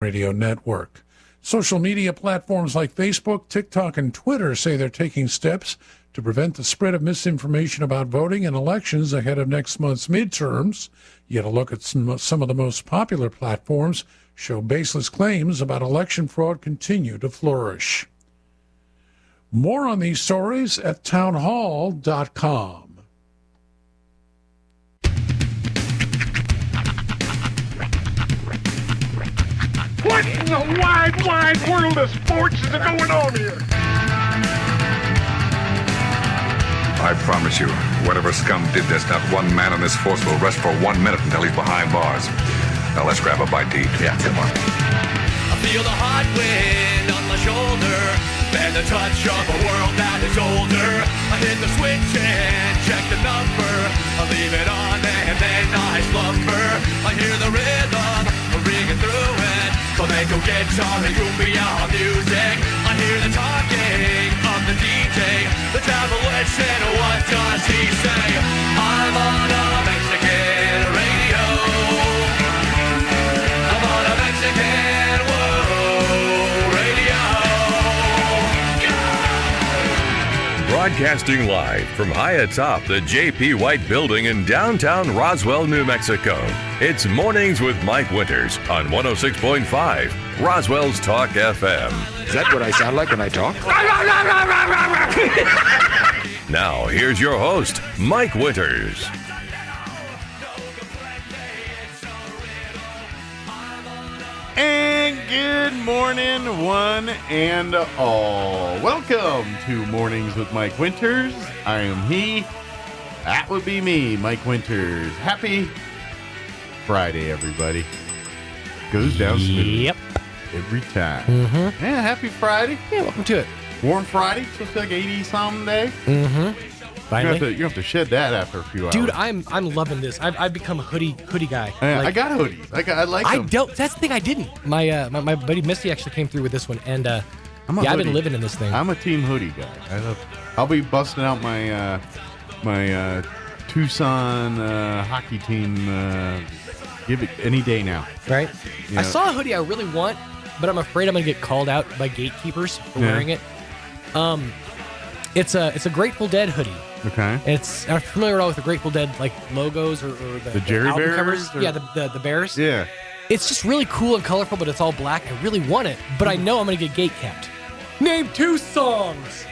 Radio Network. Social media platforms like Facebook, TikTok, and Twitter say they're taking steps to prevent the spread of misinformation about voting and elections ahead of next month's midterms. Yet a look at some of the most popular platforms show baseless claims about election fraud continue to flourish. More on these stories at townhall.com. What in the wide, wide world of sports is going on here? I promise you, whatever scum did this, not one man in this force will rest for 1 minute until he's behind bars. Now let's grab a bite to eat. Yeah, come on. I feel the hot wind on my shoulder and the touch of a world that is older. I hit the switch and check the number. I leave it on and then I slumber. I hear the rhythm ringing through it. Flamenco guitar and cumbia music. I hear the talking of the DJ. The Travelician, what does he say? I'm on a Mexican radio. I'm on a Mexican radio. Broadcasting live from high atop the J.P. White Building in downtown Roswell, New Mexico. It's Mornings with Mike Winters on 106.5 Roswell's Talk FM. Is that what I sound like when I talk? Now, here's your host, Mike Winters. And good morning, one and all. Welcome to Mornings with Mike Winters. I am he. That would be me, Mike Winters. Happy Friday, everybody. Goes down smooth. Yep. Every time. Mm-hmm. Yeah, happy Friday. Yeah, welcome to it. Warm Friday. Supposed to be like 80-something day. Mm-hmm. Finally. You have to shed that after a few hours. Dude, I'm loving this. I've become a hoodie guy. Yeah, I got hoodies. I like them. I don't. That's the thing I didn't. My buddy Misty actually came through with this one, and I've been living in this thing. I'm a team hoodie guy. I'll be busting out my my Tucson hockey team. Give it any day now. Right. Yeah. I saw a hoodie I really want, but I'm afraid I'm gonna get called out by gatekeepers for wearing it. It's a Grateful Dead hoodie. Okay. I'm familiar at all with the Grateful Dead like logos or the Jerry album Bears covers. or? Yeah, the bears. Yeah. It's just really cool and colorful, but it's all black. I really want it, but I know I'm gonna get gate kept. Name 2 songs.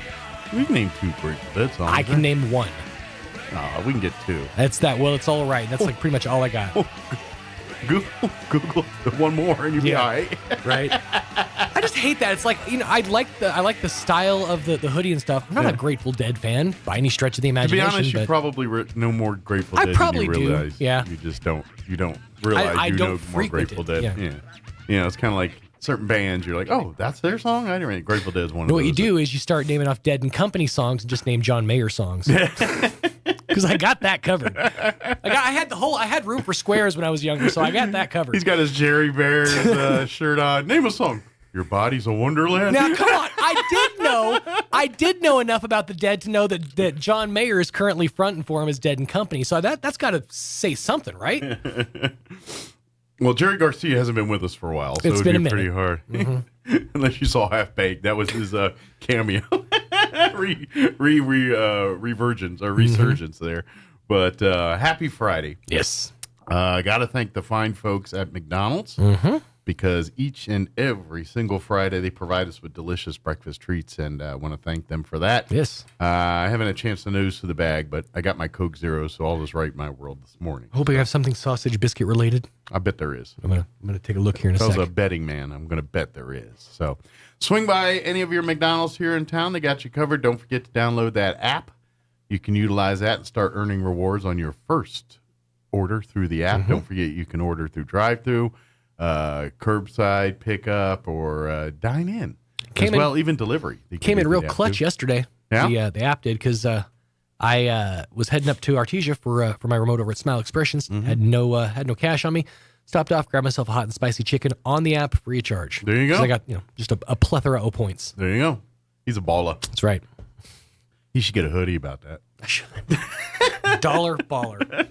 We can name 2 Grateful Dead songs. I can name 1. Oh, we can get 2. That's that. Well, it's all right. That's like pretty much all I got. Google one more and you'll be all right. Right. I just hate that. It's like, I like the style of the hoodie and stuff. I'm not a Grateful Dead fan by any stretch of the imagination. To be honest, you probably know more Grateful Dead probably than you realize. do. Yeah. You just don't realize I you don't know more Grateful Dead. Yeah. It's kind of like certain bands. You're like, oh, that's their song? I didn't really. Grateful Dead is one of those. What you do is you start naming off Dead and Company songs and just name John Mayer songs. Because I got that covered. I had room for squares when I was younger, so I got that covered. He's got his Jerry Bears shirt on. Name a song. Your Body's a Wonderland. Now, come on. I did know enough about the Dead to know that John Mayer is currently fronting for him as Dead and Company. So that's got to say something, right? Well, Jerry Garcia hasn't been with us for a while, so it's it'd been be a pretty hard. Mm-hmm. Unless you saw Half Baked. That was his cameo. Resurgence there. But happy Friday. Yes. Got to thank the fine folks at McDonald's because each and every single Friday they provide us with delicious breakfast treats, and I want to thank them for that. Yes. I haven't had a chance to nose to the bag, but I got my Coke Zero, so all is right in my world this morning. Hope you have something sausage biscuit related. I bet there is. I'm gonna take a look here in a second. If I was a betting man, I'm going to bet there is. So swing by any of your McDonald's here in town. They got you covered. Don't forget to download that app. You can utilize that and start earning rewards on your first order through the app. Don't forget you can order through drive-through, curbside pickup, or dine in. Even delivery. Came in real clutch yesterday. Yeah? The app did, because I was heading up to Artesia for my remote over at Smile Expressions. Had no cash on me. Stopped off, grabbed myself a hot and spicy chicken on the app, free of charge. There you go. I got just a plethora of points. There you go. He's a baller. That's right. He should get a hoodie about that. I should. Dollar baller.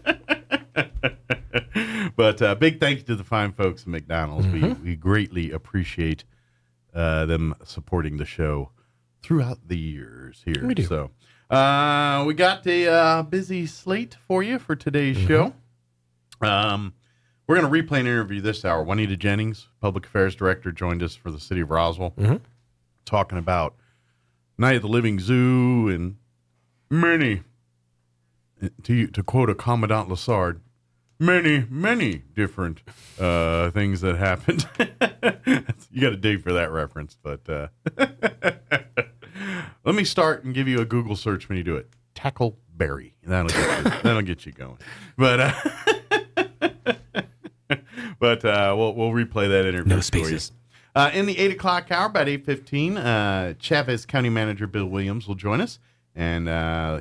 But big thank you to the fine folks at McDonald's. We greatly appreciate them supporting the show throughout the years here. We do. So we got a busy slate for you for today's show. We're going to replay an interview this hour. Juanita Jennings, Public Affairs Director, joined us for the city of Roswell, talking about Night at the Living Zoo and many, to quote a Commandant Lassard, many different things that happened. You got to dig for that reference, but let me start and give you a Google search when you do it. Tackleberry. That'll get you going. But we'll replay that interview. No spaces. For you. In the 8 o'clock hour, about 8:15, Chavez County Manager Bill Williams will join us, and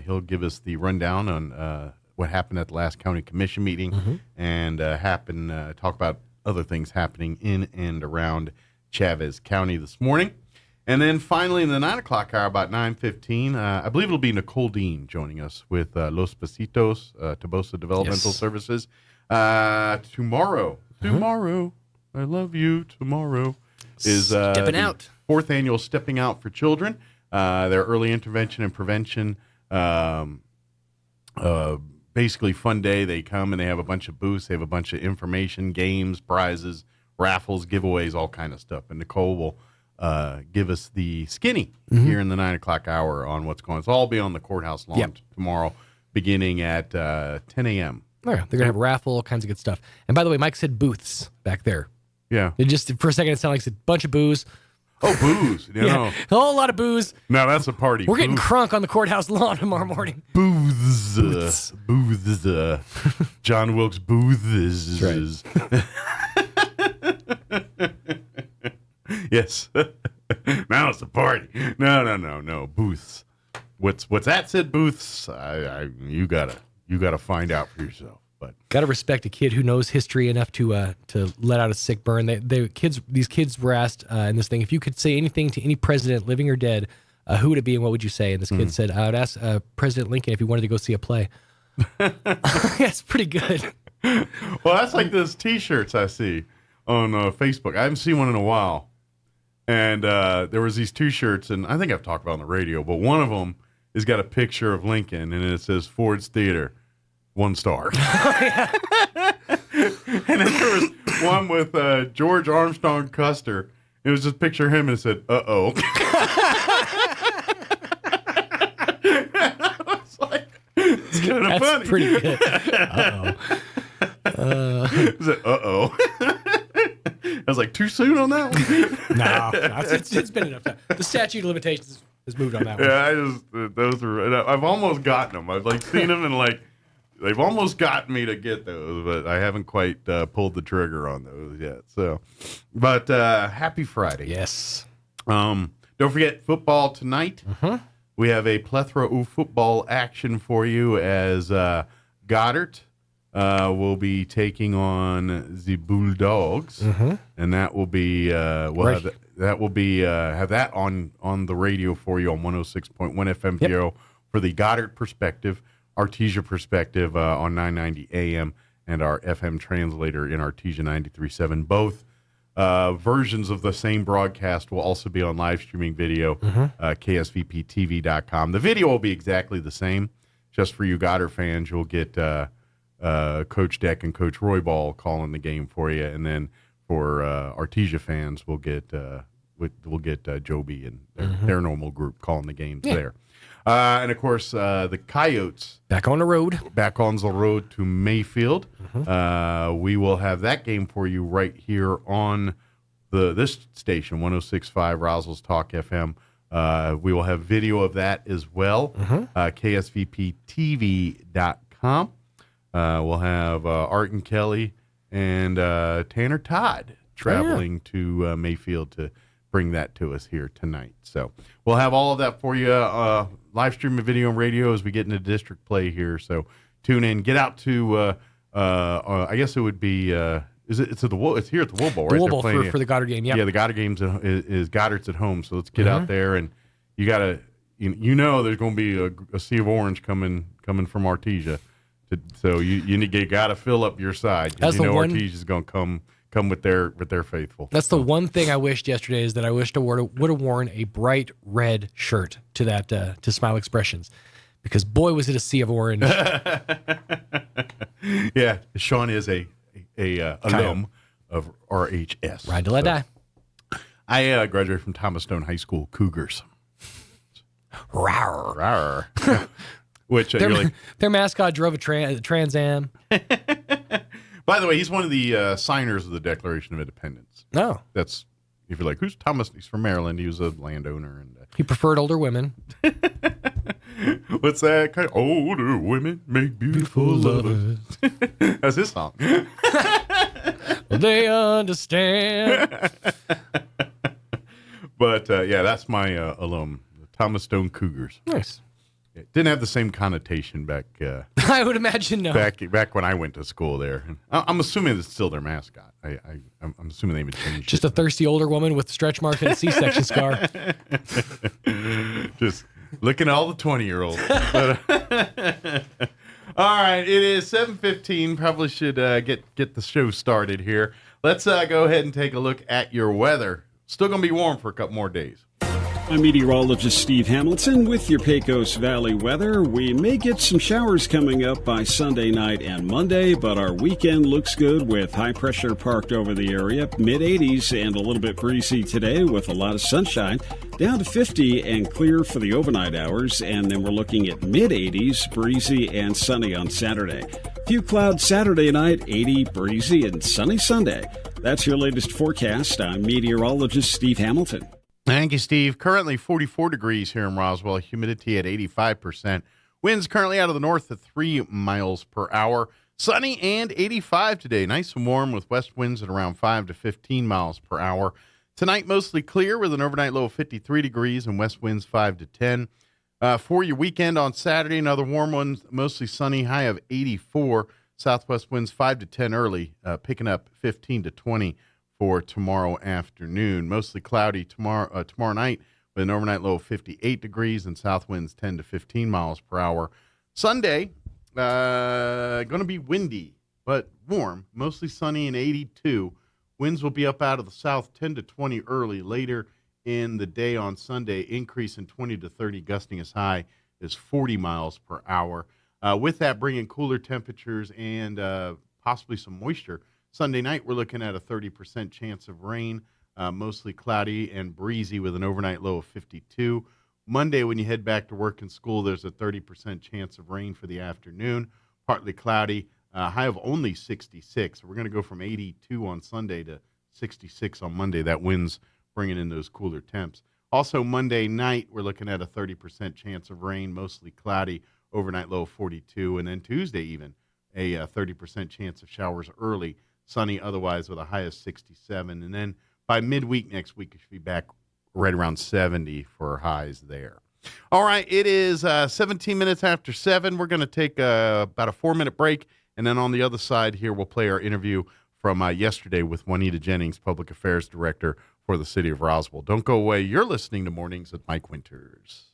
he'll give us the rundown on what happened at the last county commission meeting, and talk about other things happening in and around Chavez County this morning. And then finally, in the 9 o'clock hour, about 9:15, I believe it'll be Nicole Dean joining us with Los Pasitos, Tobosa Developmental Services. Tomorrow, I love you, tomorrow is Stepping Out. Fourth annual Stepping Out for Children, their early intervention and prevention, basically fun day. They come and they have a bunch of booths, they have a bunch of information, games, prizes, raffles, giveaways, all kind of stuff. And Nicole will give us the skinny here in the 9 o'clock hour on what's going on. It's all be on the courthouse lawn tomorrow, beginning at 10 a.m. They're going to have a raffle, all kinds of good stuff. And by the way, Mike said booths back there. Yeah. It just, for a second, it sounded like a bunch of booze. Oh, booze. A whole lot of booze. Now that's a party. We're getting crunk on the courthouse lawn tomorrow morning. Booths. John Wilkes Booths. That's Yes. Now it's a party. No. Booths. What's that said? Booths. You gotta find out for yourself. But gotta respect a kid who knows history enough to let out a sick burn. These kids were asked in this thing, if you could say anything to any president, living or dead, who would it be and what would you say? And this kid said, I would ask President Lincoln if he wanted to go see a play. That's pretty good. Well, that's like those T-shirts I see on Facebook. I haven't seen one in a while. And there was these T-shirts, and I think I've talked about it on the radio, but one of them has got a picture of Lincoln, and it says Ford's Theater, 1 star. And then there was one with George Armstrong Custer. It was just a picture of him, and it said, uh-oh. It's like, it's kind of funny. That's pretty good. Uh-oh. It said, uh-oh. I was like, too soon on that one? No, it's been enough time. The statute of limitations has moved on that one. Yeah, those are, I've almost gotten them. I've seen them and they've almost gotten me to get those, but I haven't quite pulled the trigger on those yet. So, but happy Friday. Yes. Don't forget football tonight. We have a plethora of football action for you as Goddard will be taking on the Bulldogs, and that will be have that on the radio for you on 106.1 FM Bureau for the Goddard perspective, Artesia perspective on 990 AM, and our FM translator in Artesia 93.7. Both versions of the same broadcast will also be on live streaming video, ksvptv.com. The video will be exactly the same. Just for you Goddard fans, you'll get Coach Deck and Coach Roy Ball calling the game for you, and then for Artesia fans, we'll get Joby and their normal group calling the games there. And of course, the Coyotes back on the road to Mayfield. We will have that game for you right here on this station, 106.5 Roswell's Talk FM. We will have video of that as well. ksvptv.com. We'll have Art and Kelly and Tanner Todd traveling to Mayfield to bring that to us here tonight. So we'll have all of that for you, live stream and video and radio as we get into district play here. So tune in, get out to, I guess it would be, it's here at the Wool Bowl, right? The Wool Bowl for the Goddard game, Yeah, the Goddard game's is Goddard's at home. So let's get out there, and you got to, there's going to be a sea of orange coming from Artesia. So you got to fill up your side. That's the one. Ortiz is going to come with their faithful. That's the one thing I wished yesterday is that I wished I would have worn a bright red shirt to that to Smile Expressions, because boy was it a sea of orange. Yeah, Sean is a alum of RHS. Ride till I die. I graduated from Thomas Stone High School Cougars. Rawr. Rawr. Which their mascot drove a Trans Am. By the way, he's one of the signers of the Declaration of Independence. Oh. That's, if you're like, who's Thomas? He's from Maryland. He was a landowner. And he preferred older women. What's that? Kind of, older women make beautiful lovers. That's his song. They understand. But, yeah, that's my alum, the Thomas Stone Cougars. Nice. It didn't have the same connotation back. I would imagine no. Back when I went to school there. I'm assuming it's still their mascot. I'm assuming they would change. Just a thirsty older woman with stretch marks and a C-section scar. Just looking at all the 20-year-olds. All right, it is 7:15. Probably should get the show started here. Let's go ahead and take a look at your weather. Still going to be warm for a couple more days. I'm meteorologist Steve Hamilton with your Pecos Valley weather. We may get some showers coming up by Sunday night and Monday, but our weekend looks good with high pressure parked over the area. Mid-80s and a little bit breezy today with a lot of sunshine. Down to 50 and clear for the overnight hours, and then we're looking at mid-80s, breezy and sunny on Saturday. Few clouds Saturday night, 80, breezy and sunny Sunday. That's your latest forecast. I'm meteorologist Steve Hamilton. Thank you, Steve. Currently 44 degrees here in Roswell. Humidity at 85%. Winds currently out of the north at 3 miles per hour. Sunny and 85 today. Nice and warm with west winds at around 5 to 15 miles per hour. Tonight, mostly clear with an overnight low of 53 degrees and west winds 5 to 10. For your weekend on Saturday, another warm one, mostly sunny, high of 84. Southwest winds 5 to 10 early, picking up 15 to 20 for tomorrow afternoon. Mostly cloudy tomorrow night with an overnight low of 58 degrees and south winds 10 to 15 miles per hour. Sunday, going to be windy but warm, mostly sunny and 82. Winds will be up out of the south 10 to 20 early. Later in the day on Sunday, increase in 20 to 30, gusting as high as 40 miles per hour. With that, bringing cooler temperatures and possibly some moisture. Sunday night, we're looking at a 30% chance of rain, mostly cloudy and breezy with an overnight low of 52. Monday, when you head back to work and school, there's a 30% chance of rain for the afternoon, partly cloudy, high of only 66. We're going to go from 82 on Sunday to 66 on Monday. That wind's bringing in those cooler temps. Also, Monday night, we're looking at a 30% chance of rain, mostly cloudy, overnight low of 42. And then Tuesday even, a 30% chance of showers early, sunny otherwise with a high of 67. And then by midweek next week, it should be back right around 70 for highs there. All right, it is 17 minutes after 7. We're going to take about a 4-minute break. And then on the other side here, we'll play our interview from yesterday with Juanita Jennings, Public Affairs Director for the City of Roswell. Don't go away. You're listening to Mornings with Mike Winters.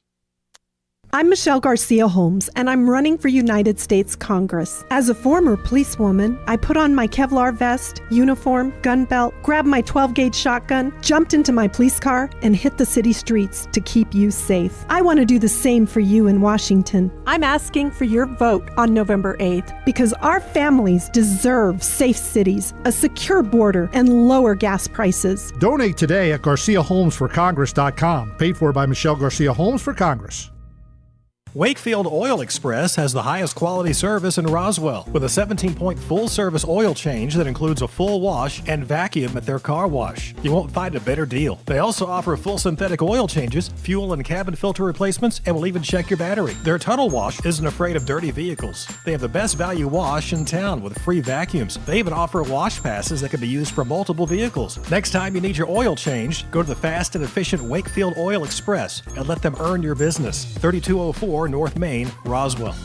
I'm Michelle Garcia Holmes, and I'm running for United States Congress. As a former policewoman, I put on my Kevlar vest, uniform, gun belt, grabbed my 12-gauge shotgun, jumped into my police car, and hit the city streets to keep you safe. I want to do the same for you in Washington. I'm asking for your vote on November 8th because our families deserve safe cities, a secure border, and lower gas prices. Donate today at GarciaHolmesForCongress.com. Paid for by Michelle Garcia Holmes for Congress. Wakefield Oil Express has the highest quality service in Roswell with a 17-point full-service oil change that includes a full wash and vacuum at their car wash. You won't find a better deal. They also offer full synthetic oil changes, fuel and cabin filter replacements, and will even check your battery. Their tunnel wash isn't afraid of dirty vehicles. They have the best value wash in town with free vacuums. They even offer wash passes that can be used for multiple vehicles. Next time you need your oil changed, go to the fast and efficient Wakefield Oil Express and let them earn your business. 3204 North Main, Roswell.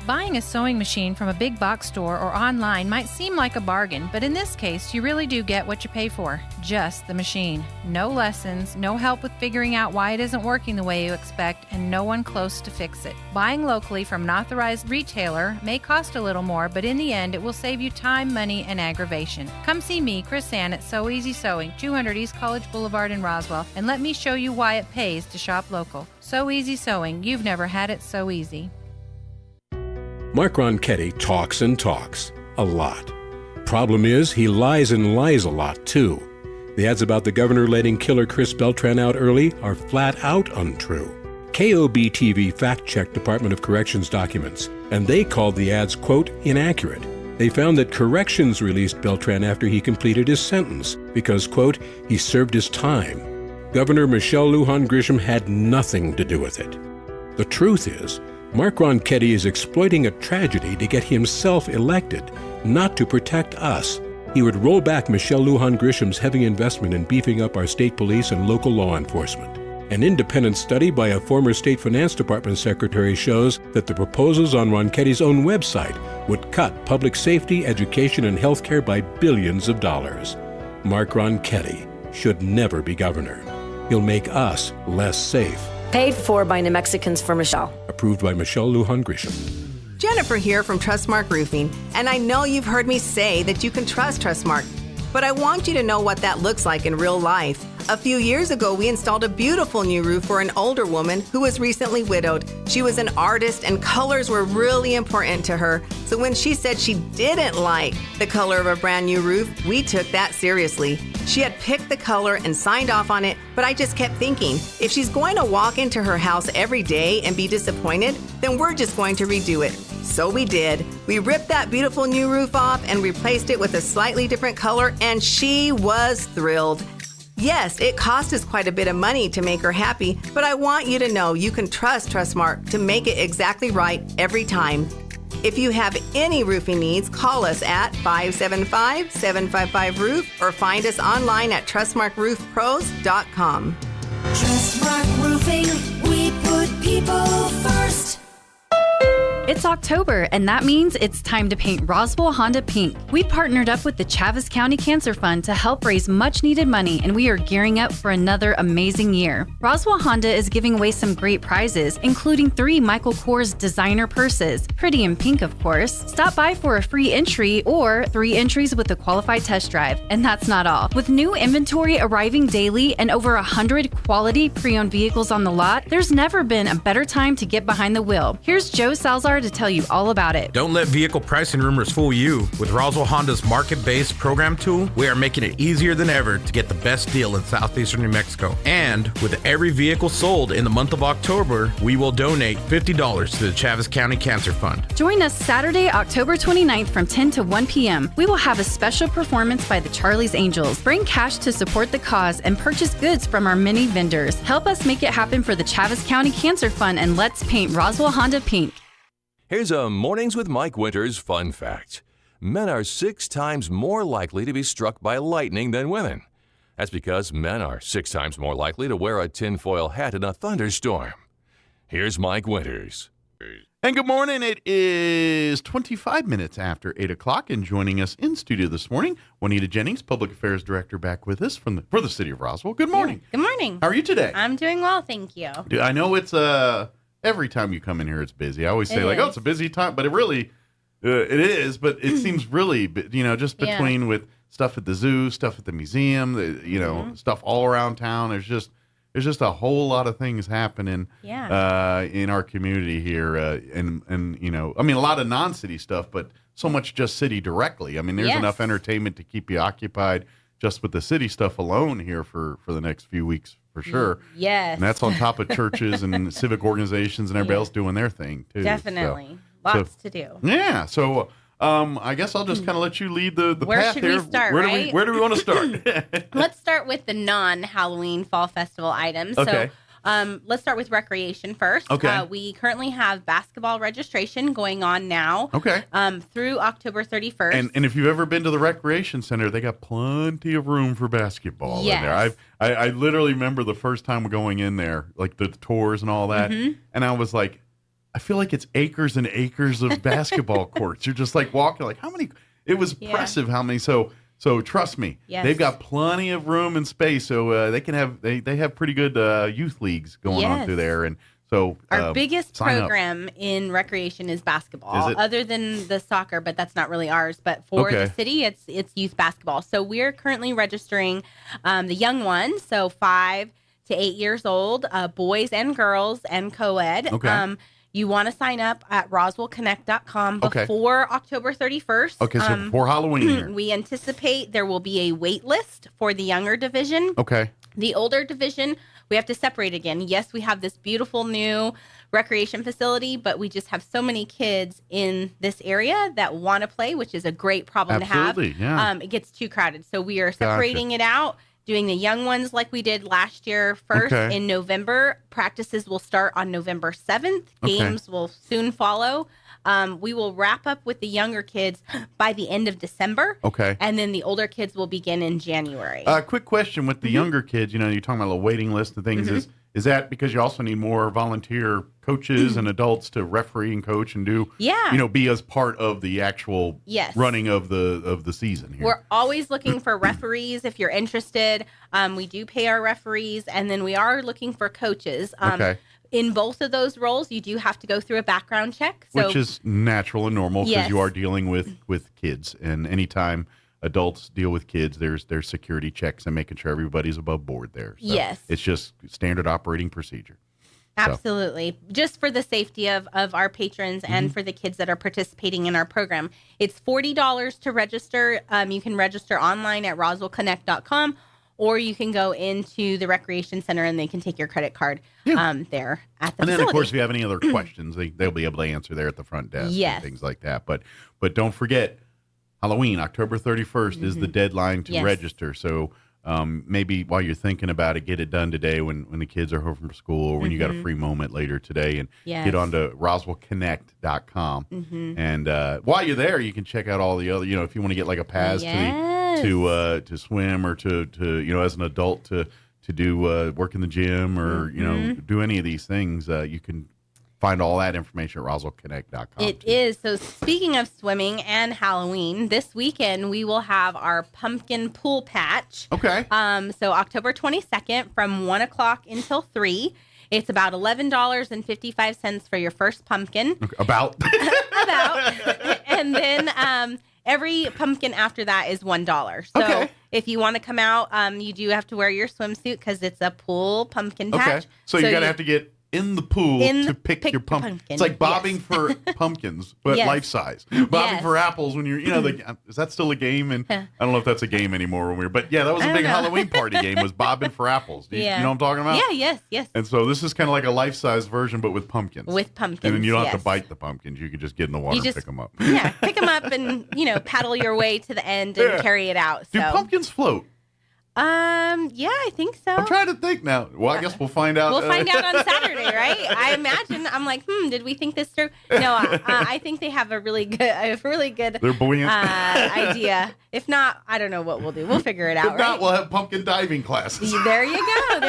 Buying a sewing machine from a big box store or online might seem like a bargain, but in this case, you really do get what you pay for. Just the machine. No lessons, no help with figuring out why it isn't working the way you expect, and no one close to fix it. Buying locally from an authorized retailer may cost a little more, but in the end, it will save you time, money, and aggravation. Come see me, Chris Ann, at So Easy Sewing, 200 East College Boulevard in Roswell, and let me show you why it pays to shop local. So Easy Sewing. You've never had it so easy. Mark Ronchetti talks and talks, a lot. Problem is, he lies and lies a lot, too. The ads about the governor letting killer Chris Beltran out early are flat out untrue. KOB-TV fact-checked Department of Corrections documents, and they called the ads, quote, inaccurate. They found that corrections released Beltran after he completed his sentence because, quote, he served his time. Governor Michelle Lujan Grisham had nothing to do with it. The truth is, Mark Ronchetti is exploiting a tragedy to get himself elected, not to protect us. He would roll back Michelle Lujan Grisham's heavy investment in beefing up our state police and local law enforcement. An independent study by a former state finance department secretary shows that the proposals on Ronchetti's own website would cut public safety, education, and health care by billions of dollars. Mark Ronchetti should never be governor. He'll make us less safe. Paid for by New Mexicans for Michelle. Approved by Michelle Lujan Grisham. Jennifer here from Trustmark Roofing, and I know you've heard me say that you can trust Trustmark, but I want you to know what that looks like in real life. A few years ago, we installed a beautiful new roof for an older woman who was recently widowed. She was an artist, and colors were really important to her. So when she said she didn't like the color of a brand new roof, we took that seriously. She had picked the color and signed off on it, but I just kept thinking, if she's going to walk into her house every day and be disappointed, then we're just going to redo it. So we did. We ripped that beautiful new roof off and replaced it with a slightly different color, and she was thrilled. Yes, it cost us quite a bit of money to make her happy, but I want you to know you can trust Trustmark to make it exactly right every time. If you have any roofing needs, call us at 575-755-ROOF or find us online at trustmarkroofpros.com. Trustmark Roofing, we put people first. It's October, and that means it's time to paint Roswell Honda pink. We partnered up with the Chaves County Cancer Fund to help raise much-needed money, and we are gearing up for another amazing year. Roswell Honda is giving away some great prizes, including 3 Michael Kors designer purses, pretty in pink, of course. Stop by for a free entry or 3 entries with a qualified test drive. And that's not all. With new inventory arriving daily and over 100 quality pre-owned vehicles on the lot, there's never been a better time to get behind the wheel. Here's Joe Salzar to tell you all about it. Don't let vehicle pricing rumors fool you. With Roswell Honda's market-based program tool, we are making it easier than ever to get the best deal in southeastern New Mexico. And with every vehicle sold in the month of October, we will donate $50 to the Chaves County Cancer Fund. Join us Saturday, October 29th from 10 to 1 p.m. We will have a special performance by the Charlie's Angels. Bring cash to support the cause and purchase goods from our many vendors. Help us make it happen for the Chaves County Cancer Fund, and let's paint Roswell Honda pink. Here's a Mornings with Mike Winters fun fact. Men are 6 times more likely to be struck by lightning than women. That's because men are 6 times more likely to wear a tinfoil hat in a thunderstorm. Here's Mike Winters. And good morning. It is 25 minutes after 8 o'clock, and joining us in studio this morning, Juanita Jennings, Public Affairs Director, back with us for the city of Roswell. Good morning. Good morning. How are you today? I'm doing well, thank you. I know it's every time you come in here, it's busy. I always say, oh, it's a busy time, but it really, it is, but it seems really, just between with stuff at the zoo, stuff at the museum, stuff all around town. There's just a whole lot of things happening in our community here. And a lot of non-city stuff, but so much just city directly. I mean, there's enough entertainment to keep you occupied just with the city stuff alone here for the next few weeks. For sure. Yes. And that's on top of churches and civic organizations and everybody else doing their thing, too. Definitely. Lots to do. Yeah. So I guess I'll just kind of let you lead the path here. Where should we start, Where do we want to start? Let's start with the non-Halloween fall festival items. Okay. So let's start with recreation first. Okay. We currently have basketball registration going on now. Okay. Through October 31st. And if you've ever been to the recreation center, they got plenty of room for basketball in there. I literally remember the first time going in there, like the tours and all that, and I was like, I feel like it's acres and acres of basketball courts. You're just like walking, like how many? It was impressive how many. So trust me, they've got plenty of room and space. So they can have they have pretty good youth leagues going on through there. And so our biggest program in recreation is basketball, other than the soccer, but that's not really ours. But for the city, it's youth basketball. So we're currently registering the young ones, so 5 to 8 years old, boys and girls, and co-ed. Okay. You want to sign up at roswellconnect.com before October 31st. Okay, so before Halloween here. We anticipate there will be a wait list for the younger division. Okay. The older division, we have to separate again. Yes, we have this beautiful new recreation facility, but we just have so many kids in this area that want to play, which is a great problem to have. Yeah. It gets too crowded. So we are separating it out. Doing the young ones like we did last year first in November. Practices will start on November 7th. Games will soon follow. We will wrap up with the younger kids by the end of December. Okay. And then the older kids will begin in January. Quick question with the younger kids, you're talking about a waiting list and things. Is that because you also need more volunteer coaches and adults to referee and coach and do, be as part of the actual running of the season here? We're always looking for referees if you're interested. We do pay our referees, and then we are looking for coaches. In both of those roles, you do have to go through a background check. Which is natural and normal because you are dealing with kids. And anytime adults deal with kids, there's security checks and making sure everybody's above board there. So it's just standard operating procedure. Absolutely. Just for the safety of our patrons and for the kids that are participating in our program. It's $40 to register. You can register online at roswellconnect.com, or you can go into the recreation center and they can take your credit card there at the And then, facility. of course, if you have any other questions, they'll be able to answer there at the front desk and things like that. But don't forget, Halloween, October 31st is the deadline to register. So maybe while you're thinking about it, get it done today when the kids are home from school, or when you got a free moment later today, and get on to roswellconnect.com. And while you're there, you can check out all the other, if you want to get like a pass to swim, or to as an adult to do work in the gym, or do any of these things, you can find all that information at roswellconnect.com. It is. So speaking of swimming and Halloween, this weekend we will have our pumpkin pool patch. Okay. So October 22nd from 1 o'clock until 3. It's about $11.55 for your first pumpkin. About. And then every pumpkin after that is $1. So if you want to come out, you do have to wear your swimsuit because it's a pool pumpkin patch. So you got to have to get in the pool to pick your pumpkin. It's like bobbing for pumpkins, but life size. Bobbing for apples when you're, is that still a game? And I don't know if that's a game anymore but that was a big Halloween party game, was bobbing for apples. You know what I'm talking about? Yeah, yes. And so this is kind of like a life size version, but with pumpkins. With pumpkins. And then you don't have to bite the pumpkins. You can just get in the water and pick them up. Yeah, pick them up and, paddle your way to the end and carry it out. So. Do pumpkins float? Yeah, I think so. I'm trying to think now. Well, I guess we'll find out. We'll find out on Saturday, right? I imagine. I'm like, did we think this through? No, I think they have a really good They're buoyant. idea. If not, I don't know what we'll do. We'll figure it out. If not, we'll have pumpkin diving classes. There you go.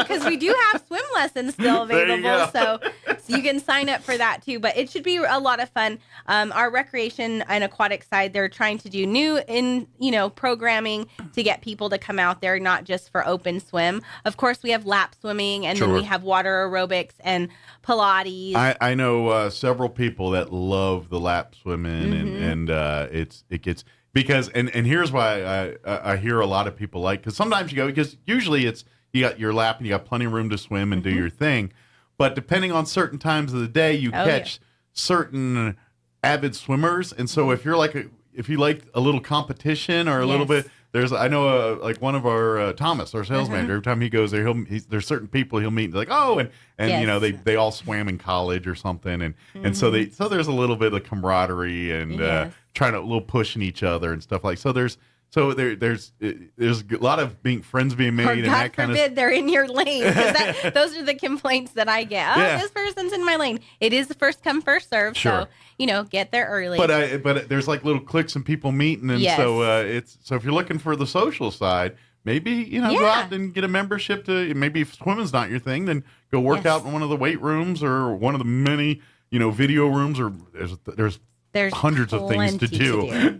Because we do have swim lessons still available, so you can sign up for that too. But it should be a lot of fun. Our recreation and aquatic side, they're trying to do new programming to get people to come out there, not just for open swim. Of course, we have lap swimming, and then we have water aerobics and Pilates. I know several people that love the lap swimming, and it gets because and here's why I hear a lot of people like, because sometimes you go, because usually it's you got your lap and you got plenty of room to swim and do your thing, but depending on certain times of the day, you catch certain avid swimmers, and so if you like a little competition or a little bit. I know like one of our Thomas, our sales manager. Every time he goes there, there's certain people he'll meet. Like and they all swam in college or something, and so there's a little bit of camaraderie and trying to a little pushing each other and stuff like so. There's a lot of friends being made, and that kind of. God forbid they're in your lane, because those are the complaints that I get. This person's in my lane. It is the first come first serve, so get there early. But there's like little cliques and people meeting, and so if you're looking for the social side, maybe go out and get a membership to. Maybe if swimming's not your thing, then go work out in one of the weight rooms or one of the many video rooms, or there's hundreds of things to do,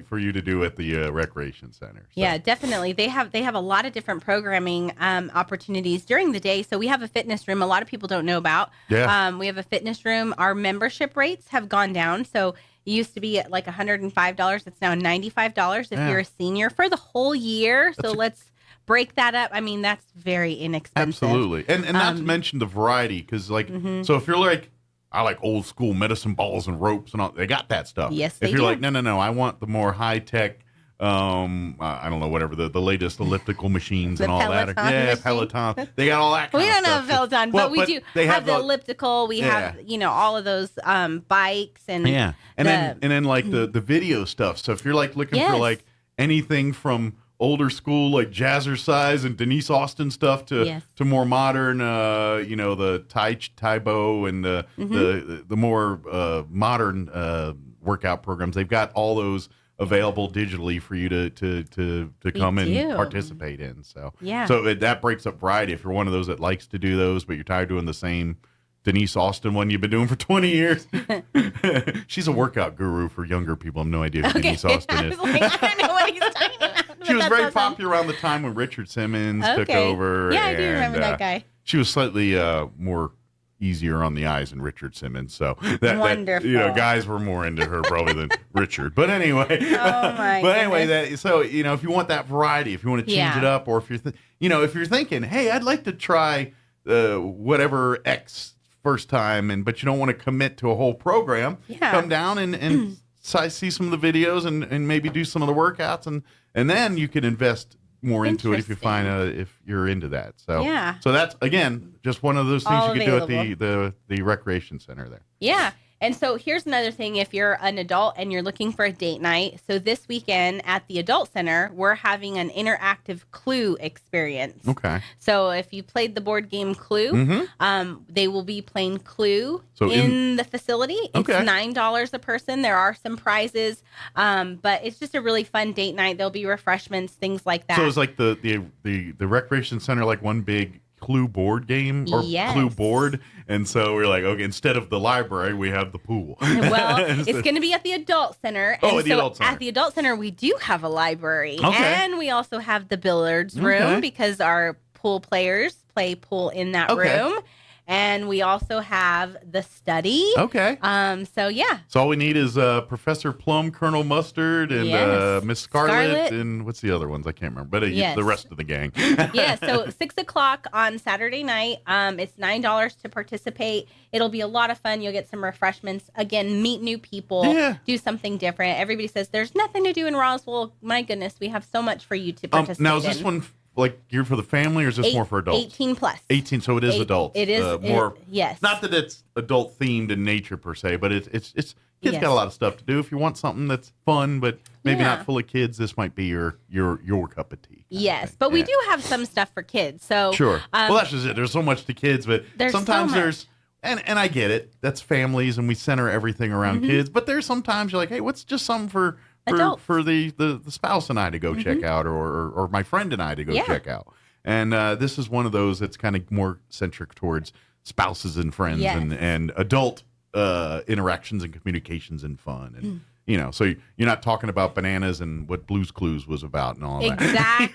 for you to do at the recreation center. So. Yeah, definitely. They have a lot of different programming opportunities during the day. So we have a fitness room a lot of people don't know about. Yeah. We have a fitness room. Our membership rates have gone down. So it used to be at like $105. It's now $95 if you're a senior for the whole year. So let's break that up. I mean, that's very inexpensive. Absolutely. And not to mention the variety, because so if you're like, I like old school medicine balls and ropes and all. They got that stuff. Yes, if they you're do. like, no, I want the more high tech, I don't know, whatever the latest elliptical machines and all that. Yeah, Peloton. They got all that. We kind don't of have stuff. Peloton, but we do have the elliptical. We have all of those bikes and then like the video stuff. So if you're like looking for like anything from older school like Jazzercise and Denise Austin stuff to more modern, the Taibo and the more modern workout programs. They've got all those available digitally for you to come and participate in. So that breaks up variety. If you're one of those that likes to do those, but you're tired of doing the same Denise Austin one you've been doing for 20 years. She's a workout guru for younger people. I have no idea who Denise Austin is. I don't know what he's talking about. She was very popular around the time when Richard Simmons took over. Yeah, I do remember that guy. She was slightly more easier on the eyes than Richard Simmons. So wonderful. Guys were more into her probably than Richard. But anyway. Oh my goodness. If you want that variety, if you want to change it up, or if you're if you're thinking, hey, I'd like to try whatever X first time, but you don't want to commit to a whole program, come down and see some of the videos and maybe do some of the workouts, and then you can invest more into it if you find if you're into that. So so that's again just one of those things you can do at the recreation center there. Yeah. And so here's another thing. If you're an adult and you're looking for a date night, so this weekend at the Adult Center, we're having an interactive Clue experience. Okay. So if you played the board game Clue, they will be playing Clue in the facility. It's $9 a person. There are some prizes, but it's just a really fun date night. There'll be refreshments, things like that. So it's like the recreation center, like one big Clue board game or Clue board, and so we're like, okay, instead of the library, we have the pool. Well, it's going to be at the Adult Center. At the Adult Center. At the Adult Center, we do have a library, and we also have the billiards room because our pool players play pool in that room. And we also have the study. Okay. So all we need is Professor Plum, Colonel Mustard, and Miss Scarlet, and what's the other ones? I can't remember. But the rest of the gang. So 6:00 on Saturday night. It's $9 to participate. It'll be a lot of fun. You'll get some refreshments. Again, meet new people. Do something different. Everybody says there's nothing to do in Roswell. My goodness, we have so much for you to participate in. Now is this one like geared for the family, or is this more for adults? 18 plus. 18, so it is adult. It is more. Yes. Not that it's adult themed in nature per se, but it's kids got a lot of stuff to do. If you want something that's fun but maybe not full of kids, this might be your cup of tea. Yes, but we do have some stuff for kids. So sure. Well, that's just it. There's so much to kids, but sometimes there's. And I get it. That's families, and we center everything around kids. But there's sometimes you're like, hey, what's just something for the spouse and I to go check out, or my friend and I to go check out. And this is one of those that's kind of more centric towards spouses and friends and adult interactions and communications and fun. And so you're not talking about bananas and what Blue's Clues was about and all that.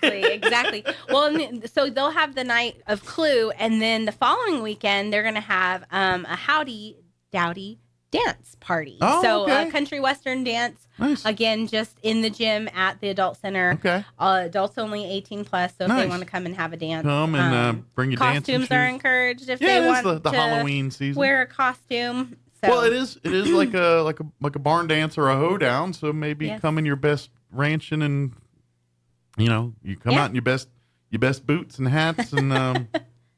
Exactly. Well, so they'll have the night of Clue, and then the following weekend they're going to have a Howdy Dowdy dance party. A country western dance. Nice. Again, just in the gym at the Adult Center. Okay. Adults only 18 plus. So if they want to come and have a dance, come and bring your dancing shoes. Costumes are encouraged if they want the to Halloween season. Wear a costume. So. Well, it is like a barn dance or a hoedown. So maybe come in your best ranching, and you come out in your best boots and hats, and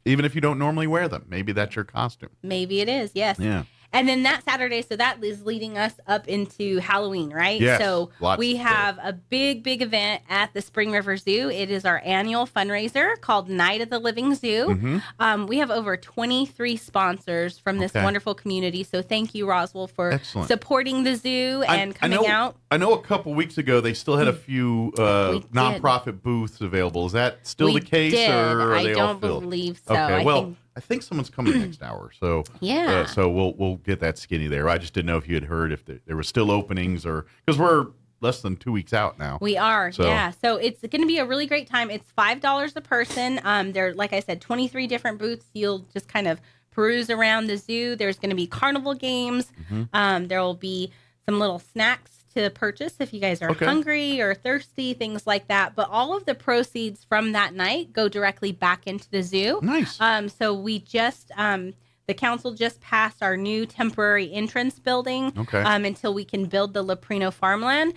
even if you don't normally wear them, maybe that's your costume. Maybe it is. Yes. Yeah. And then that Saturday, so that is leading us up into Halloween, right? Yes, so we have a big event at the Spring River Zoo. It is our annual fundraiser called Night of the Living Zoo. We have over 23 sponsors from this wonderful community. So thank you, Roswell, for supporting the zoo and coming out. I know a couple weeks ago they still had a few nonprofit booths available. Is that still the case, or are they all filled? I don't believe so. Okay, I think someone's coming next hour, so yeah. So we'll get that skinny there. I just didn't know if you had heard if there were still openings, or because we're less than 2 weeks out now. We are, so. yeah. So it's going to be a really great time. It's $5 a person. There, like I said, 23 different booths. You'll just kind of peruse around the zoo. There's going to be carnival games. There will be some little snacks to purchase if you guys are hungry or thirsty, things like that. But all of the proceeds from that night go directly back into the zoo. Nice. So we just the council just passed our new temporary entrance building until we can build the Leprino farmland.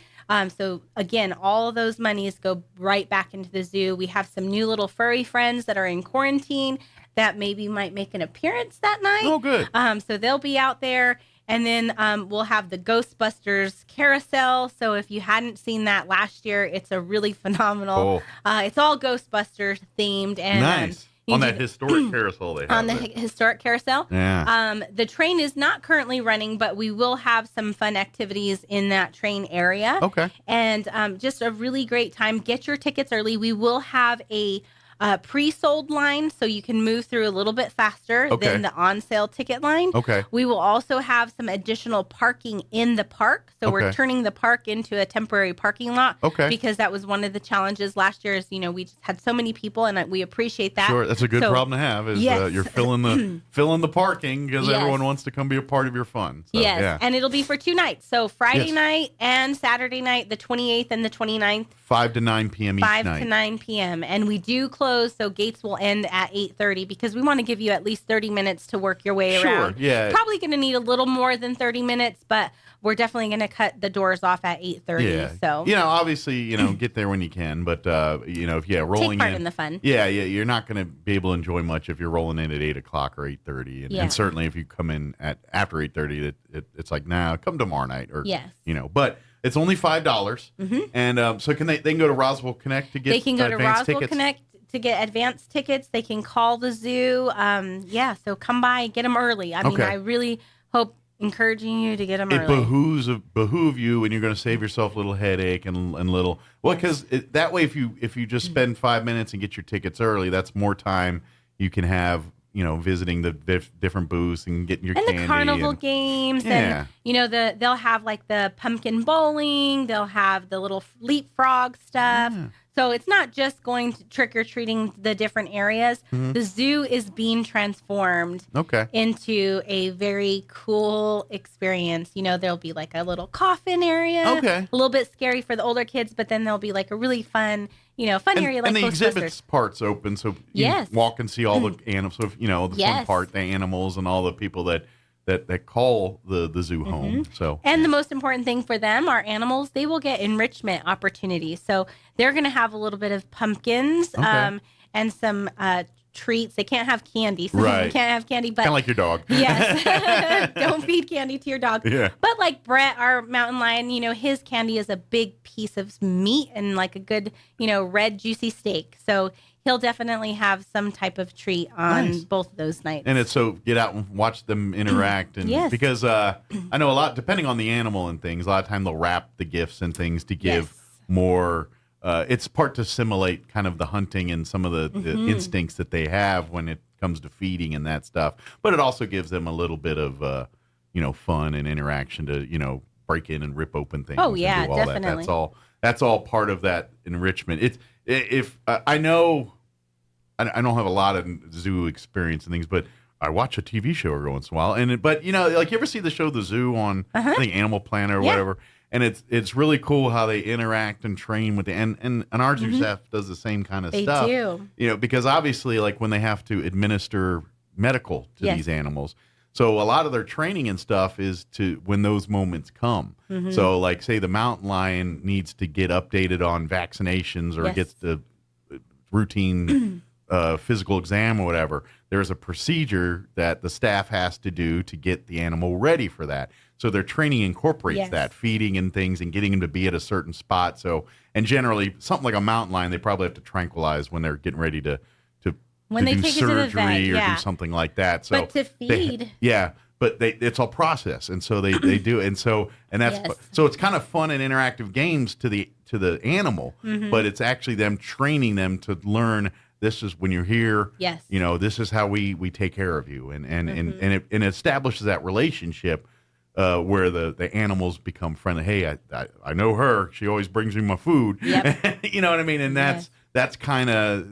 So again, all of those monies go right back into the zoo. We have some new little furry friends that are in quarantine that maybe might make an appearance that night. Oh, good. So they'll be out there. And then we'll have the Ghostbusters carousel. So if you hadn't seen that last year, it's a really phenomenal. It's all Ghostbusters themed. And nice. On that historic carousel they have. On the historic carousel. Yeah. The train is not currently running, but we will have some fun activities in that train area. Okay. And just a really great time. Get your tickets early. We will have a pre-sold line, so you can move through a little bit faster than the on-sale ticket line. Okay. We will also have some additional parking in the park. So we're turning the park into a temporary parking lot. Okay. Because that was one of the challenges last year is, we just had so many people, and we appreciate that. Sure, that's a good problem to have is you're filling the parking because everyone wants to come be a part of your fun. So, yes, yeah. And it'll be for 2 nights. So Friday night and Saturday night, the 28th and the 29th. 5 to 9 p.m. each night. 5 to 9 p.m. And we do close, so gates will end at 8:30 because we want to give you at least 30 minutes to work your way around. Yeah. Probably going to need a little more than 30 minutes, but we're definitely going to cut the doors off at 8:30. Yeah. So obviously, get there when you can, but if rolling take part in the fun. Yeah, you're not going to be able to enjoy much if you're rolling in at 8 o'clock or 8:30, and certainly if you come in at after 8:30, it's like come tomorrow night or but. It's only $5, and so they can go to Roswell Connect to get they can go to Roswell tickets. Connect to get advanced tickets. They can call the zoo. So come by and get them early. I mean, I really encouraging you to get them early. It behoove you, and you're going to save yourself a little headache and little because that way if you just spend 5 minutes and get your tickets early, that's more time you can have. Visiting the different booths and getting your candy. And the carnival games. And, they'll have like the pumpkin bowling. They'll have the little leapfrog stuff. Yeah. So it's not just going to trick-or-treating the different areas. The zoo is being transformed into a very cool experience. There'll be like a little coffin area. A little bit scary for the older kids, but then there'll be like a really fun area like and the exhibits part's open, so you can walk and see all the animals. So the fun part, the animals, and all the people that call the zoo home. So and the most important thing for them, our animals, they will get enrichment opportunities. So they're going to have a little bit of pumpkins and some treats. They can't have candy, so they can't have candy. But kind of like your dog. Yes, don't feed candy to your dog. Yeah. But like Brett, our mountain lion, his candy is a big piece of meat and like a good, red juicy steak. So he'll definitely have some type of treat on both of those nights. And it's so get out and watch them interact, and because I know a lot, depending on the animal and things, a lot of time they'll wrap the gifts and things to give more. It's part to simulate kind of the hunting and some of the instincts that they have when it comes to feeding and that stuff. But it also gives them a little bit of fun and interaction to break in and rip open things. Oh yeah, and do all definitely. That. That's all part of that enrichment. I know I don't have a lot of zoo experience and things, but I watch a TV show every once in a while. But you ever see the show The Zoo on I think Animal Planet or whatever? And it's really cool how they interact and train with and our zoo staff does the same kind of stuff. They do. Because obviously like when they have to administer medical to these animals. So a lot of their training and stuff is to when those moments come. So like say the mountain lion needs to get updated on vaccinations or gets the routine physical exam or whatever. There's a procedure that the staff has to do to get the animal ready for that. So their training incorporates that feeding and things and getting them to be at a certain spot. So, and generally something like a mountain lion, they probably have to tranquilize when they're getting ready to when they do take it to the surgery vet, or do something like that. So but to feed. but it's all process, and so they do, and that's so it's kind of fun and interactive games to the animal, but it's actually them training them to learn. This is when you're here. Yes. This is how we take care of you, and it establishes that relationship where the animals become friendly. Hey, I know her. She always brings me my food. Yep. You know what I mean? And that's kind of,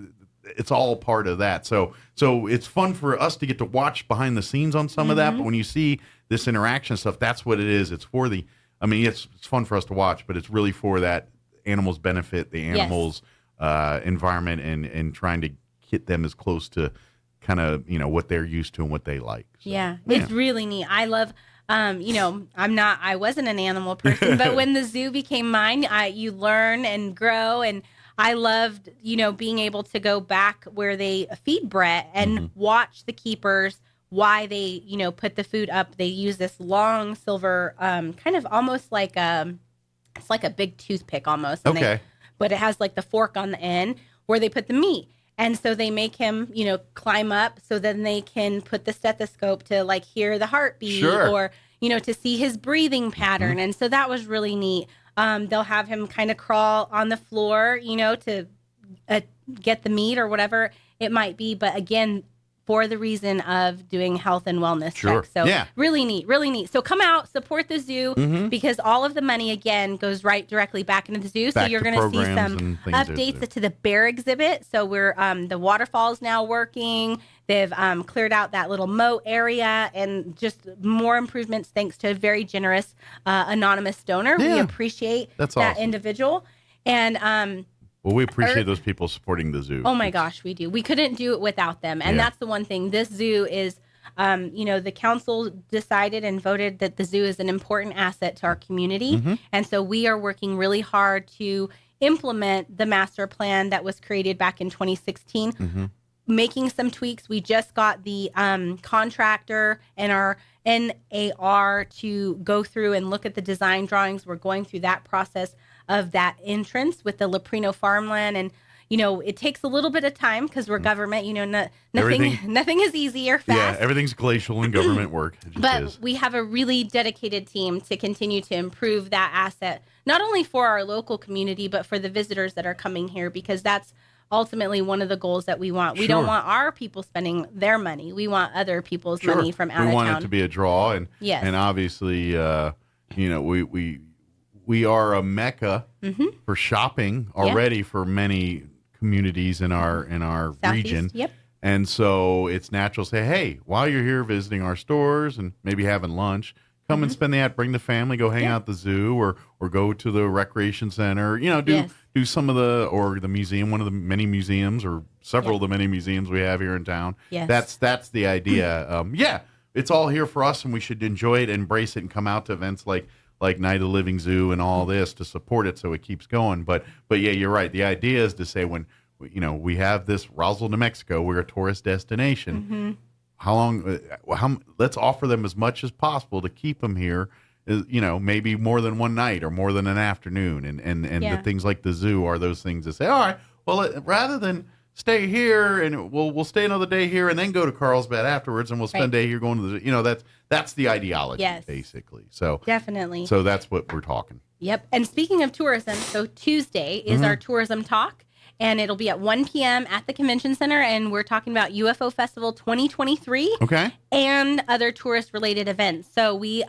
it's all part of that. So it's fun for us to get to watch behind the scenes on some of that. But when you see this interaction stuff, that's what it is. It's for it's fun for us to watch, but it's really for that animals benefit, the animals environment, and trying to get them as close to kind of, what they're used to and what they like. So, it's really neat. I love, I wasn't an animal person, but when the zoo became mine, you learn and grow, and I loved, being able to go back where they feed Brett and watch the keepers, why they, put the food up. They use this long silver, kind of almost like it's like a big toothpick almost. And but it has like the fork on the end where they put the meat. And so they make him, climb up so then they can put the stethoscope to like hear the heartbeat or, to see his breathing pattern. And so that was really neat. They'll have him kind of crawl on the floor, to get the meat or whatever it might be. But again, for the reason of doing health and wellness checks. So really neat, really neat. So come out, support the zoo because all of the money, again, goes directly back into the zoo. So you're going to see some updates to the bear exhibit. So we're the waterfall's now working. They've cleared out that little moat area and just more improvements thanks to a very generous anonymous donor. We appreciate that individual. And well, we appreciate those people supporting the zoo. Oh my gosh, we do. We couldn't do it without them. And that's the one thing. This zoo is, the council decided and voted that the zoo is an important asset to our community. And so we are working really hard to implement the master plan that was created back in 2016. Making some tweaks. We just got the contractor and our NAR to go through and look at the design drawings. We're going through that process of that entrance with the Leprino farmland. And, it takes a little bit of time because we're government, nothing is easy or fast. Yeah, everything's glacial in government work. But we have a really dedicated team to continue to improve that asset, not only for our local community, but for the visitors that are coming here, because that's ultimately one of the goals that we want. We don't want our people spending their money. We want other people's money from out of town. We want it to be a draw. And obviously, we are a mecca for shopping already for many communities in our Southeast, region. And so it's natural to say, hey, while you're here visiting our stores and maybe having lunch, come and spend the night, bring the family, go hang out at the zoo or go to the recreation center, do some of the museum, one of the many museums or several of the many museums we have here in town. That's the idea. It's all here for us and we should enjoy it, embrace it, and come out to events like Night of the Living Zoo and all this to support it so it keeps going. But yeah, you're right. The idea is to say when, we have this Roswell, New Mexico, we're a tourist destination. How long, let's offer them as much as possible to keep them here, maybe more than one night or more than an afternoon. And the things like the zoo are those things that say, all right, well, rather than stay here and we'll stay another day here and then go to Carlsbad afterwards and we'll spend a day here going to the zoo. That's the ideology, basically. So definitely. So that's what we're talking. Yep. And speaking of tourism, so Tuesday is our tourism talk. And it'll be at 1 p.m. at the Convention Center. And we're talking about UFO Festival 2023 and other tourist-related events. So we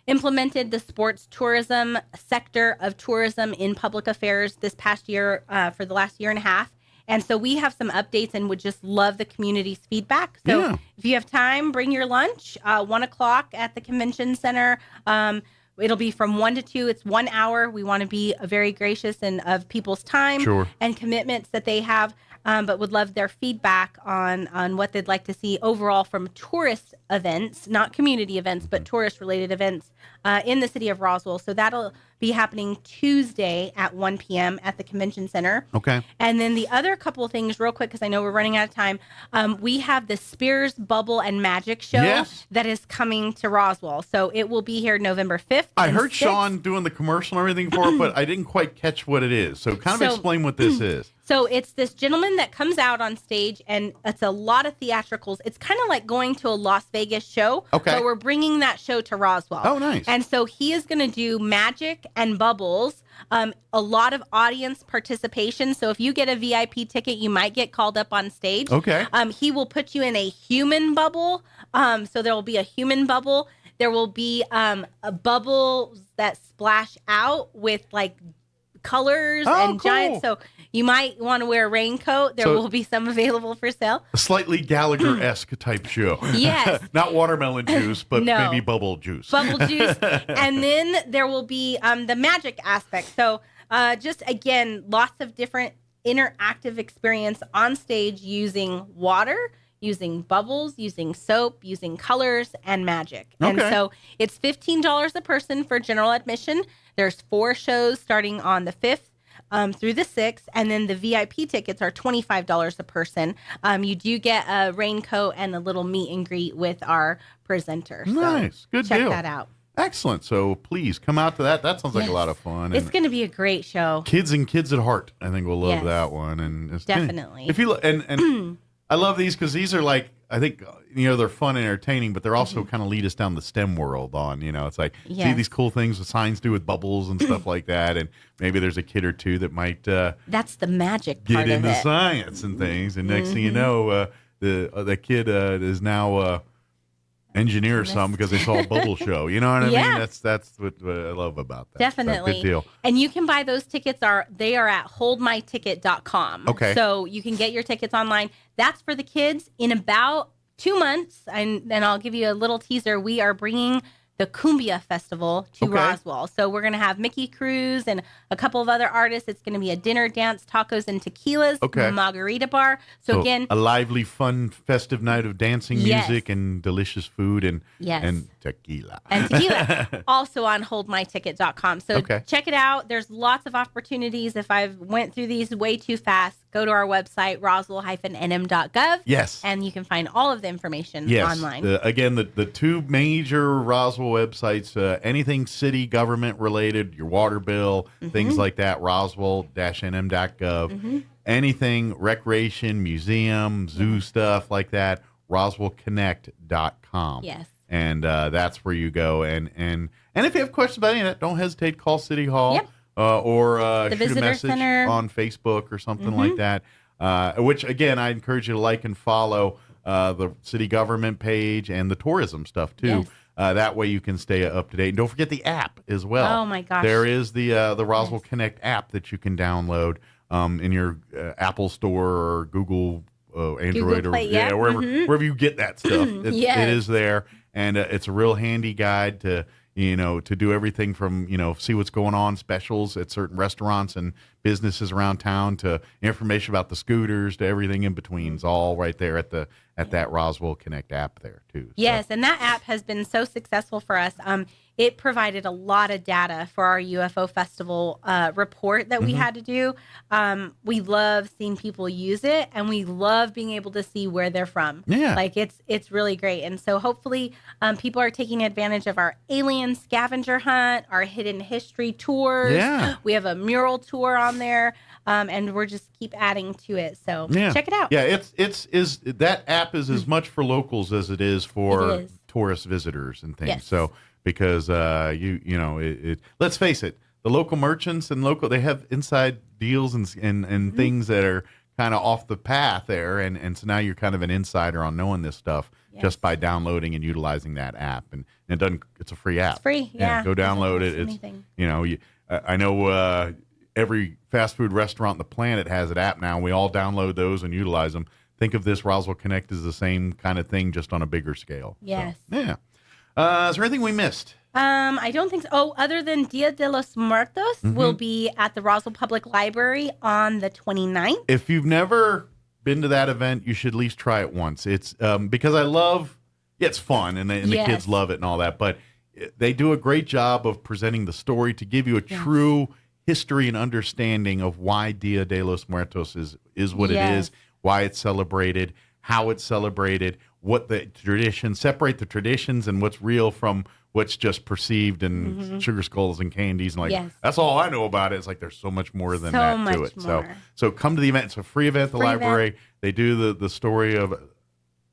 implemented the sports tourism sector of tourism in public affairs this past year for the last year and a half. And so we have some updates and would just love the community's feedback. So if you have time, bring your lunch, 1 o'clock at the Convention Center. It'll be from 1 to 2. It's 1 hour. We want to be very gracious and of people's time and commitments that they have, but would love their feedback on what they'd like to see overall from tourist events, not community events, but tourist-related events in the city of Roswell. So that'll be happening Tuesday at 1 p.m. at the Convention Center. And then the other couple of things real quick, because I know we're running out of time. We have the Spears Bubble and Magic Show that is coming to Roswell. So it will be here November 5th. I heard Sean doing the commercial and everything for it, but I didn't quite catch what it is. So kind of explain what this is. So it's this gentleman that comes out on stage, and it's a lot of theatricals. It's kind of like going to a Las Vegas show, Okay. but we're bringing that show to Roswell. Oh, nice. And so he is going to do magic and bubbles, a lot of audience participation. So if you get a VIP ticket, you might get called up on stage. Okay. He will put you in a human bubble. So there will be a human bubble. There will be bubbles that splash out with like colors and giant. So you might want to wear a raincoat. There will be some available for sale. A slightly Gallagher-esque type show. Yes. Not watermelon juice, but No. maybe bubble juice. Bubble juice. And then there will be the magic aspect. So just, again, lots of different interactive experience on stage using water, using bubbles, using soap, using colors, and magic. And Okay. so it's $15 a person for general admission. There's 4 shows starting on the 5th. Through the 6th, and then the VIP tickets are $25 a person. You do get a raincoat and a little meet and greet with our presenter. So Nice. Good check deal. that out. Excellent. So please come out to that. That sounds like a Yes. lot of fun. It's And going to be a great show. kids and kids at heart, I think we'll love Yes. that one. And it's Definitely. If you and I love these because these are like, I think, they're fun and entertaining, but they're also kind of lead us down the STEM world on, it's like, see Yes. these cool things with science do with bubbles and stuff like that. And maybe there's a kid or two that might That's the magic part get of into it. science and things. And next thing you know, the kid is now engineer or something because they saw a bubble show. You know what I Yeah. mean? That's what I love about that. Definitely. So, good deal. And you can buy those tickets. They are at holdmyticket.com. Okay. So you can get your tickets online. That's for the kids. In about 2 months, and then I'll give you a little teaser. We are bringing the Cumbia Festival to Okay. Roswell. So we're going to have Mickey Cruz and a couple of other artists. It's going to be a dinner, dance, tacos, and tequilas, Okay. margarita bar. So again, a lively, fun, festive night of dancing, Yes. music, and delicious food and Yes. and tequila. and tequila, also on holdmyticket.com. So Okay. check it out. There's lots of opportunities. If I went through these way too fast, go to our website, roswell-nm.gov. Yes. And you can find all of the information Yes. online. Again, the 2 major Roswell websites, anything city government related, your water bill, things like that, roswell-nm.gov. Anything recreation, museum, zoo stuff like that, roswellconnect.com. Yes. And that's where you go. And if you have questions about any of that, don't hesitate to call City Hall. Yep. Or The shoot a Visitor message Center. on Facebook or something like that. Which, again, I encourage you to like and follow the city government page and the tourism stuff, too. Yes. That way you can stay up to date. And don't forget the app as well. Oh, my gosh. There is the Roswell Connect app that you can download in your Apple Store or Google Android Play, or yeah. wherever you get that stuff. Yes. It is there. And it's a real handy guide to do everything from, see what's going on, specials at certain restaurants and businesses around town, to information about the scooters, to everything in between. It's all right there at that Roswell Connect app there too. Yes, and that app has been so successful for us. It provided a lot of data for our UFO Festival report that we had to do. We love seeing people use it, and we love being able to see where they're from. Yeah. Like it's really great. And so hopefully people are taking advantage of our alien scavenger hunt, our hidden history tours. Yeah. We have a mural tour on there, and we're just keep adding to it. So check it out. Yeah, that app is as much for locals as it is for It is. tourist visitors and things. Yes. So because let's face it, the local merchants and they have inside deals and things that are kind of off the path there, and so now you're kind of an insider on knowing this stuff just by downloading and utilizing that app, and it's a free app. It's free, yeah. Go download it. It's anything. I know every fast food restaurant on the planet has an app now. And we all download those and utilize them. Think of this Roswell Connect as the same kind of thing, just on a bigger scale. Yes. So, yeah. Is there anything we missed? I don't think so. Oh, other than Dia de los Muertos will be at the Roswell Public Library on the 29th. If you've never been to that event, you should at least try it once. It's because I love, it's fun and the kids love it and all that, but they do a great job of presenting the story to give you a true history and understanding of why Dia de los Muertos is what it is, why it's celebrated, how it's celebrated, what the tradition, separate the traditions and what's real from what's just perceived and sugar skulls and candies. And like, that's all I know about it. It's like, there's so much more than that to it. So come to the event. It's a free event at the library. They do the story of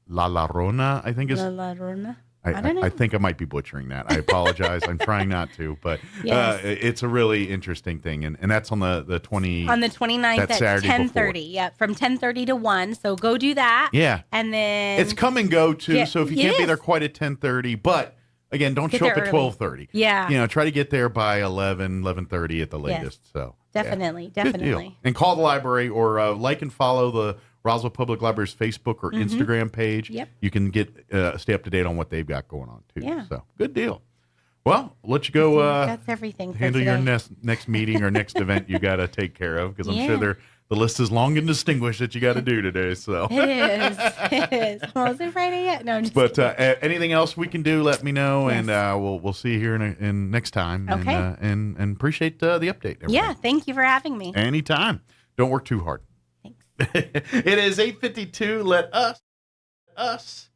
La Llorona, I think is. La Llorona. I think I might be butchering that. I apologize. I'm trying not to, but it's a really interesting thing, and that's on the 20 on the 29th at 10:30. Yeah, from 10:30 to 1. So go do that. Yeah, and then it's come and go too. So if you can't be there quite at 10:30, but again, don't show up at 12:30. Yeah, try to get there by 11:30 at the latest. So definitely. Good deal. And call the library or like and follow the Roswell Public Library's Facebook or Instagram page. Yep. You can get stay up to date on what they've got going on too. Yeah. So good deal. Well, I'll let you go. That's everything. Handle your next meeting or next event you got to take care of, because I'm sure the list is long and distinguished that you got to do today. So it is. Well, is it Friday yet? No, I'm just but anything else we can do, let me know, and we'll see you here in next time. Okay. And appreciate the update. Everybody. Yeah. Thank you for having me. Anytime. Don't work too hard. It is 8:52. Let us.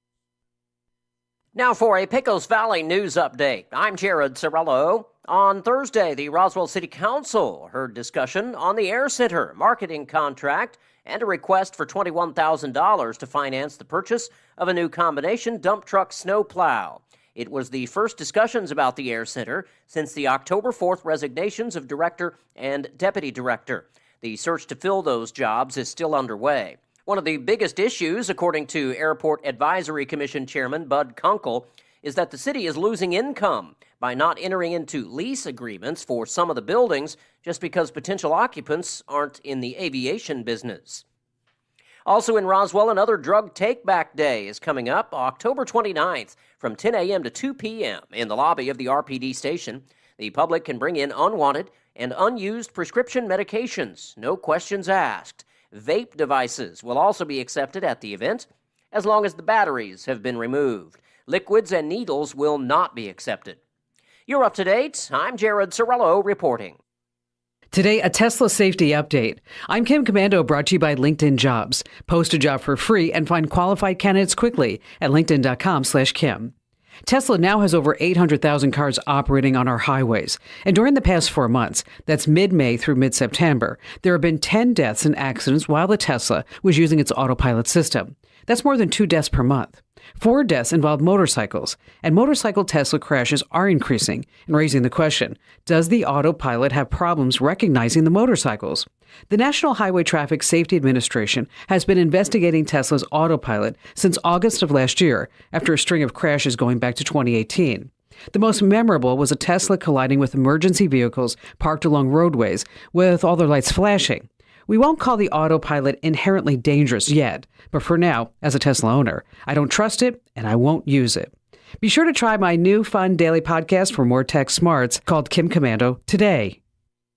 Now for a Pecos Valley news update. I'm Jared Cirillo. On Thursday, the Roswell City Council heard discussion on the Air Center marketing contract and a request for $21,000 to finance the purchase of a new combination dump truck snowplow. It was the first discussions about the Air Center since the October 4th resignations of director and deputy director. The search to fill those jobs is still underway. One of the biggest issues, according to Airport Advisory Commission Chairman Bud Kunkel, is that the city is losing income by not entering into lease agreements for some of the buildings just because potential occupants aren't in the aviation business. Also in Roswell, another drug take-back day is coming up October 29th from 10 a.m. to 2 p.m. in the lobby of the RPD station. The public can bring in unwanted and unused prescription medications, no questions asked. Vape devices will also be accepted at the event, as long as the batteries have been removed. Liquids and needles will not be accepted. You're up to date. I'm Jared Cirillo reporting. Today, a Tesla safety update. I'm Kim Commando, brought to you by LinkedIn Jobs. Post a job for free and find qualified candidates quickly at linkedin.com/Kim. Tesla now has over 800,000 cars operating on our highways. And during the past 4 months, that's mid-May through mid-September, there have been 10 deaths in accidents while the Tesla was using its autopilot system. That's more than 2 deaths per month. 4 deaths involved motorcycles, and motorcycle Tesla crashes are increasing and raising the question, does the autopilot have problems recognizing the motorcycles? The National Highway Traffic Safety Administration has been investigating Tesla's autopilot since August of last year, after a string of crashes going back to 2018. The most memorable was a Tesla colliding with emergency vehicles parked along roadways with all their lights flashing. We won't call the autopilot inherently dangerous yet, but for now, as a Tesla owner, I don't trust it and I won't use it. Be sure to try my new fun daily podcast for more tech smarts called Kim Commando today.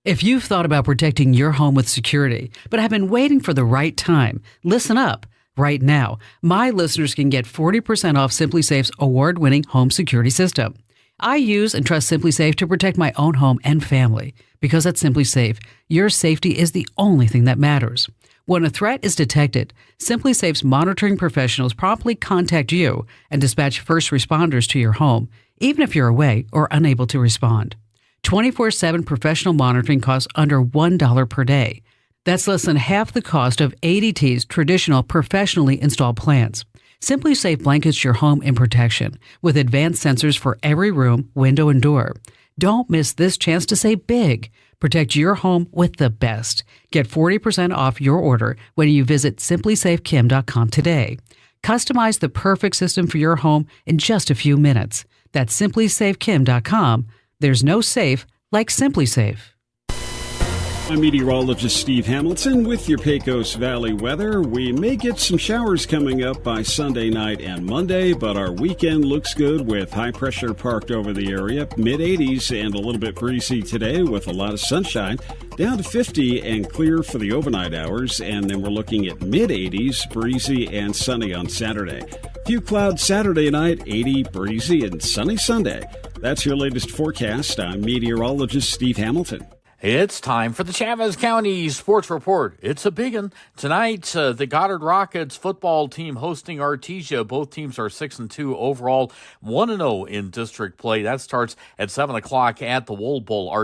If you've thought about protecting your home with security, but have been waiting for the right time, listen up. Right now, my listeners can get 40% off SimpliSafe's award-winning home security system. I use and trust SimpliSafe to protect my own home and family. Because at SimpliSafe, your safety is the only thing that matters. When a threat is detected, SimpliSafe's monitoring professionals promptly contact you and dispatch first responders to your home, even if you're away or unable to respond. 24/7 professional monitoring costs under $1 per day. That's less than half the cost of ADT's traditional professionally installed plans. SimpliSafe blankets your home in protection with advanced sensors for every room, window, and door. Don't miss this chance to save big. Protect your home with the best. Get 40% off your order when you visit simplysafekim.com today. Customize the perfect system for your home in just a few minutes. That's simplysafekim.com. There's no safe like SimpliSafe. I'm meteorologist Steve Hamilton with your Pecos Valley weather. We may get some showers coming up by Sunday night and Monday, but our weekend looks good with high pressure parked over the area. Mid-80s and a little bit breezy today with a lot of sunshine. Down to 50 and clear for the overnight hours. And then we're looking at mid-80s, breezy and sunny on Saturday. Few clouds Saturday night, 80, breezy and sunny Sunday. That's your latest forecast. I'm meteorologist Steve Hamilton. It's time for the Chavez County Sports Report. It's a big one. Tonight, the Goddard Rockets football team hosting Artesia. Both teams are 6-2 overall, 1-0 in district play. That starts at 7 o'clock at the Wool Bowl.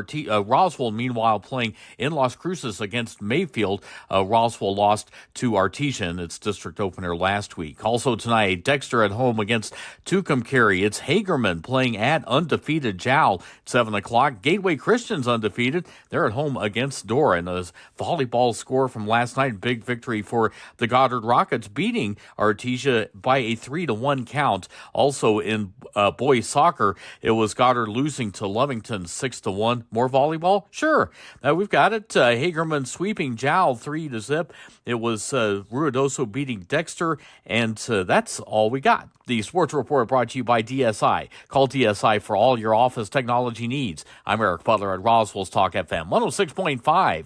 Roswell, meanwhile, playing in Las Cruces against Mayfield. Roswell lost to Artesia in its district opener last week. Also tonight, Dexter at home against Tucumcari. It's Hagerman playing at undefeated Jowl at 7 o'clock. Gateway Christian's undefeated. They're at home against Dora. And the volleyball score from last night, big victory for the Goddard Rockets, beating Artesia by a 3-1 count. Also in boys soccer, it was Goddard losing to Lovington 6-1. More volleyball? Sure. We've got it. Hagerman sweeping Jowl 3-0. It was Ruidoso beating Dexter, and that's all we got. The Sports Report brought to you by DSI. Call DSI for all your office technology needs. I'm Eric Butler at Roswell's Talk FM 106.5.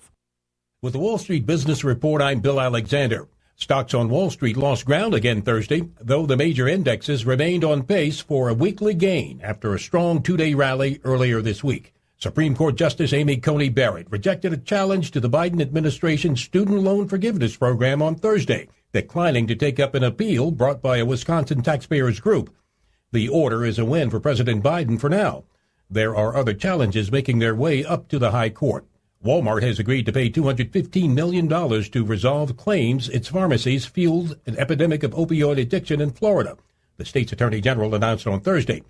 With the Wall Street Business Report, I'm Bill Alexander. Stocks on Wall Street lost ground again Thursday, though the major indexes remained on pace for a weekly gain after a strong two-day rally earlier this week. Supreme Court Justice Amy Coney Barrett rejected a challenge to the Biden administration's student loan forgiveness program on Thursday, declining to take up an appeal brought by a Wisconsin taxpayers group. The order is a win for President Biden for now. There are other challenges making their way up to the high court. Walmart has agreed to pay $215 million to resolve claims its pharmacies fueled an epidemic of opioid addiction in Florida, the state's attorney general announced on Thursday.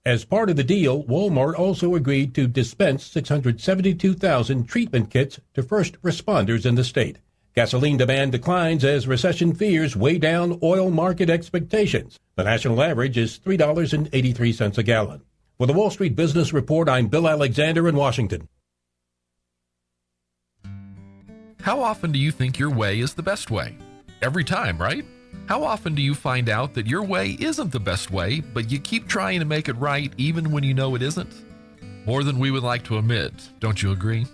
As part of the deal, Walmart also agreed to dispense 672,000 treatment kits to first responders in the state. Gasoline demand declines as recession fears weigh down oil market expectations. The national average is $3.83 a gallon. For the Wall Street Business Report, I'm Bill Alexander in Washington. How often do you think your way is the best way? Every time, right? How often do you find out that your way isn't the best way, but you keep trying to make it right even when you know it isn't? More than we would like to admit, don't you agree?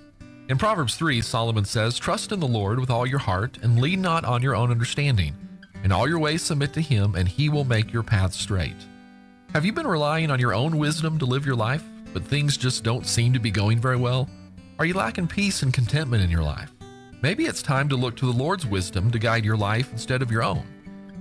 In Proverbs 3, Solomon says, "Trust in the Lord with all your heart and lean not on your own understanding. In all your ways submit to him, and he will make your paths straight." Have you been relying on your own wisdom to live your life, but things just don't seem to be going very well? Are you lacking peace and contentment in your life? Maybe it's time to look to the Lord's wisdom to guide your life instead of your own.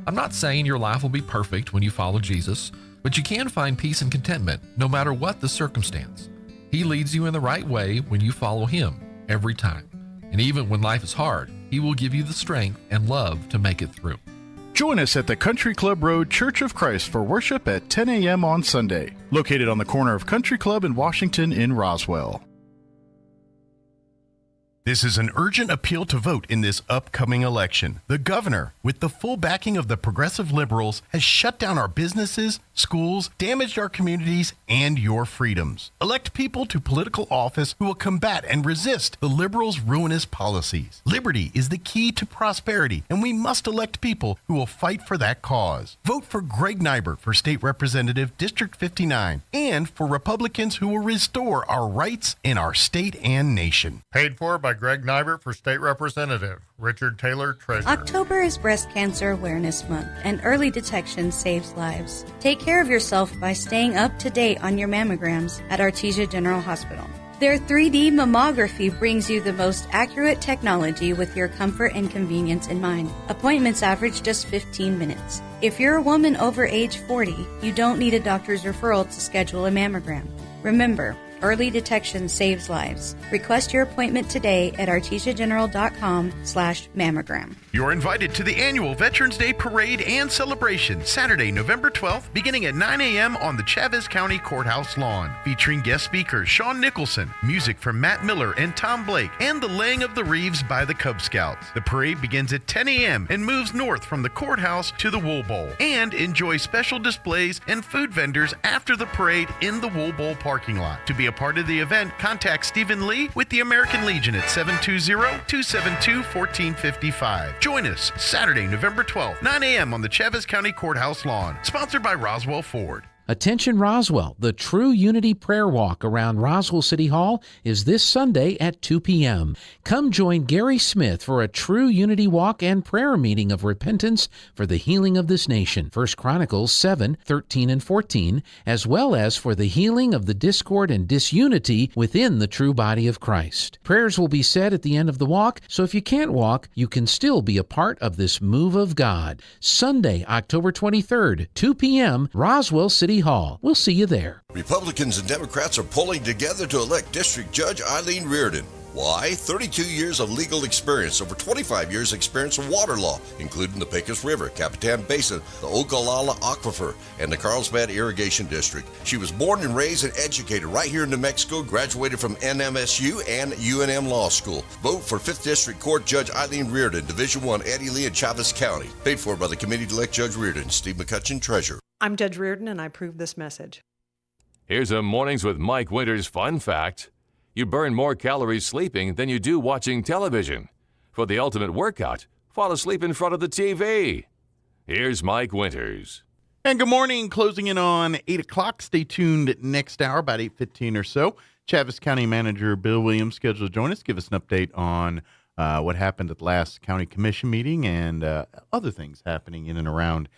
I'm not saying your life will be perfect when you follow Jesus, but you can find peace and contentment no matter what the circumstance. He leads you in the right way when you follow him every time. And even when life is hard, he will give you the strength and love to make it through. Join us at the Country Club Road Church of Christ for worship at 10 a.m. on Sunday, located on the corner of Country Club and Washington in Roswell. This is an urgent appeal to vote in this upcoming election. The governor, with the full backing of the progressive liberals, has shut down our businesses, schools, damaged our communities, and your freedoms. Elect people to political office who will combat and resist the liberals' ruinous policies. Liberty is the key to prosperity, and we must elect people who will fight for that cause. Vote for Greg Nybert for State Representative District 59, and for Republicans who will restore our rights in our state and nation. Paid for by Greg Nybert for State Representative. Richard Taylor, Treasurer. October is Breast Cancer Awareness Month, and early detection saves lives. Take care of yourself by staying up to date on your mammograms at Artesia General Hospital. Their 3D mammography brings you the most accurate technology with your comfort and convenience in mind. Appointments average just 15 minutes. If you're a woman over age 40, you don't need a doctor's referral to schedule a mammogram. Remember, early detection saves lives. Request your appointment today at artesiageneral.com/mammogram. You're invited to the annual Veterans Day Parade and Celebration, Saturday, November 12th, beginning at 9 a.m. on the Chavez County Courthouse lawn. Featuring guest speakers Sean Nicholson, music from Matt Miller and Tom Blake, and the laying of the wreaths by the Cub Scouts. The parade begins at 10 a.m. and moves north from the courthouse to the Wool Bowl. And enjoy special displays and food vendors after the parade in the Wool Bowl parking lot. To be a part of the event, contact Stephen Lee with the American Legion at 720-272-1455. Join us Saturday, November 12th, 9 a.m. on the Chavez County Courthouse lawn. Sponsored by Roswell Ford. Attention Roswell, the True Unity Prayer Walk around Roswell City Hall is this Sunday at 2 p.m. Come join Gary Smith for a True Unity Walk and prayer meeting of repentance for the healing of this nation. 1 Chronicles 7:13 and 14, as well as for the healing of the discord and disunity within the true body of Christ. Prayers will be said at the end of the walk, so if you can't walk, you can still be a part of this move of God. Sunday, October 23rd, 2 p.m., Roswell City Hall. We'll see you there. Republicans and Democrats are pulling together to elect District Judge Eileen Reardon. Why? 32 years of legal experience, over 25 years experience in water law, including the Pecos River, Capitan Basin, the Ogallala Aquifer, and the Carlsbad Irrigation District. She was born and raised and educated right here in New Mexico, graduated from NMSU and UNM Law School. Vote for 5th District Court Judge Eileen Reardon, Division I, Eddie Lee, and Chavez County. Paid for by the Committee to elect Judge Reardon. Steve McCutcheon, Treasurer. I'm Judge Reardon, and I approve this message. Here's a Mornings with Mike Winters fun fact. You burn more calories sleeping than you do watching television. For the ultimate workout, fall asleep in front of the TV. Here's Mike Winters. And good morning. Closing in on 8 o'clock. Stay tuned next hour, about 8:15 or so. Chavez County Manager Bill Williams scheduled to join us, give us an update on what happened at the last county commission meeting and other things happening in and around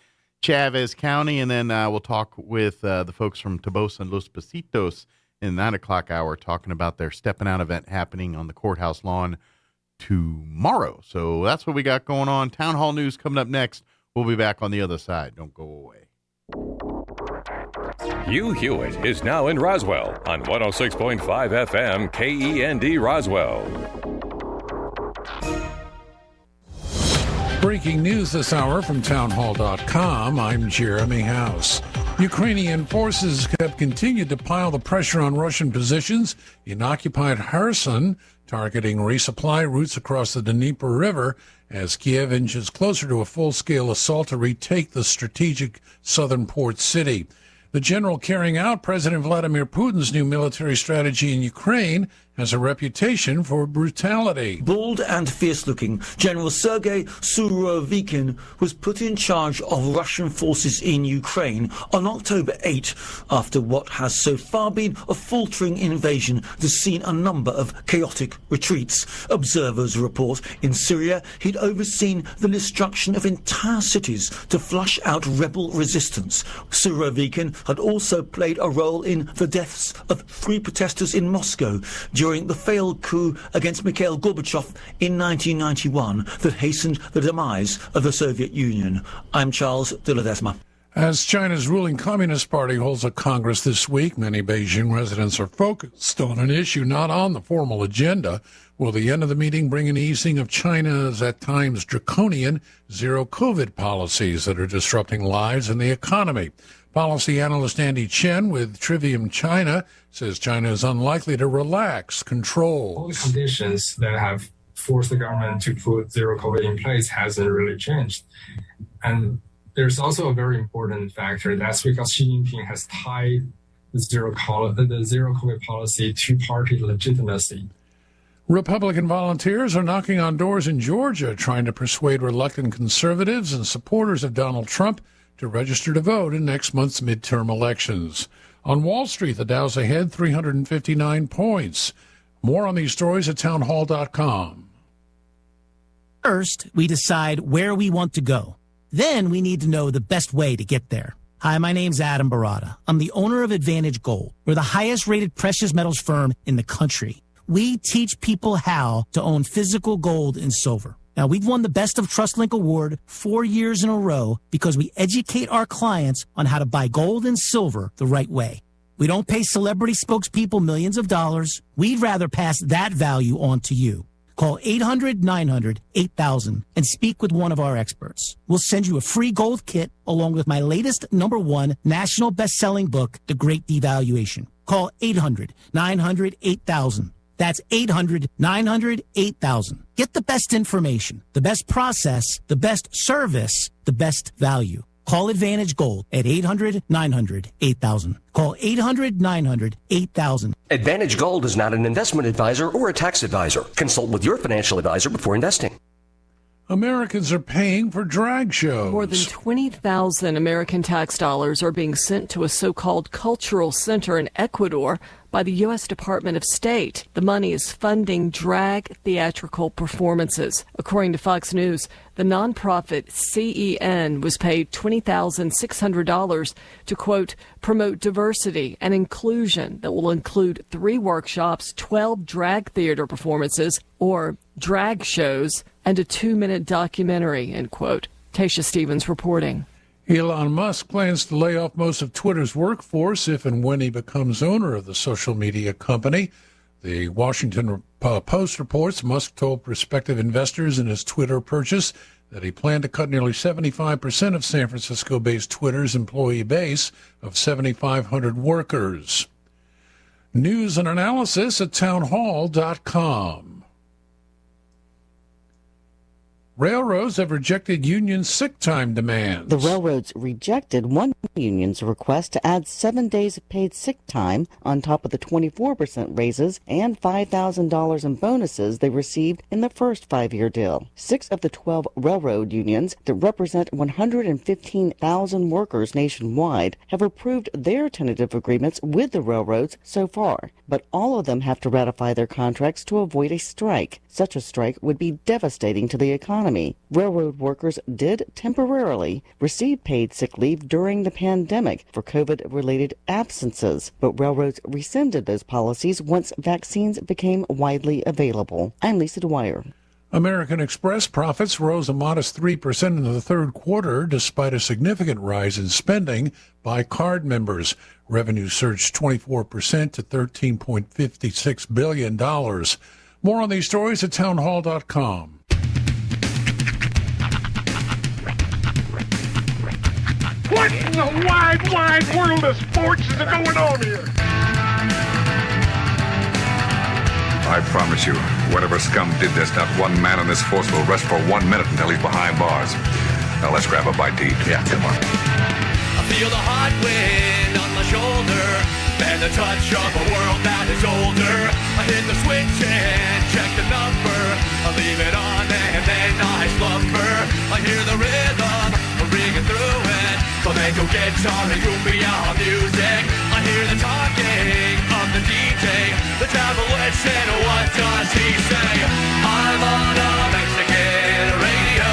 Chavez County. And then we'll talk with the folks from Tobosa and Los Pasitos in the 9 o'clock hour, talking about their Stepping Out event happening on the courthouse lawn tomorrow. So that's what we got going on. Town Hall News coming up next. We'll be back on the other side. Don't go away. Hugh Hewitt is now in Roswell on 106.5 FM KEND Roswell. Breaking news this hour from townhall.com. I'm Jeremy House. Ukrainian forces have continued to pile the pressure on Russian positions in occupied Kherson, targeting resupply routes across the Dnieper River as Kiev inches closer to a full-scale assault to retake the strategic southern port city. The general carrying out President Vladimir Putin's new military strategy in Ukraine has a reputation for brutality. Bold and fierce-looking, General Sergei Surovikin was put in charge of Russian forces in Ukraine on October 8 after what has so far been a faltering invasion that's seen a number of chaotic retreats. Observers report in Syria he'd overseen the destruction of entire cities to flush out rebel resistance. Surovikin had also played a role in the deaths of 3 protesters in Moscow during the failed coup against Mikhail Gorbachev in 1991 that hastened the demise of the Soviet Union. I'm Charles de Ledesma. As China's ruling Communist Party holds a Congress this week, many Beijing residents are focused on an issue not on the formal agenda. Will the end of the meeting bring an easing of China's at times draconian zero-COVID policies that are disrupting lives and the economy? Policy analyst Andy Chen with Trivium China says China is unlikely to relax control. All the conditions that have forced the government to put zero COVID in place hasn't really changed. And there's also a very important factor. That's because Xi Jinping has tied the zero COVID policy to party legitimacy. Republican volunteers are knocking on doors in Georgia, trying to persuade reluctant conservatives and supporters of Donald Trump to register to vote in next month's midterm elections. On Wall Street, the Dow's ahead 359 points. More on these stories at townhall.com. First, we decide where we want to go. Then we need to know the best way to get there. Hi, my name's Adam Barada. I'm the owner of Advantage Gold. We're the highest rated precious metals firm in the country. We teach people how to own physical gold and silver. Now, we've won the Best of TrustLink Award 4 years in a row because we educate our clients on how to buy gold and silver the right way. We don't pay celebrity spokespeople millions of dollars. We'd rather pass that value on to you. Call 800-900-8000 and speak with one of our experts. We'll send you a free gold kit along with my latest #1 national best-selling book, The Great Devaluation. Call 800-900-8000. That's 800-900-8000. Get the best information, the best process, the best service, the best value. Call Advantage Gold at 800-900-8000. Call 800-900-8000. Advantage Gold is not an investment advisor or a tax advisor. Consult with your financial advisor before investing. Americans are paying for drag shows. More than 20,000 American tax dollars are being sent to a so-called cultural center in Ecuador by the U.S. Department of State. The money is funding drag theatrical performances. According to Fox News, the nonprofit CEN was paid $20,600 to, quote, promote diversity and inclusion that will include 3 workshops, 12 drag theater performances, or drag shows, and a 2-minute documentary, end quote. Tasha Stevens reporting. Elon Musk plans to lay off most of Twitter's workforce if and when he becomes owner of the social media company. The Washington Post reports Musk told prospective investors in his Twitter purchase that he planned to cut nearly 75% of San Francisco-based Twitter's employee base of 7,500 workers. News and analysis at townhall.com. Railroads have rejected union sick time demands. The railroads rejected one union's request to add 7 days of paid sick time on top of the 24% raises and $5,000 in bonuses they received in the first 5-year deal. 6 of the 12 railroad unions that represent 115,000 workers nationwide have approved their tentative agreements with the railroads so far, but all of them have to ratify their contracts to avoid a strike. Such a strike would be devastating to the economy. Railroad workers did temporarily receive paid sick leave during the pandemic for COVID-related absences, but railroads rescinded those policies once vaccines became widely available. I'm Lisa Dwyer. American Express profits rose a modest 3% in the third quarter, despite a significant rise in spending by card members. Revenue surged 24% to $13.56 billion. More on these stories at townhall.com. What in the wide, wide world of sports is going on here? I promise you, whatever scum did this, not one man on this force will rest for 1 minute until he's behind bars. Now let's grab a bite to eat. Yeah, come on. I feel the hot wind on my shoulder and the touch of a world that is older. I hit the switch and check the number. I leave it on and then I slumber. I hear the rhythm ringing through it. Flamenco guitar and cumbia music. I hear the talking of the DJ. The devil listen, what does he say? I'm on a Mexican radio.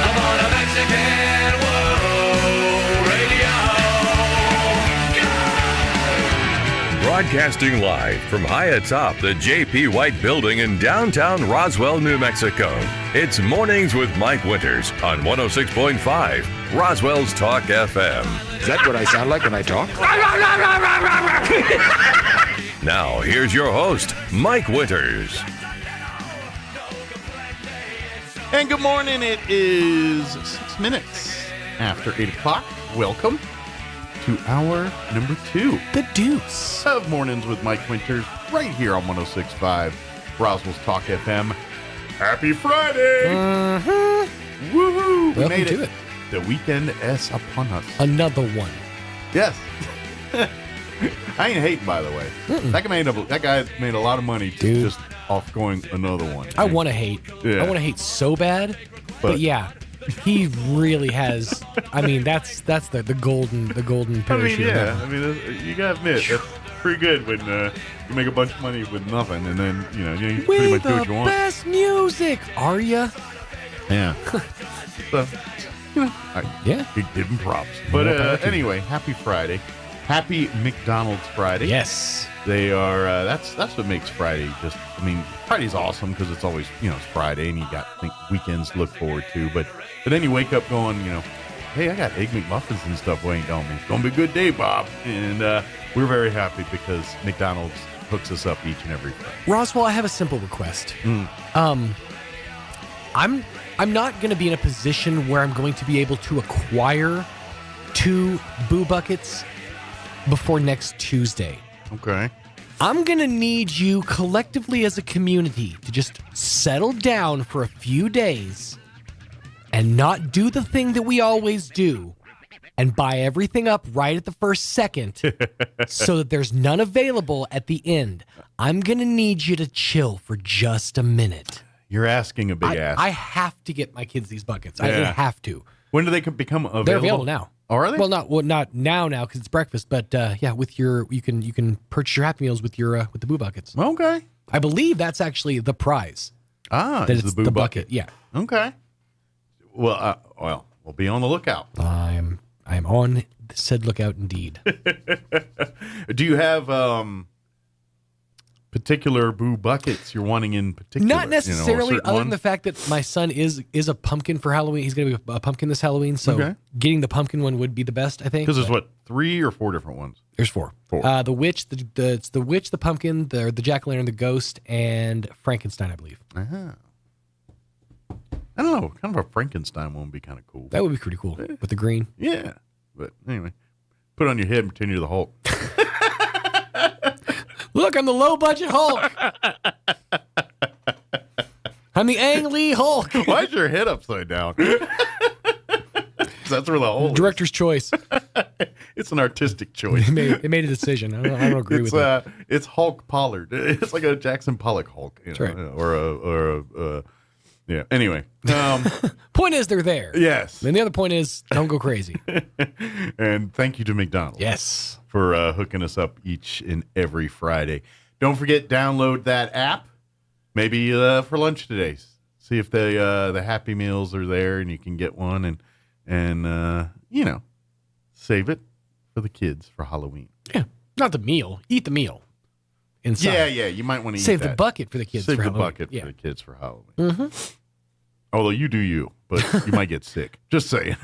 I'm on a Mexican radio. Broadcasting live from high atop the J.P. White Building in downtown Roswell, New Mexico. It's Mornings with Mike Winters on 106.5 Roswell's Talk FM. Is that what I sound like when I talk? Now, here's your host, Mike Winters. And good morning. It is 6 minutes after 8 o'clock. Welcome to hour number 2. The deuce of Mornings with Mike Winters right here on 106.5 Roswell's Talk FM. Happy Friday! Woohoo! We Welcome made to it. The weekend is upon us. Another one. Yes. I ain't hating, by the way. That guy made a lot of money just off going another one. I want to hate. Yeah. I want to hate so bad. But yeah, he really has. I mean, that's the golden parachute. You gotta admit that's pretty good when you make a bunch of money with nothing, and then you pretty much do what you want. Best music, are ya? Yeah. So, give him props. But anyway, happy Friday. Happy McDonald's Friday. Yes. They are, that's what makes Friday Friday's awesome because it's always, it's Friday and you got weekends to look forward to. But then you wake up going, hey, I got Egg McMuffins and stuff waiting on me. It's going to be a good day, Bob. And we're very happy because McDonald's hooks us up each and every Friday. Roswell, I have a simple request. I'm not going to be in a position where I'm going to be able to acquire 2 Boo Buckets before next Tuesday. Okay. I'm going to need you collectively as a community to just settle down for a few days and not do the thing that we always do and buy everything up right at the first second so that there's none available at the end. I'm going to need you to chill for just a minute. You're asking a big ask. I have to get my kids these buckets. I Yeah. have to. When do they become available? They're available now. Oh, are they? Well, not now because it's breakfast, but yeah, with you can purchase your Happy Meals with the Boo buckets. Okay. I believe that's actually the prize. That it's is the Boo bucket. Yeah. Okay. Well, we'll be on the lookout. I'm on said lookout indeed. Do you have particular Boo buckets you're wanting in particular? Not necessarily, certain other one? than the fact that my son is a pumpkin for Halloween. He's going to be a pumpkin this Halloween, so getting the pumpkin one would be the best, I think. Because there's 3 or 4 different ones? There's 4. The witch, it's the witch, the pumpkin, the jack-o'-lantern, the ghost, and Frankenstein, I believe. Uh-huh. I don't know. Kind of a Frankenstein one would be kind of cool. That would be pretty cool with the green. Yeah. But anyway, put it on your head and pretend you're the Hulk. Look, I'm the low-budget Hulk. I'm the Ang Lee Hulk. Why is your head upside down? That's where the hole Director's choice. It's an artistic choice. They made a decision. I don't agree with it. It's Hulk Pollard. It's like a Jackson Pollock Hulk. That's right. Or yeah. Anyway. Point is, they're there. Yes. And the other point is, don't go crazy. And thank you to McDonald's. Yes. For hooking us up each and every Friday. Don't forget, download that app. Maybe for lunch today. See if the Happy Meals are there and you can get one and save it for the kids for Halloween. Yeah. Not the meal. Eat the meal. Inside. Yeah. You might want to save the bucket for the kids. Save for the Halloween. bucket for the kids for Halloween. Mm-hmm. Although you do you, but you might get sick. Just saying.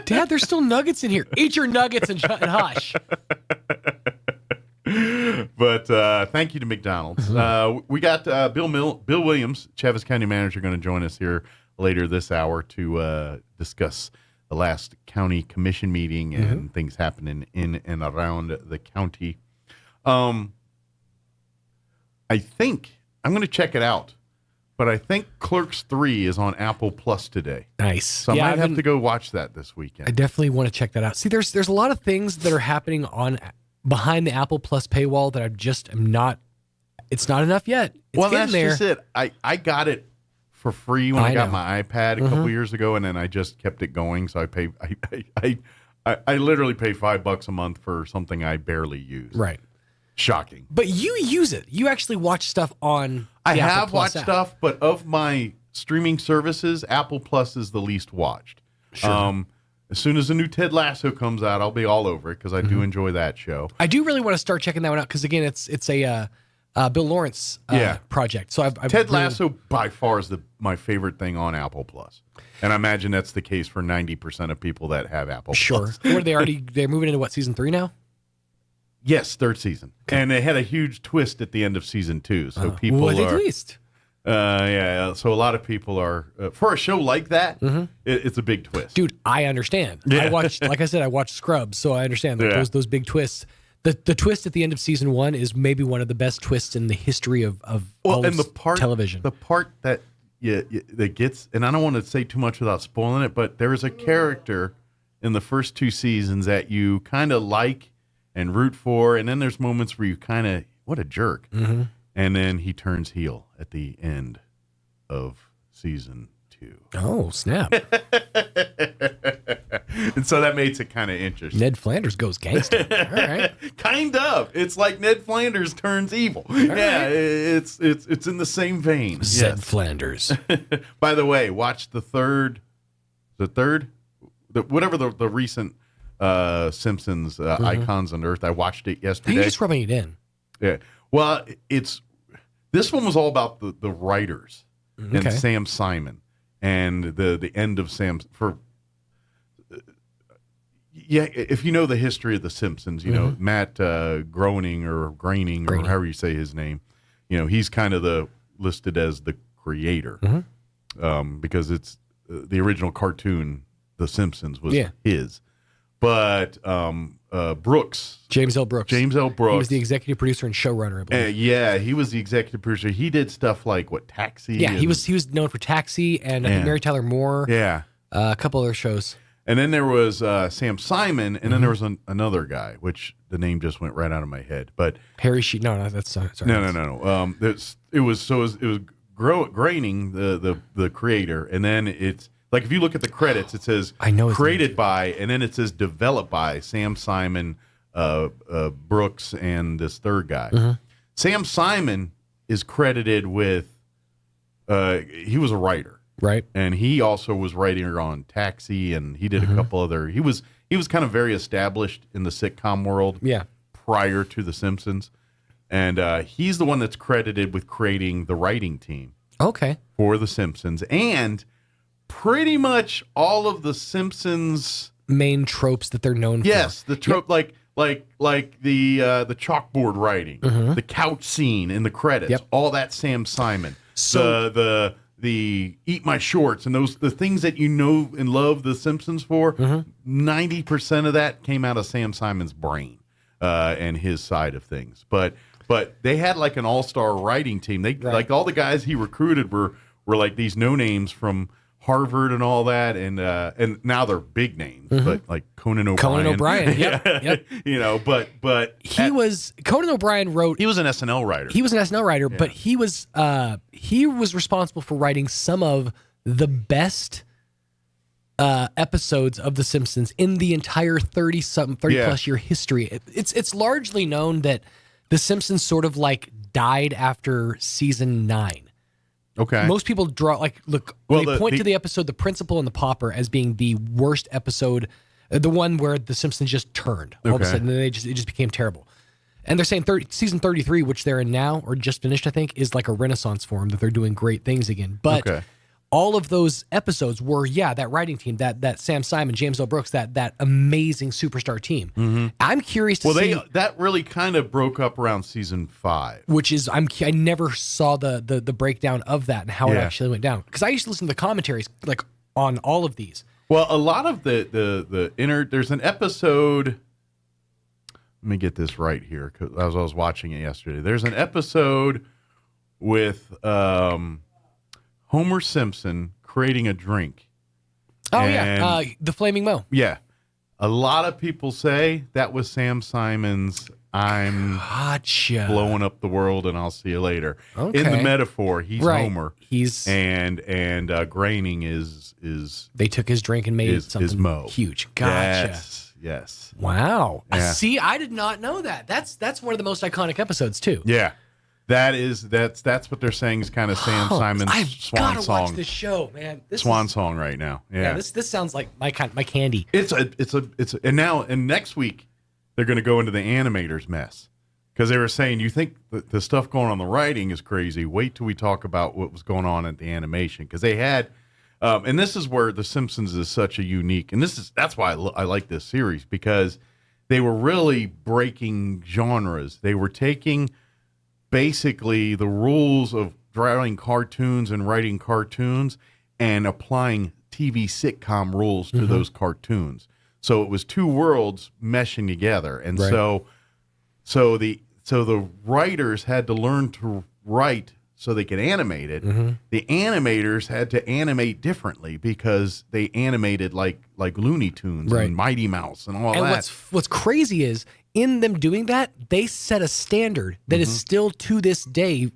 Dad, there's still nuggets in here. Eat your nuggets and hush. But thank you to McDonald's. We got Bill Williams, Chaves County Manager, going to join us here later this hour to discuss the last county commission meeting and things happening in and around the county. I think I'm going to check it out. But I think Clerks 3 is on Apple Plus today. Nice. So I might have to go watch that this weekend. I definitely want to check that out. See, there's a lot of things that are happening behind the Apple Plus paywall that I'm not. It's not enough yet. It's that's there. just it. I got it for free when I got my iPad a couple years ago, and then I just kept it going. So I literally pay $5 a month for something I barely use. Right. Shocking. But you use it. You actually watch stuff on the I Apple have Plus watched app. stuff, but of my streaming services, Apple Plus is the least watched. Sure. As soon as the new Ted Lasso comes out, I'll be all over it because I do enjoy that show. I do really want to start checking that one out because, again, it's a Bill Lawrence project. So I've Ted Lasso by far is my favorite thing on Apple Plus. And I imagine that's the case for 90% of people that have Apple Plus. Sure. They're moving into season 3 now? Yes, 3rd season. Okay. And they had a huge twist at the end of season 2. So people what are... twist? Yeah. So a lot of people are... for a show like that, it's a big twist. Dude, I understand. Yeah. I watched Scrubs, so I understand those big twists. The twist at the end of season 1 is maybe one of the best twists in the history of television. The part that that gets... And I don't want to say too much without spoiling it, but there is a character in the first 2 seasons that you kind of like and root for, and then there's moments where you kind of, what a jerk. And then he turns heel at the end of season 2. Oh, snap. And so that makes it kind of interesting. Ned Flanders goes gangster. All right. Kind of. It's like Ned Flanders turns evil. It's in the same vein. Zed Flanders. By the way, watch whatever the recent Simpsons Icons on Earth. I watched it yesterday. You're just rubbing it in. Yeah. Well, this one was all about the writers and Sam Simon and the end of Sam's if you know the history of the Simpsons, you know Matt Groening or however you say his name, he's kind of listed as the creator because it's the original cartoon, The Simpsons, was his. But Brooks. James L. Brooks. He was the executive producer and showrunner, I believe. He was the executive producer. He did stuff like Taxi. Yeah, he was known for Taxi and I think Mary Tyler Moore. Yeah. A couple other shows. And then there was Sam Simon, and then there was another guy, which the name just went right out of my head. But Harry Sheet. No, that's sorry. No. It was Groening, the creator, and then it's like if you look at the credits, it says created by, and then it says developed by Sam Simon, Brooks, and this third guy. Mm-hmm. Sam Simon is credited with he was a writer, right? And he also was writing on Taxi, and he did a couple other. He was kind of very established in the sitcom world, prior to The Simpsons, and he's the one that's credited with creating the writing team, for The Simpsons, and pretty much all of The Simpsons main tropes that they're known for. Yes, the trope like the chalkboard writing, the couch scene in the credits, all that Sam Simon. So the eat my shorts and the things that you know and love The Simpsons for, 90% of that came out of Sam Simon's brain and his side of things. But they had like an all-star writing team. They like all the guys he recruited were like these no names from Harvard and all that, and now they're big names, but like Conan O'Brien. Yep. You know, but Conan O'Brien wrote. He was an SNL writer. He was an SNL writer, but he was responsible for writing some of the best episodes of The Simpsons in the entire 30 plus year history. It's largely known that The Simpsons sort of like died after season 9. Okay. Most people point to the episode The Principal and the Pauper as being the worst episode, the one where The Simpsons just turned all of a sudden, and it just became terrible. And they're saying season 33, which they're in now or just finished, I think, is like a renaissance for them, that they're doing great things again. But all of those episodes were, that writing team, that Sam Simon, James L. Brooks, that amazing superstar team. I'm curious to see. That really kind of broke up around season 5. Which is, I never saw the breakdown of that and how it actually went down. Because I used to listen to the commentaries like on all of these. Well, a lot of there's an episode. Let me get this right here, because as I was watching it yesterday, there's an episode with Homer Simpson creating a drink. The Flaming Moe. Yeah. A lot of people say that was Sam Simon's I'm blowing up the world and I'll see you later. Okay. In the metaphor, he's Homer. He's and Groening is they took his drink and made something Moe. Huge. Gotcha. Yes. Wow. Yeah. See, I did not know that. That's one of the most iconic episodes too. Yeah. That's what they're saying is kind of Sam Simon's swan song. Watch this show, man. Swan song right now. Yeah. This sounds like my candy. And next week they're going to go into the animators mess, because they were saying, you think the stuff going on the writing is crazy. Wait till we talk about what was going on at the animation, because they had. And this is where The Simpsons is such a unique, and that's why I like this series, because they were really breaking genres. They were taking basically the rules of drawing cartoons and writing cartoons and applying TV sitcom rules to those cartoons. So it was two worlds meshing together, and so the writers had to learn to write so they could animate it. The animators had to animate differently, because they animated like Looney Tunes and Mighty Mouse and all that. What's crazy is, in them doing that, they set a standard that is still to this day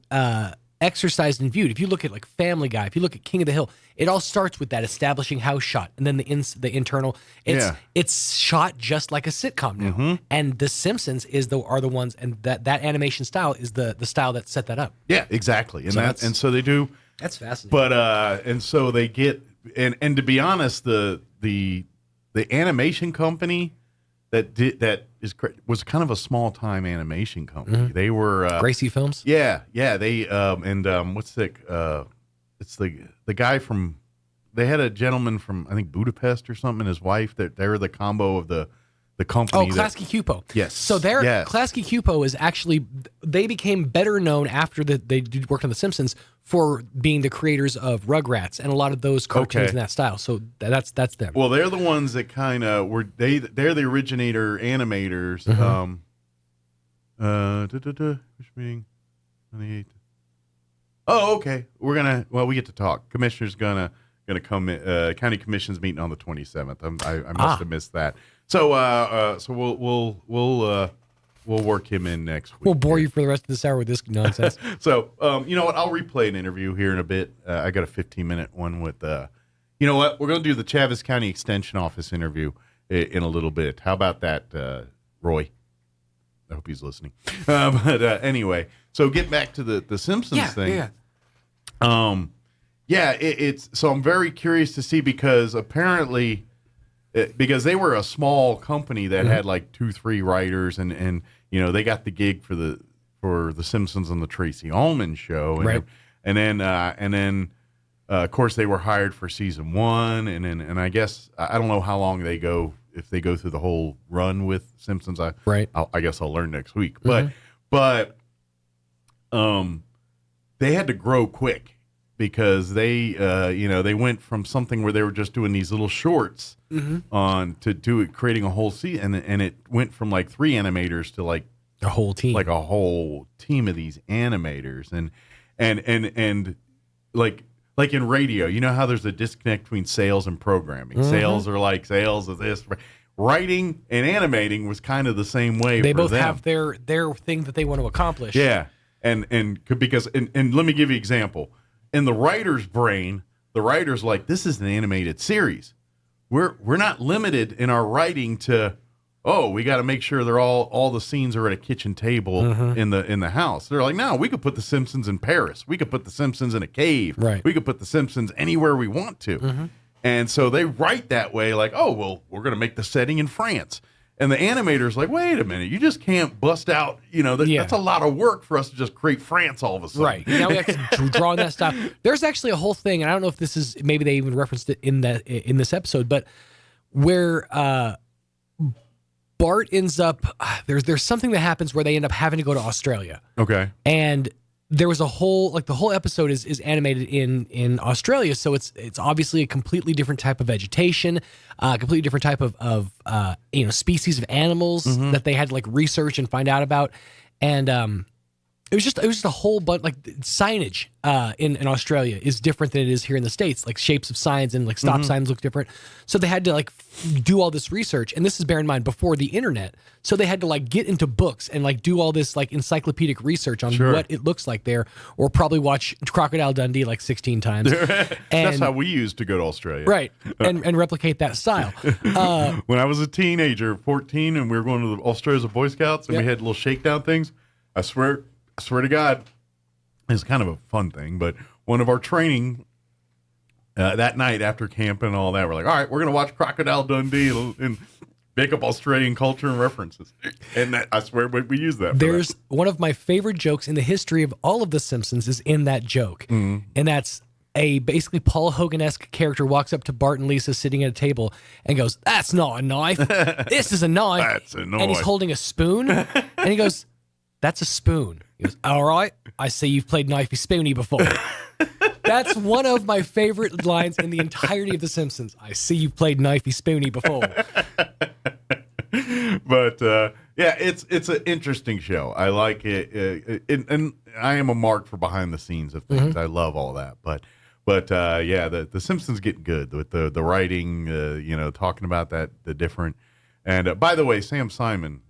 exercised and viewed. If you look at like Family Guy, if you look at King of the Hill, it all starts with that establishing house shot, and then the internal. It's shot just like a sitcom now. And The Simpsons are the ones, and that animation style is the style that set that up. Yeah, exactly. And so they do. That's fascinating. But and so they get and to be honest, the animation company was kind of a small time animation company. They were Gracie Films. Yeah. They what's it's the guy from. They had a gentleman from, I think, Budapest or something, and his wife. That they were the combo of the company. Oh, Klasky Csupo. Yes. So Klasky Csupo is actually, they became better known after they worked on The Simpsons for being the creators of Rugrats and a lot of those cartoons in that style. So that's them. Well, they're the ones that kind of were they're the originator animators. Which meeting? 28. Oh, okay. We get to talk. Commissioner's gonna come in. County Commission's meeting on the 27th. I must have missed that. So we'll we'll work him in next week. We'll bore you for the rest of this hour with this nonsense. So, you know what? I'll replay an interview here in a bit. I got a 15-minute one with, you know what? We're going to do the Chaves County Extension Office interview in a little bit. How about that, Roy? I hope he's listening. But anyway, so get back to the Simpsons thing. Yeah. It's so I'm very curious to see because apparently, because they were a small company that had like 2-3 writers and you know they got the gig for the Simpsons and the Tracy Ullman show, and, right? And then of course they were hired for season 1, and I guess I don't know how long they go if they go through the whole run with Simpsons. I guess I'll learn next week, but they had to grow quick. Because they went from something where they were just doing these little shorts on to creating a whole season, and it went from like 3 animators to like a whole team, of these animators, and like in radio, you know how there's a disconnect between sales and programming. Sales are like sales of this. Writing and animating was kind of the same way. They for both them. have their thing that they want to accomplish. Yeah, and because let me give you an example. In the writer's brain, the writer's like, this is an animated series. We're not limited in our writing to, we got to make sure they're all the scenes are at a kitchen table in the house. They're like, no, we could put the Simpsons in Paris. We could put the Simpsons in a cave. Right. We could put the Simpsons anywhere we want to. And so they write that way, like, we're going to make the setting in France. And the animator's like, wait a minute, you just can't bust out, that's a lot of work for us to just create France all of a sudden. Right. Now we have to draw on that stuff. There's actually a whole thing, and I don't know if this is, maybe they even referenced it in this episode, but where Bart ends up, there's something that happens where they end up having to go to Australia. Okay. And there was the whole episode is animated in Australia, so it's obviously a completely different type of vegetation, completely different type of species of animals that they had to like research and find out about, and it was just a whole bunch, like signage in Australia is different than it is here in the States. Like shapes of signs and like stop signs look different. So they had to like do all this research. And this is, bear in mind, before the internet. So they had to like get into books and like do all this like encyclopedic research on what it looks like there, or probably watch Crocodile Dundee like 16 times. That's how we used to go to Australia. Right. And replicate that style. When I was a teenager, 14, and we were going to the Australia as a Boy Scouts, and we had little shakedown things, I swear to God, it's kind of a fun thing, but one of our training that night after camp and all that, we're like, all right, we're going to watch Crocodile Dundee and pick up Australian culture and references. And I swear we use that. There's one of my favorite jokes in the history of all of The Simpsons is in that joke. And that's a basically Paul Hogan-esque character walks up to Bart and Lisa sitting at a table and goes, "That's not a knife. This is a knife." That's a knife. And he's holding a spoon. And he goes, "That's a spoon." He goes, "All right, I see you've played knifey spoony before." That's one of my favorite lines in the entirety of The Simpsons. I see you've played knifey spoony before. But yeah, it's an interesting show. I like it, and I am a mark for behind the scenes of things. I love all that. But yeah, the Simpsons get good with the writing. Talking about the different. And by the way, Sam Simon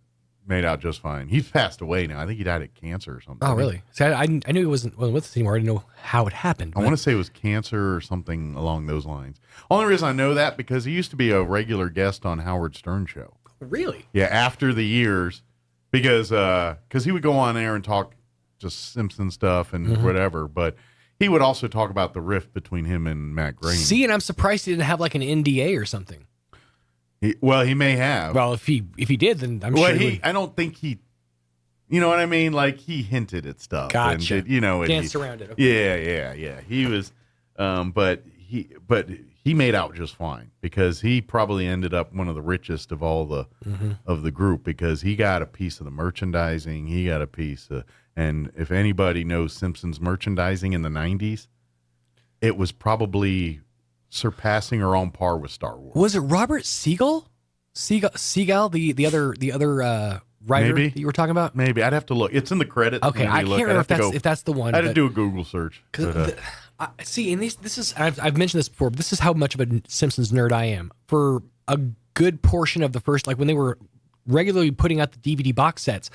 made out just fine. He's passed away now. I think he died of cancer or something. Oh, really? See, I knew he wasn't with us anymore. I didn't know how it happened. I want to say it was cancer or something along those lines. Only reason I know that because he used to be a regular guest on Howard Stern show. Really? Yeah, after the years, because he would go on there and talk just Simpson stuff and whatever, but he would also talk about the rift between him and Matt Groening. See, and I'm surprised he didn't have like an NDA or something. He may have. Well, if he did, then I'm sure. I don't think he. You know what I mean? Like he hinted at stuff. Gotcha. And danced around it. Okay. Yeah. He was, but he made out just fine because he probably ended up one of the richest of all of the group because he got a piece of the merchandising. He got a piece of, and if anybody knows Simpsons merchandising in the 90s, it was probably surpassing or on par with Star Wars. Was it Robert Siegel? Seagal, the other writer that you were talking about? Maybe. I'd have to look. It's in the credits. Okay, I can't remember if that's the one. I had to do a Google search. See, and this is I've mentioned this before, but this is how much of a Simpsons nerd I am. For a good portion of the first, like when they were regularly putting out the DVD box sets.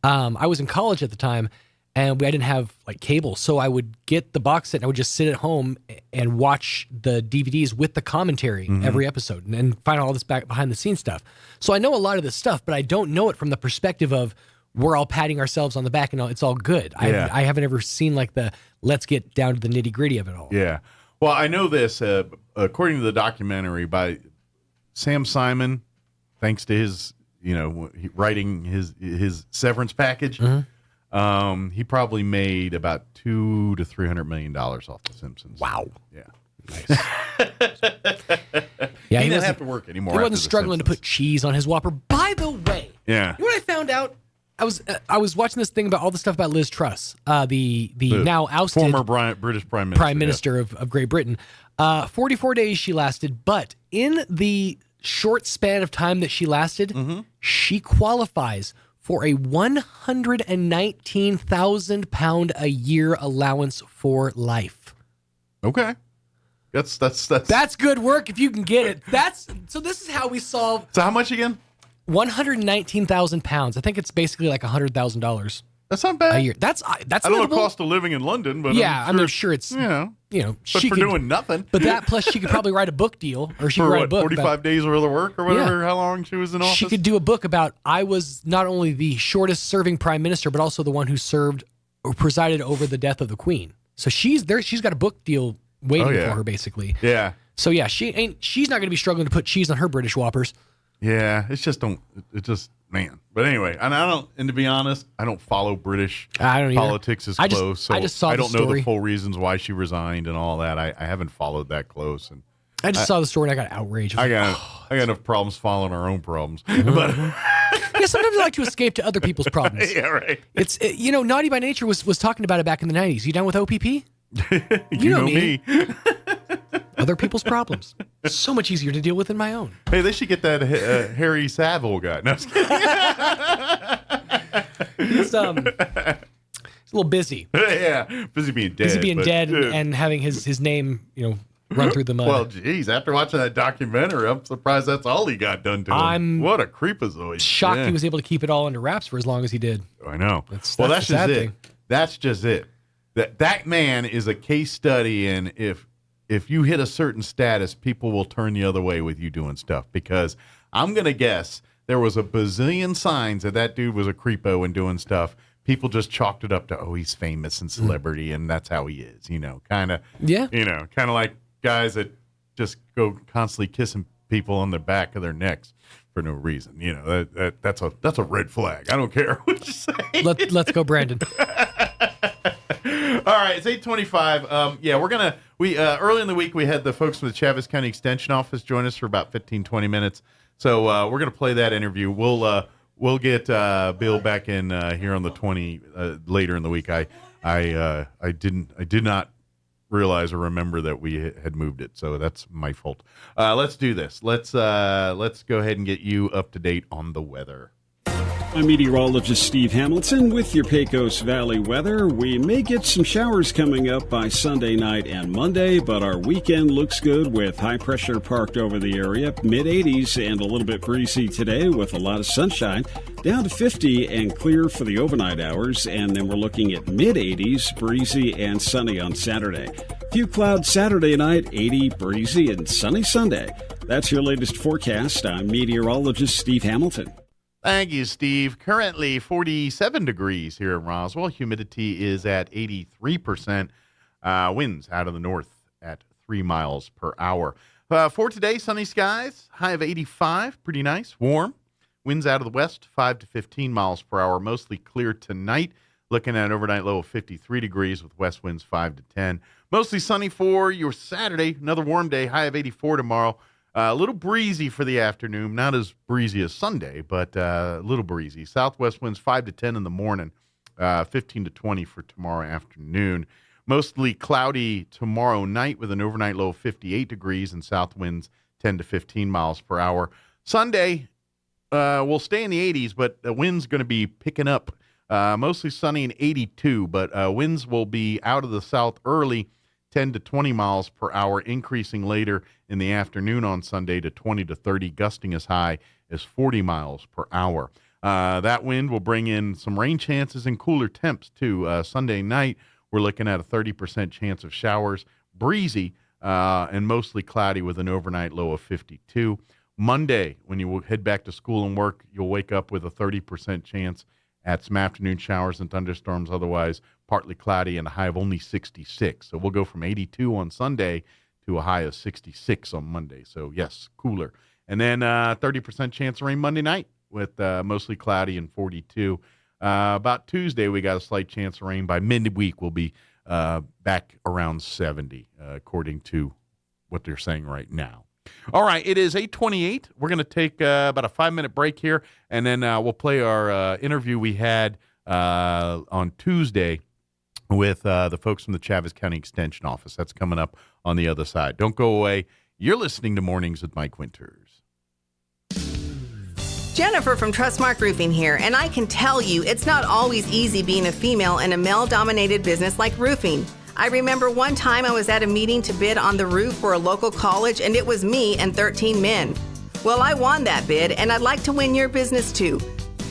I was in college at the time, and I didn't have like cable, so I would get the box set and I would just sit at home and watch the DVDs with the commentary every episode and find all this back behind the scenes stuff. So I know a lot of this stuff, but I don't know it from the perspective of we're all patting ourselves on the back and it's all good. Yeah. I haven't ever seen like the let's get down to the nitty gritty of it all. Yeah. Well, I know this, according to the documentary by Sam Simon, thanks to his, writing his severance package, he probably made about $200 to $300 million off The Simpsons. Wow. Yeah. Nice. Yeah, he doesn't have to work anymore. He wasn't struggling to put cheese on his Whopper. By the way, yeah. You know what I found out? I was watching this thing about all the stuff about Liz Truss, the now ousted former British Prime Minister of Great Britain. 44 days she lasted, but in the short span of time that she lasted, she qualifies for a £119,000 a year allowance for life. Okay. That's good work if you can get it. So this is how we solve. So how much again? £119,000. I think it's basically like $100,000. That's not bad. A year. That's I don't know the cost of living in London, but I'm sure it's but she for doing nothing. But that plus she could probably write a book deal, or she could write a book 45 days worth of work or whatever. How long she was in office? She could do a book about I was not only the shortest serving prime minister, but also the one who served or presided over the death of the Queen. So she's there. She's got a book deal waiting for her, basically. Yeah. So yeah, she's not going to be struggling to put cheese on her British Whoppers. Yeah, man. But anyway, and to be honest, I don't follow British politics as close. So I don't know the full reasons why she resigned and all that. I haven't followed that close. And I just saw the story and I got outraged. I got enough problems following our own problems. But yeah, sometimes I like to escape to other people's problems. Yeah, right. It's Naughty by Nature was talking about it back in the 90s. You down with OPP? you know me. Other people's problems. So much easier to deal with than my own. Hey, they should get that Harry Saville guy. No, he's a little busy. Yeah, busy being dead. And having his name, run through the mud. Well, geez, after watching that documentary, I'm surprised that's all he got done to him. What a creepazoid. Shocked he was able to keep it all under wraps for as long as he did. I know. That's just it. Thing. That's just it. That man is a case study in if you hit a certain status, people will turn the other way with you doing stuff. Because I'm going to guess there was a bazillion signs that dude was a creepo and doing stuff. People just chalked it up to, he's famous and celebrity, and that's how he is, kind of. Yeah. Kind of like guys that just go constantly kissing people on the back of their necks for no reason. That's a red flag. I don't care what you say. Let's go, Brandon. All right, it's 8:25. We early in the week we had the folks from the Chaves County Extension Office join us for about 15-20 minutes. So we're gonna play that interview. We'll get Bill back in here on the 20 later in the week. I did not realize or remember that we had moved it, so that's my fault. Let's do this. Let's go ahead and get you up to date on the weather. I'm meteorologist Steve Hamilton with your Pecos Valley weather. We may get some showers coming up by Sunday night and Monday, but our weekend looks good with high pressure parked over the area. Mid-80s and a little bit breezy today with a lot of sunshine. Down to 50 and clear for the overnight hours. And then we're looking at mid-80s, breezy and sunny on Saturday. Few clouds Saturday night, 80, breezy and sunny Sunday. That's your latest forecast. I'm meteorologist Steve Hamilton. Thank you, Steve. Currently 47 degrees here in Roswell. Humidity is at 83%. Winds out of the north at 3 miles per hour. For today, sunny skies, high of 85. Pretty nice, warm. Winds out of the west, 5 to 15 miles per hour. Mostly clear tonight. Looking at an overnight low of 53 degrees with west winds 5 to 10. Mostly sunny for your Saturday. Another warm day, high of 84 tomorrow. A little breezy for the afternoon, not as breezy as Sunday, but a little breezy. Southwest winds 5 to 10 in the morning, 15 to 20 for tomorrow afternoon. Mostly cloudy tomorrow night with an overnight low of 58 degrees and south winds 10 to 15 miles per hour. Sunday, we'll stay in the 80s, but the wind's going to be picking up. Mostly sunny and 82, but winds will be out of the south early, 10 to 20 miles per hour, increasing later in the afternoon on Sunday to 20 to 30, gusting as high as 40 miles per hour. That wind will bring in some rain chances and cooler temps, too. Sunday night, we're looking at a 30% chance of showers, breezy and mostly cloudy with an overnight low of 52. Monday, when you head back to school and work, you'll wake up with a 30% chance at some afternoon showers and thunderstorms, otherwise partly cloudy and a high of only 66. So we'll go from 82 on Sunday to a high of 66 on Monday. So, yes, cooler. And then 30% chance of rain Monday night with mostly cloudy and 42. About Tuesday, we got a slight chance of rain. By midweek, we'll be back around 70, according to what they're saying right now. All right, it is 8:28. We're going to take about a 5-minute break here, and then we'll play our interview we had on Tuesday with the folks from the Chaves County Extension Office. That's coming up on the other side. Don't go away. You're listening to Mornings with Mike Winters. Jennifer from Trustmark Roofing here, and I can tell you it's not always easy being a female in a male-dominated business like roofing. I remember one time I was at a meeting to bid on the roof for a local college, and it was me and 13 men. Well, I won that bid, and I'd like to win your business too.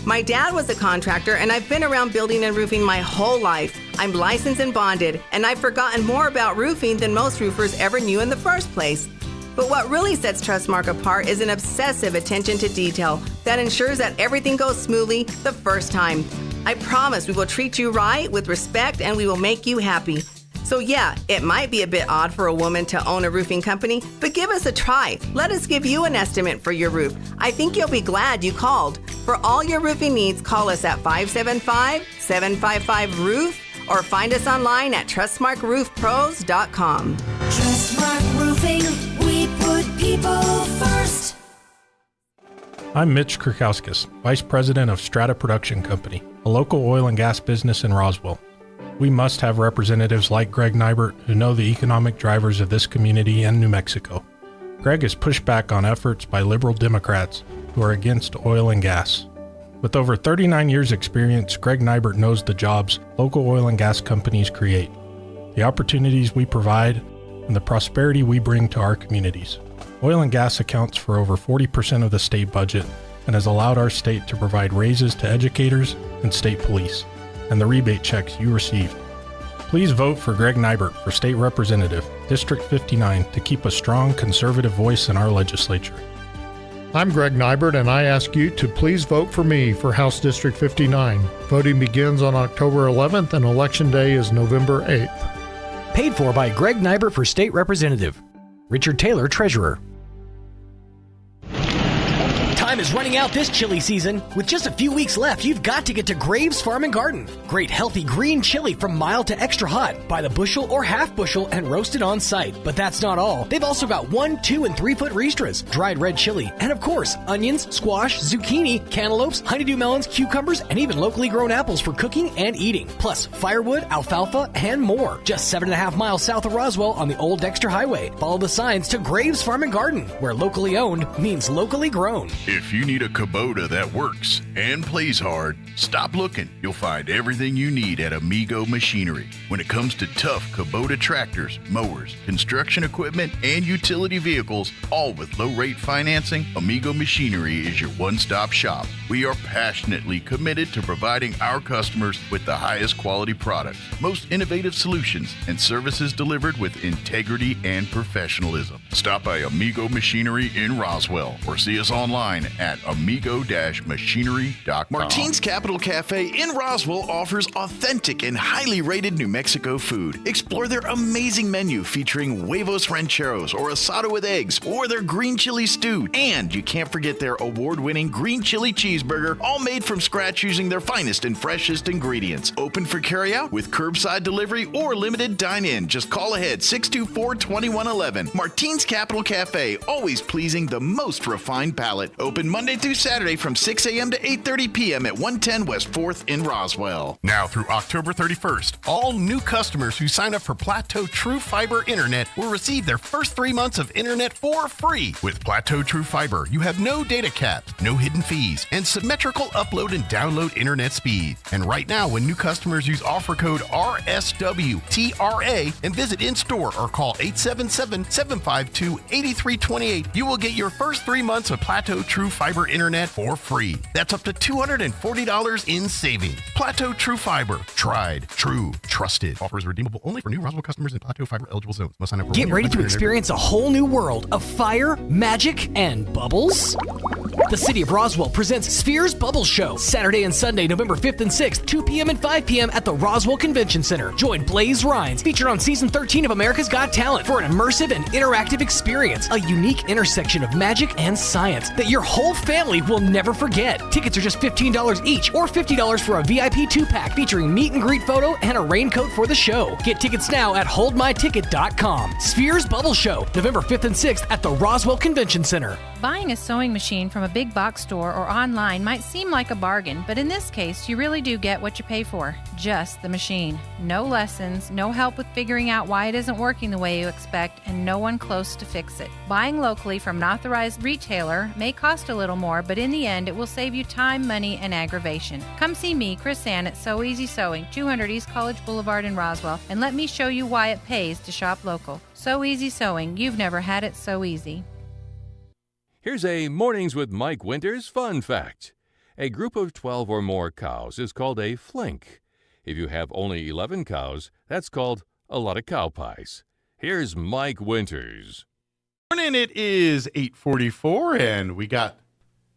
My dad was a contractor, and I've been around building and roofing my whole life. I'm licensed and bonded, and I've forgotten more about roofing than most roofers ever knew in the first place. But what really sets Trustmark apart is an obsessive attention to detail that ensures that everything goes smoothly the first time. I promise we will treat you right with respect, and we will make you happy. So yeah, it might be a bit odd for a woman to own a roofing company, but give us a try. Let us give you an estimate for your roof. I think you'll be glad you called. For all your roofing needs, call us at 575-755-ROOF or find us online at TrustmarkRoofPros.com. Trustmark Roofing, we put people first. I'm Mitch Kurkowskis, Vice President of Strata Production Company, a local oil and gas business in Roswell. We must have representatives like Greg Nybert who know the economic drivers of this community and New Mexico. Greg has pushed back on efforts by liberal Democrats who are against oil and gas. With over 39 years' experience, Greg Nybert knows the jobs local oil and gas companies create, the opportunities we provide, and the prosperity we bring to our communities. Oil and gas accounts for over 40% of the state budget and has allowed our state to provide raises to educators and state police, and the rebate checks you received. Please vote for Greg Nybert for State Representative, District 59, to keep a strong conservative voice in our legislature. I'm Greg Nybert, and I ask you to please vote for me for House District 59. Voting begins on October 11th, and Election Day is November 8th. Paid for by Greg Nybert for State Representative. Richard Taylor, Treasurer. Time is running out this chili season. With just a few weeks left, you've got to get to Graves Farm and Garden. Great healthy green chili from mild to extra hot, by the bushel or half bushel and roasted on site. But that's not all. They've also got 1, 2, and 3 foot ristras, dried red chili, and of course, onions, squash, zucchini, cantaloupes, honeydew melons, cucumbers, and even locally grown apples for cooking and eating. Plus firewood, alfalfa, and more. Just 7.5 miles south of Roswell on the Old Dexter Highway. Follow the signs to Graves Farm and Garden, where locally owned means locally grown. If you need a Kubota that works and plays hard, stop looking. You'll find everything you need at Amigo Machinery. When it comes to tough Kubota tractors, mowers, construction equipment, and utility vehicles, all with low-rate financing, Amigo Machinery is your one-stop shop. We are passionately committed to providing our customers with the highest quality products, most innovative solutions, and services delivered with integrity and professionalism. Stop by Amigo Machinery in Roswell or see us online at amigo-machinery.com. Martine's Capital Cafe in Roswell offers authentic and highly rated New Mexico food. Explore their amazing menu featuring huevos rancheros or asado with eggs or their green chili stew. And you can't forget their award-winning green chili cheeseburger, all made from scratch using their finest and freshest ingredients. Open for carryout with curbside delivery or limited dine-in. Just call ahead 624-2111. Martine's Capital Cafe, always pleasing the most refined palate. Open Open Monday through Saturday from 6 a.m. to 8:30 p.m. at 110 West 4th in Roswell. Now through October 31st, all new customers who sign up for Plateau True Fiber Internet will receive their first 3 months of internet for free. With Plateau True Fiber, you have no data caps, no hidden fees, and symmetrical upload and download internet speed. And right now, when new customers use offer code RSWTRA and visit in-store or call 877-752-8328, you will get your first 3 months of Plateau True Fiber Internet for free. That's up to $240 in savings. Plateau True Fiber. Tried, true, trusted. Offer is redeemable only for new Roswell customers in Plateau Fiber eligible zones. Must sign up for Get ready to experience a whole new world of fire, magic, and bubbles. The City of Roswell presents Spheres Bubble Show, Saturday and Sunday, November 5th and 6th, 2 p.m. and 5 p.m. at the Roswell Convention Center. Join Blaze Rhines, featured on Season 13 of America's Got Talent, for an immersive and interactive experience, a unique intersection of magic and science that your whole family will never forget. Tickets are just $15 each, or $50 for a VIP 2-pack featuring meet and greet photo and a raincoat for the show. Get tickets now at holdmyticket.com. Spheres Bubble Show, November 5th and 6th at the Roswell Convention Center. Buying a sewing machine from a big box store or online might seem like a bargain, but in this case, you really do get what you pay for. Just the machine. No lessons, no help with figuring out why it isn't working the way you expect, and no one close to fix it. Buying locally from an authorized retailer may cost a little more, but in the end, it will save you time, money, and aggravation. Come see me, Chris Ann, at So Easy Sewing, 200 East College Boulevard in Roswell, and let me show you why it pays to shop local. So Easy Sewing. You've never had it so easy. Here's a Mornings with Mike Winters fun fact. A group of 12 or more cows is called a flink. If you have only 11 cows, that's called a lot of cow pies. Here's Mike Winters. Morning, it is 8:44, and we got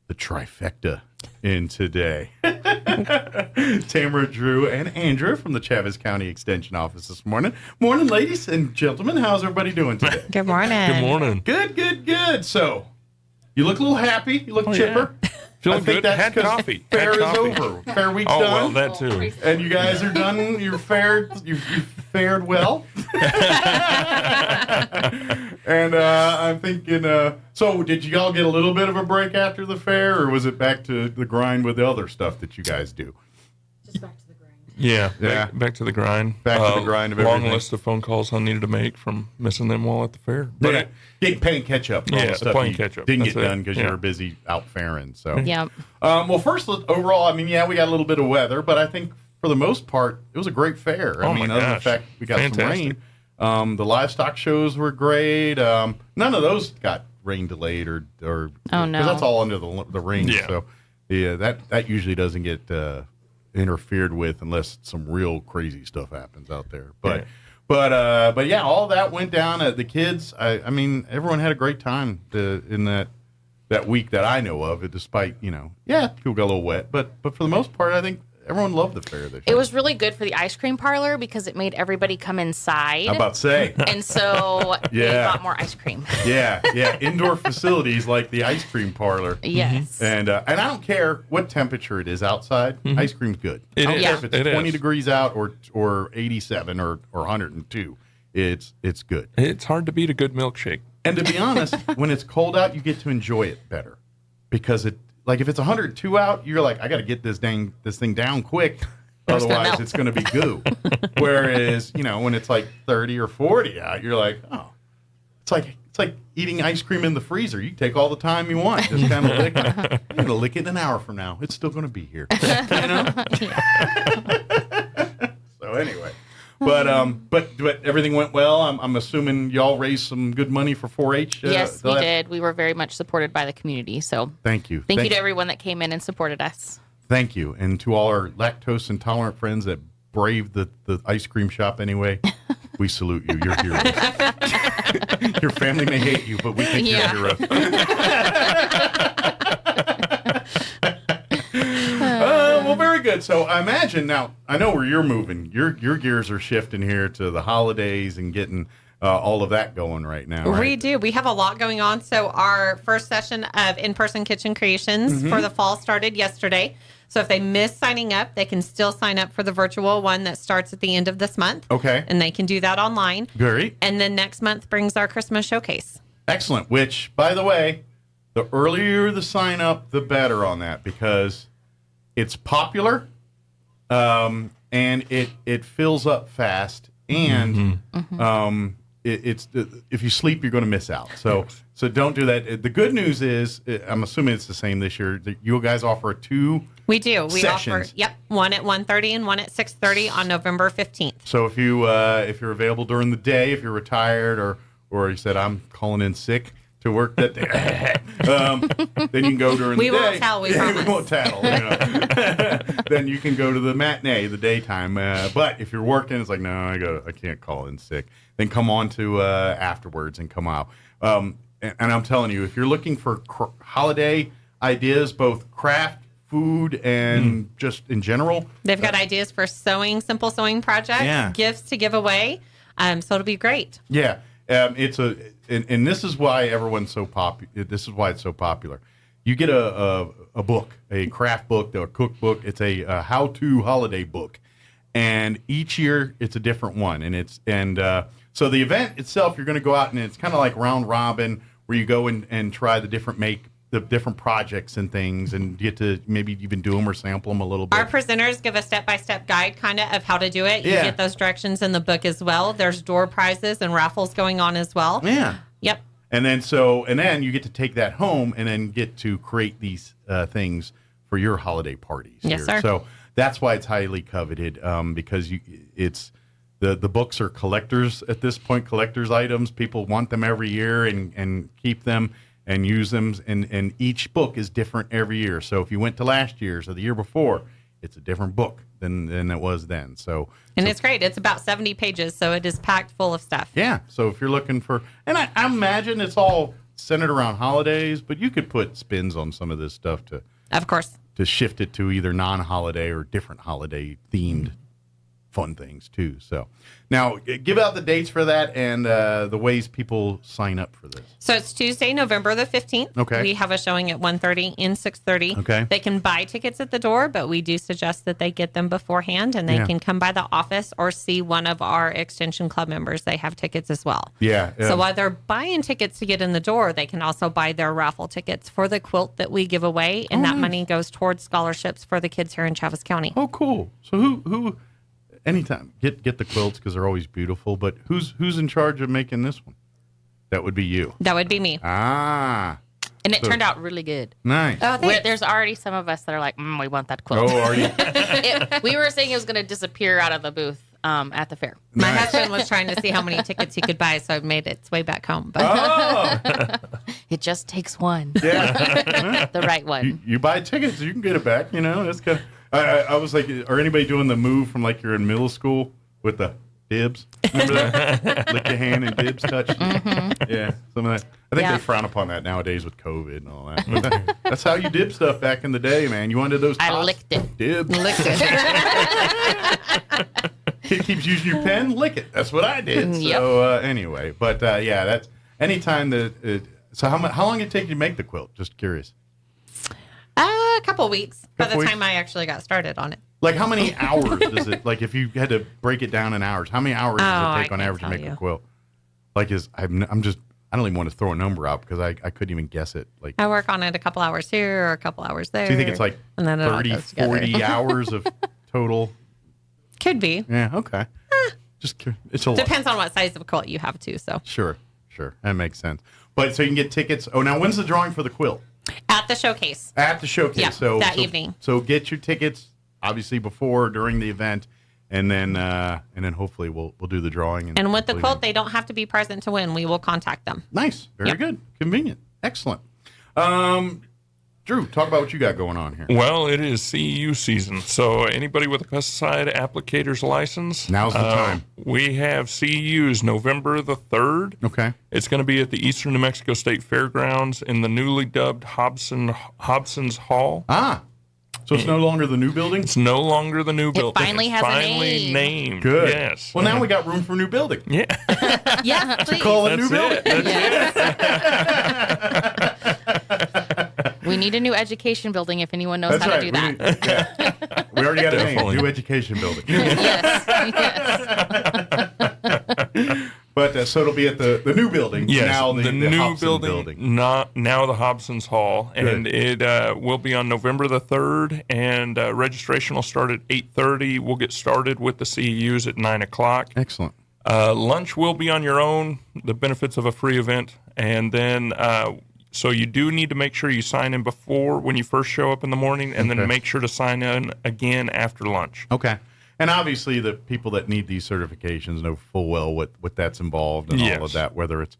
the trifecta in today. Tamara, Drew, and Andrew from the Chavez County Extension Office this morning. Morning, ladies and gentlemen. How's everybody doing today? Good morning. Good morning. Good. So, you look a little happy. You look chipper. Yeah. Feeling I think good. that's Had 'cause coffee. Fair Had is coffee. over. Fair week's Oh, done. well, that too. And you guys are done. You've fared well. And I'm thinking, so did you all get a little bit of a break after the fair, or was it back to the grind with the other stuff that you guys do? Just back to the grind. Yeah. Yeah. Back to the grind. Back to the grind of long everything. list of phone calls I needed to make from missing them while at the fair. But playing catch up. Yeah, the stuff playing you catch up. Didn't That's get it. done because you Yeah. were busy out fairing. So Yep. Well, first overall, I mean, yeah, we got a little bit of weather, but I think for the most part, it was a great fair. Oh, I mean, my other than the gosh. fact we got Fantastic. some rain. The livestock shows were great. None of those got rain delayed or Oh, no. because that's all under the ring. Yeah. So yeah, that usually doesn't get interfered with unless some real crazy stuff happens out there. But yeah, all that went down. The kids, I mean, everyone had a great time in that week that I know of. Despite people got a little wet, but for the most part, I think everyone loved the fair this year. It was really good for the ice cream parlor because it made everybody come inside. I'm about to say. And so they Yeah. got more ice cream. Yeah, indoor facilities like the ice cream parlor. Yes. And I don't care what temperature it is outside. Ice cream's good. It I don't is. care if it's It 20 is. degrees out or 87 or 102. It's good. It's hard to beat a good milkshake. And to be honest, when it's cold out, you get to enjoy it better because if it's 102 out, you're like, I got to get this thing down quick, otherwise it's going to be goo. Whereas when it's like 30 or 40 out, you're like, oh, it's like eating ice cream in the freezer. You take all the time you want, just kind of lick it. I'm going to lick it in an hour from now. It's still going to be here. So anyway. But everything went well. I'm assuming y'all raised some good money for 4-H. Yes, we did. We were very much supported by the community. So Thank you. thank you to everyone that came in and supported us. Thank you, and to all our lactose intolerant friends that braved the ice cream shop anyway. We salute you. You're heroes. Your family may hate you, but we think you're heroes. Well, very good. So I imagine now, I know where you're moving. Your gears are shifting here to the holidays and getting all of that going right now. Right? We do. We have a lot going on. So our first session of in-person kitchen creations for the fall started yesterday. So if they miss signing up, they can still sign up for the virtual one that starts at the end of this month. Okay. And they can do that online. Great. And then next month brings our Christmas showcase. Excellent. Which, by the way, The earlier the sign up, the better on that, because it's popular, and it fills up fast, and it's if you sleep, you're going to miss out. So don't do that. The good news is, I'm assuming it's the same this year, that you guys offer 2 We do. We sessions. offer, one at 1:30 and one at 6:30 on November 15th. So if you're available during the day, if you're retired or you said I'm calling in sick to work that day, then you can go during the day. We won't tell, we promise. We won't tell. Then you can go to the matinee, the daytime. But if you're working, it's like, no, I can't call in sick. Then come on to afterwards and come out. And I'm telling you, if you're looking for holiday ideas, both craft, food, and just in general. They've got ideas for simple sewing projects, gifts to give away. So it'll be great. Yeah. And this is why everyone's so popular. This is why it's so popular. You get a book, a craft book, a cookbook. It's a how-to holiday book, and each year it's a different one. So the event itself, you're going to go out and it's kind of like round robin, where you go and try the different projects and things, and get to maybe even do them or sample them a little bit. Our presenters give a step-by-step guide kind of how to do it. You get those directions in the book as well. There's door prizes and raffles going on as well. Yeah. Yep. And then you get to take that home and then get to create these things for your holiday parties. Yes, sir. So that's why it's highly coveted, because the books are collectors at this point, collectors items. People want them every year and keep them and use them, and each book is different every year. So if you went to last year's or the year before, it's a different book than it was then. And it's great. It's about 70 pages, so it is packed full of stuff. Yeah. So if you're looking for, and I imagine it's all centered around holidays, but you could put spins on some of this stuff of course, to shift it to either non-holiday or different holiday themed fun things too. So now give out the dates for that and the ways people sign up for this. So it's Tuesday, November the 15th. Okay. We have a showing at 1:30 and 6:30. Okay. They can buy tickets at the door, but we do suggest that they get them beforehand, and they can come by the office or see one of our Extension Club members. They have tickets as well. Yeah. So while they're buying tickets to get in the door, they can also buy their raffle tickets for the quilt that we give away, and that money goes towards scholarships for the kids here in Travis County. Oh, cool. So who anytime get the quilts, because they're always beautiful, but who's in charge of making this one? That would be you. That would be me. Ah. And it turned out really good. Nice. There's already some of us that are like, we want that quilt. Oh, are you? We were saying it was going to disappear out of the booth at the fair. My husband was trying to see how many tickets he could buy, so it made its way back home. But it just takes one. Yeah. The right one. You buy tickets, you can get it back. That's kind of. I was like, are anybody doing the move from like you're in middle school with the dibs? Remember that? Lick your hand and dibs touch. Mm-hmm. Yeah, some of that. I think they frown upon that nowadays with COVID and all that. But that's how you dib stuff back in the day, man. You wanted those. I licked it. Dibs. Licked it. Kid keeps using your pen. Lick it. That's what I did. Yep. So anyway, but that's anytime that. So how long did it take you to make the quilt? Just curious. A couple weeks by the time I actually got started on it. Like how many hours does it, like if you had to break it down in hours, how many hours does it take on average to make a quilt? Like I don't even want to throw a number out because I couldn't even guess it. Like I work on it a couple hours here or a couple hours there. So you think it's like 30, 40 hours of total? Could be. Yeah, okay. It's a lot. Depends on what size of quilt you have too. So Sure. That makes sense. But so you can get tickets. Oh, now when's the drawing for the quilt? At the showcase. At the showcase. Yeah, so that evening. So get your tickets obviously before or during the event, and then hopefully we'll do the drawing. And with the quilt, they don't have to be present to win. We will contact them. Nice. Very good. Convenient. Excellent. Drew, talk about what you got going on here. Well, it is CEU season, so anybody with a pesticide applicator's license, now's the time. We have CEUs November the 3rd. Okay. It's going to be at the Eastern New Mexico State Fairgrounds in the newly dubbed Hobson's Hall. Ah. So it's no longer the new building? It's no longer the new building. Finally has a name. Named. Good. Yes. Well, now we got room for a new building. Yeah. Yeah, to call it a new building. We need a new education building if anyone knows how to do that. We already got a name. New education building. Yes. But so it'll be at the new building. Yes, now the new Hobson building. Not now the Hobson's Hall, and it will be on November the 3rd. And registration will start at 8:30. We'll get started with the CEUs at 9 o'clock. Excellent. Lunch will be on your own. The benefits of a free event, and then so you do need to make sure you sign in before when you first show up in the morning, and then make sure to sign in again after lunch. Okay. And obviously, the people that need these certifications know full well what that's involved and all of that. Whether it's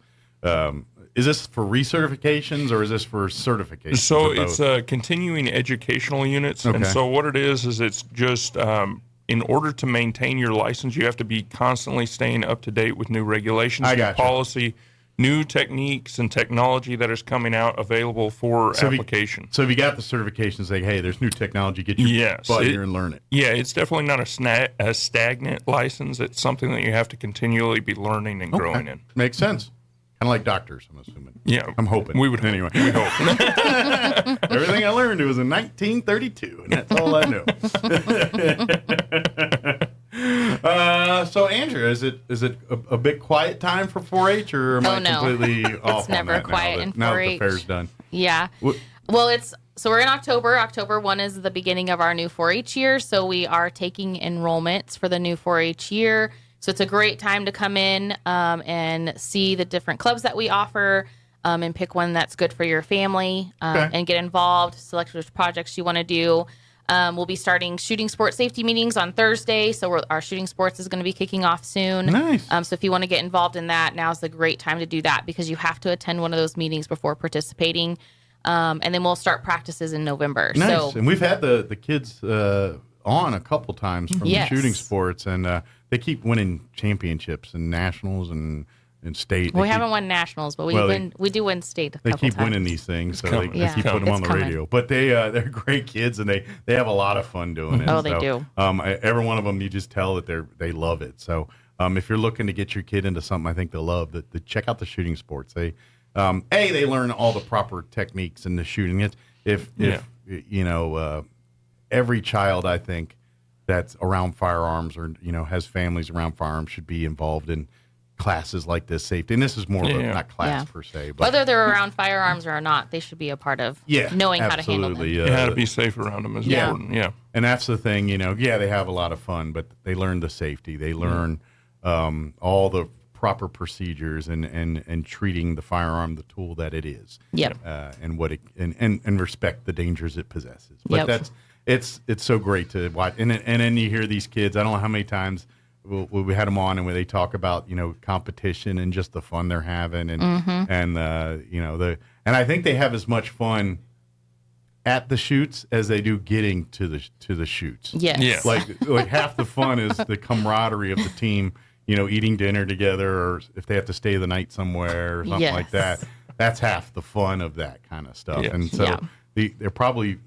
is this for recertifications or is this for certifications? So it's continuing educational units, and so what it is it's just in order to maintain your license, you have to be constantly staying up to date with new regulations, new policy, new techniques and technology that is coming out available for application. So if you got the certification saying, hey, there's new technology, get your butt here and learn it. Yeah, it's definitely not a stagnant license. It's something that you have to continually be learning and growing in. Makes sense. Kind of like doctors, I'm assuming. Yeah. I'm hoping. We would anyway. We hope. Everything I learned was in 1932, and that's all I know. So Andrew, is it a bit quiet time for 4-H, or am I completely off It's never on that quiet in 4-H. now that the fair's done? Yeah. Well, so we're in October. October 1 is the beginning of our new 4-H year, so we are taking enrollments for the new 4-H year. So it's a great time to come in and see the different clubs that we offer and pick one that's good for your family and get involved, select which projects you want to do. We'll be starting shooting sports safety meetings on Thursday, so our shooting sports is going to be kicking off soon. Nice. So if you want to get involved in that, now's the great time to do that because you have to attend one of those meetings before participating. And then we'll start practices in November. Nice. So, And we've had the kids on a couple times from the shooting sports, and they keep winning championships and nationals and state. We haven't won nationals, but we do win state a couple They keep times. winning these things, so they keep putting them on the radio. But they're great kids, and they have a lot of fun doing it. Oh, they do. Every one of them, you just tell that they love it. So if you're looking to get your kid into something, I think they'll love that. Check out the shooting sports. They learn all the proper techniques in the shooting. If every child, I think, that's around firearms or has families around firearms should be involved in classes like this, safety. And this is more of a, not class per se, but whether they're around firearms or not, they should be a part of knowing how to handle them. How to be safe around them is important. Yeah, and that's the thing. They have a lot of fun, but they learn the safety. They learn all the proper procedures and treating the firearm the tool that it is. Yep. And what it and respect the dangers it possesses. But that's it's so great to watch. And then you hear these kids. I don't know how many times we had them on and where they talk about competition and just the fun they're having and and I think they have as much fun at the shoots as they do getting to the shoots. Yes. Like half the fun is the camaraderie of the team. Eating dinner together, or if they have to stay the night somewhere or something like that. That's half the fun of that kind of stuff. Yes. And so they're probably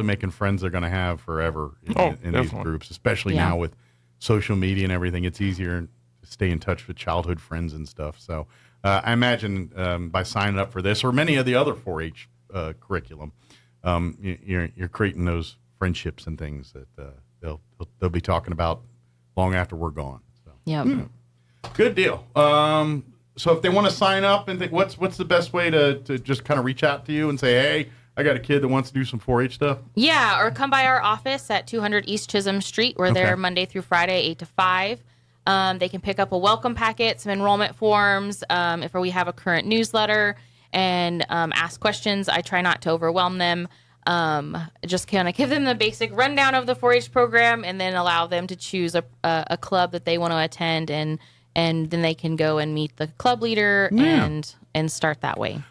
making friends they're going to have forever in these groups, especially now with social media and everything. It's easier to stay in touch with childhood friends and stuff. So I imagine by signing up for this or many of the other 4-H curriculum, you're creating those friendships and things that they'll be talking about long after we're gone. Yeah. Good deal. So if they want to sign up and think, what's the best way to just kind of reach out to you and say, hey, I got a kid that wants to do some 4-H stuff? Yeah, or come by our office at 200 East Chisholm Street. We're there Monday through Friday, 8 to 5. They can pick up a welcome packet, some enrollment forms, if we have a current newsletter, and ask questions. I try not to overwhelm them. Just kind of give them the basic rundown of the 4-H program and then allow them to choose a club that they want to attend, and then they can go and meet the club leader and start that way.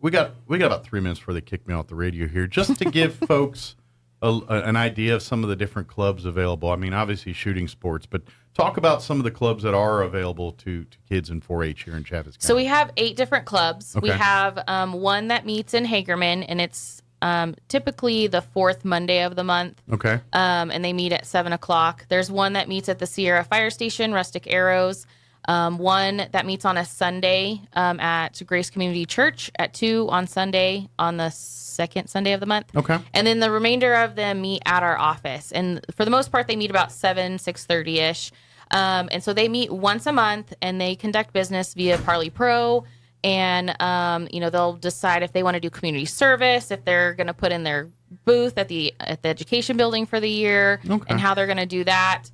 We got about 3 minutes before they kick me off the radio here, just to give folks an idea of some of the different clubs available. I mean, obviously shooting sports, but talk about some of the clubs that are available to kids in 4-H here in Chaffetz County. So we have 8 different clubs. We have one that meets in Hagerman, and it's typically the 4th Monday of the month. Okay. And they meet at 7 o'clock. There's one that meets at the Sierra Fire Station, Rustic Arrows. One that meets on a Sunday at Grace Community Church at 2 on Sunday on the 2nd Sunday of the month. Okay. And then the remainder of them meet at our office. And for the most part, they meet about 6:30-ish. And so they meet once a month, and they conduct business via Parley Pro. And, they'll decide if they want to do community service, if they're going to put in their booth at the education building for the year, and how they're going to do that.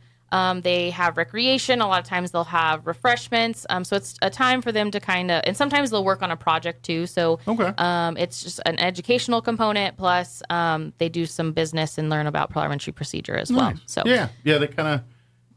They have recreation. A lot of times they'll have refreshments. So it's a time for them to and sometimes they'll work on a project too. So it's just an educational component. Plus they do some business and learn about parliamentary procedure as well. So they kind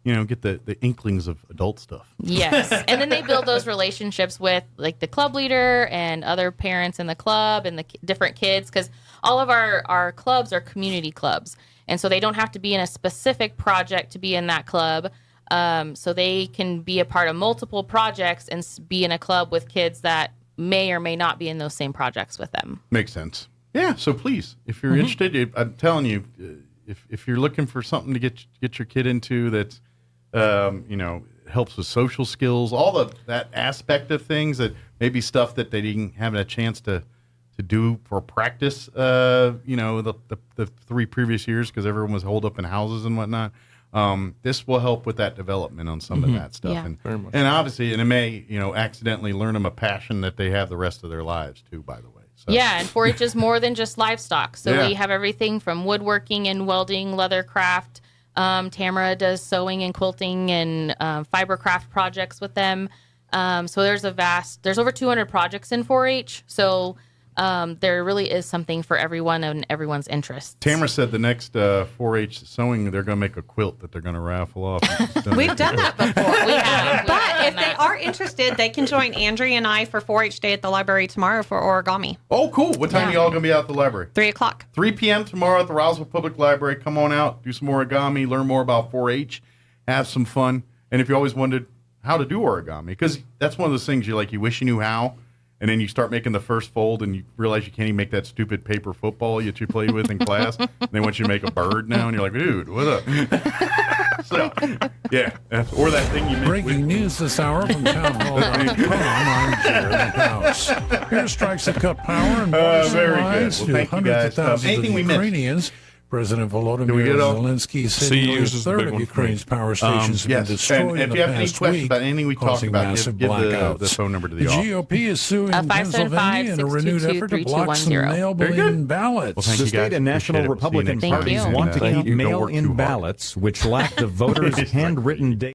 of, get the inklings of adult stuff. Yes. And then they build those relationships with like the club leader and other parents in the club and the different kids. Cause all of our clubs are community clubs. And so they don't have to be in a specific project to be in that club. So they can be a part of multiple projects and be in a club with kids that may or may not be in those same projects with them. Makes sense. Yeah. So please, if you're interested, I'm telling you, if you're looking for something to get your kid into that, helps with social skills, all that aspect of things that maybe stuff that they didn't have a chance to do for practice, the 3 previous years because everyone was holed up in houses and whatnot. This will help with that development on some of that stuff. Yeah. And obviously, and it may, accidentally learn them a passion that they have the rest of their lives too, by the way. So. Yeah, and 4-H is more than just livestock. So we have everything from woodworking and welding, leather craft. Tamara does sewing and quilting and fiber craft projects with them. So there's over 200 projects in 4-H. So there really is something for everyone and everyone's interests. Tamara said the next 4-H sewing, they're going to make a quilt that they're going to raffle off. We've done that before. We have. But if they are interested, they can join Andrea and I for 4-H Day at the library tomorrow for origami. Oh, cool. What time are you all going to be out at the library? 3:00. 3 p.m. tomorrow at the Roswell Public Library. Come on out, do some origami, learn more about 4-H, have some fun. And if you always wondered how to do origami, because that's one of those things you wish you knew how. And then you start making the first fold, and you realize you can't even make that stupid paper football that you played with in class. And they want you to make a bird now, and you're like, dude, what up? So, yeah. Or that thing you make. Breaking news this hour from townhall.com. I'm Jared House. Airstrikes have cut power and lives to hundreds of thousands of Ukrainians. President Volodymyr Zelensky said nearly a third of Ukraine's power stations have been destroyed in the past week, about anything we talked about, massive give blackouts. The phone number to the office. GOP is suing Pennsylvania in a renewed effort to block some mail-in ballots. The state and national Republican parties want to count mail-in ballots, which lack the voters' handwritten data.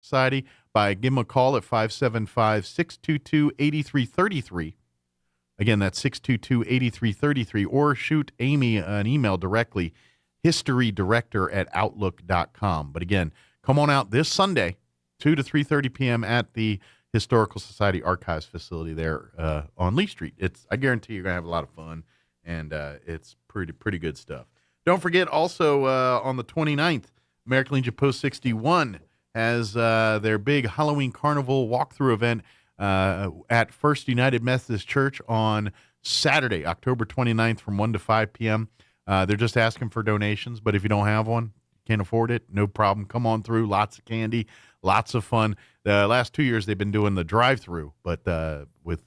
Society by give them a call at 575-622-8333. Again, that's 622-8333, or shoot Amy an email directly, historydirector@outlook.com. But again, come on out this Sunday, 2 to 3:30 p.m. at the Historical Society Archives facility there on Lee Street. I guarantee you're going to have a lot of fun, and it's pretty good stuff. Don't forget, also on the 29th, American Legion Post 61 has their big Halloween Carnival walkthrough event at First United Methodist Church on Saturday, October 29th from 1 to 5 p.m. They're just asking for donations, but if you don't have one, can't afford it, no problem. Come on through. Lots of candy, lots of fun. The last 2 years, they've been doing the drive-through, but with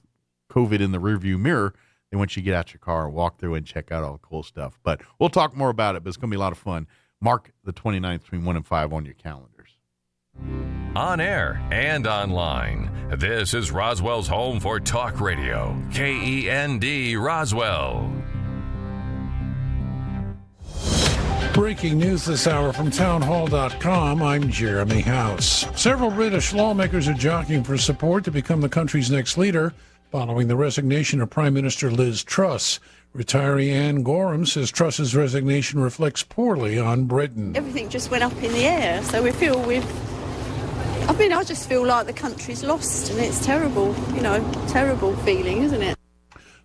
COVID in the rearview mirror, they want you to get out your car and walk through and check out all the cool stuff. But we'll talk more about it, but it's going to be a lot of fun. Mark the 29th between 1 and 5 on your calendars. On air and online, this is Roswell's home for talk radio, KEND Roswell. Breaking news this hour from townhall.com. I'm Jeremy House. Several British lawmakers are jockeying for support to become the country's next leader following the resignation of Prime Minister Liz Truss. Retiree Anne Gorham says Truss's resignation reflects poorly on Britain. Everything just went up in the air, so I just feel like the country's lost, and it's terrible, terrible feeling, isn't it?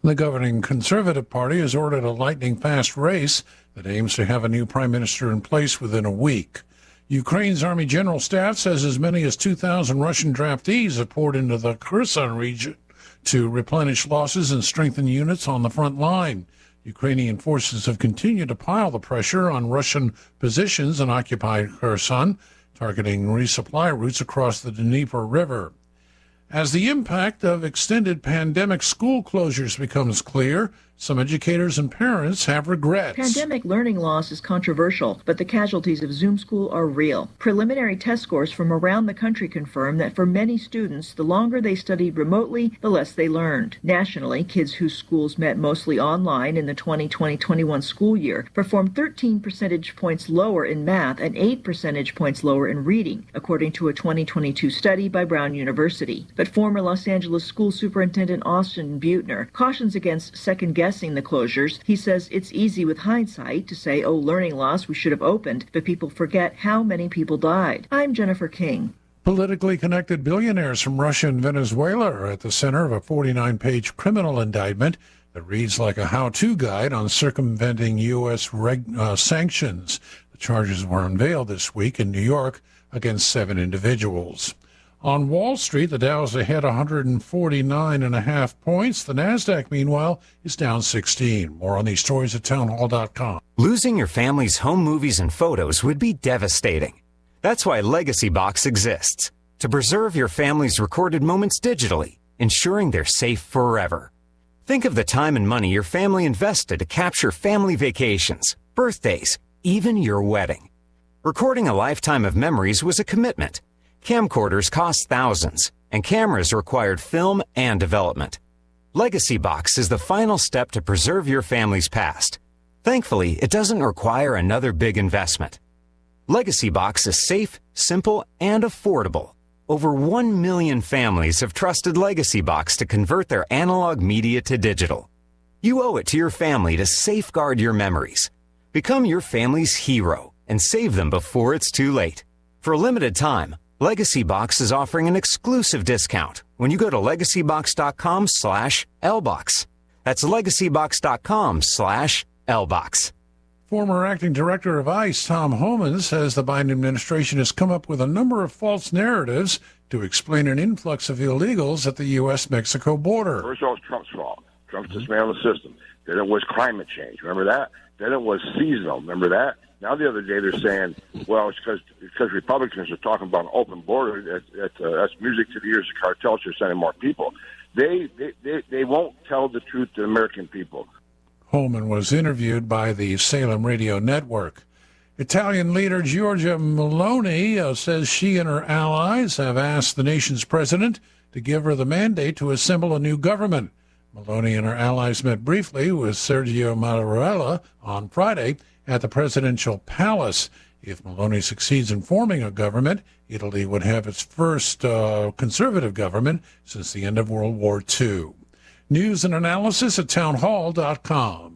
The governing Conservative Party has ordered a lightning-fast race that aims to have a new prime minister in place within a week. Ukraine's Army General Staff says as many as 2,000 Russian draftees have poured into the Kherson region to replenish losses and strengthen units on the front line. Ukrainian forces have continued to pile the pressure on Russian positions in occupied Kherson, targeting resupply routes across the Dnieper River. As the impact of extended pandemic school closures becomes clear, some educators and parents have regrets. Pandemic learning loss is controversial, but the casualties of Zoom school are real. Preliminary test scores from around the country confirm that for many students, the longer they studied remotely, the less they learned. Nationally, kids whose schools met mostly online in the 2020-21 school year performed 13 percentage points lower in math and 8 percentage points lower in reading, according to a 2022 study by Brown University. But former Los Angeles School Superintendent Austin Butner cautions against second-guessing the closures. He says it's easy with hindsight to say, learning loss, we should have opened, but people forget how many people died. I'm Jennifer King. Politically connected billionaires from Russia and Venezuela are at the center of a 49-page criminal indictment that reads like a how-to guide on circumventing U.S. sanctions. The charges were unveiled this week in New York against 7 individuals. On Wall Street, the Dow's ahead 149.5 points. The Nasdaq, meanwhile, is down 16. More on these stories at townhall.com. Losing your family's home movies and photos would be devastating. That's why Legacy Box exists, to preserve your family's recorded moments digitally, ensuring they're safe forever. Think of the time and money your family invested to capture family vacations, birthdays, even your wedding. Recording a lifetime of memories was a commitment. Camcorders cost thousands, and cameras required film and development. Legacy Box is the final step to preserve your family's past. Thankfully, it doesn't require another big investment. Legacy Box is safe, simple, and affordable. Over 1 million families have trusted Legacy Box to convert their analog media to digital. You owe it to your family to safeguard your memories. Become your family's hero and save them before it's too late. For a limited time, Legacy Box is offering an exclusive discount when you go to legacybox.com/LBox. That's legacybox.com/LBox. Former acting director of ICE, Tom Homan, says the Biden administration has come up with a number of false narratives to explain an influx of illegals at the U.S.-Mexico border. First of all, it's Trump's fault. Trump's dismantling the system. Then it was climate change. Remember that? Then it was seasonal. Remember that? Now the other day they're saying, well, it's because Republicans are talking about an open border. That's music to the ears of cartels. They're sending more people. They won't tell the truth to the American people. Holman was interviewed by the Salem Radio Network. Italian leader Giorgia Meloni says she and her allies have asked the nation's president to give her the mandate to assemble a new government. Meloni and her allies met briefly with Sergio Mattarella on Friday at the presidential palace. If Meloni succeeds in forming a government, Italy would have its first conservative government since the end of World War II. News and analysis at townhall.com.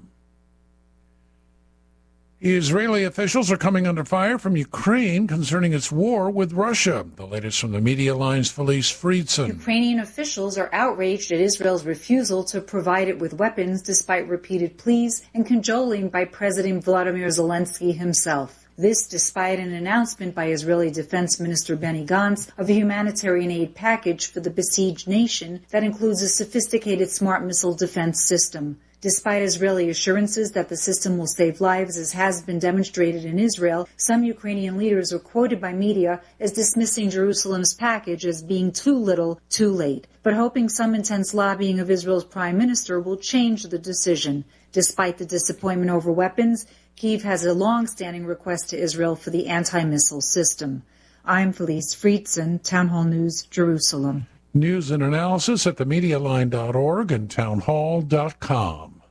Israeli officials are coming under fire from Ukraine concerning its war with Russia. The latest from the Media Line's Felice Friedson. Ukrainian officials are outraged at Israel's refusal to provide it with weapons despite repeated pleas and cajoling by President Vladimir Zelensky himself. This despite an announcement by Israeli Defense Minister Benny Gantz of a humanitarian aid package for the besieged nation that includes a sophisticated smart missile defense system. Despite Israeli assurances that the system will save lives, as has been demonstrated in Israel, some Ukrainian leaders are quoted by media as dismissing Jerusalem's package as being too little, too late, but hoping some intense lobbying of Israel's prime minister will change the decision. Despite the disappointment over weapons, Kyiv has a long-standing request to Israel for the anti-missile system. I'm Felice Friedson, Town Hall News, Jerusalem. News and analysis at themedialine.org and townhall.com.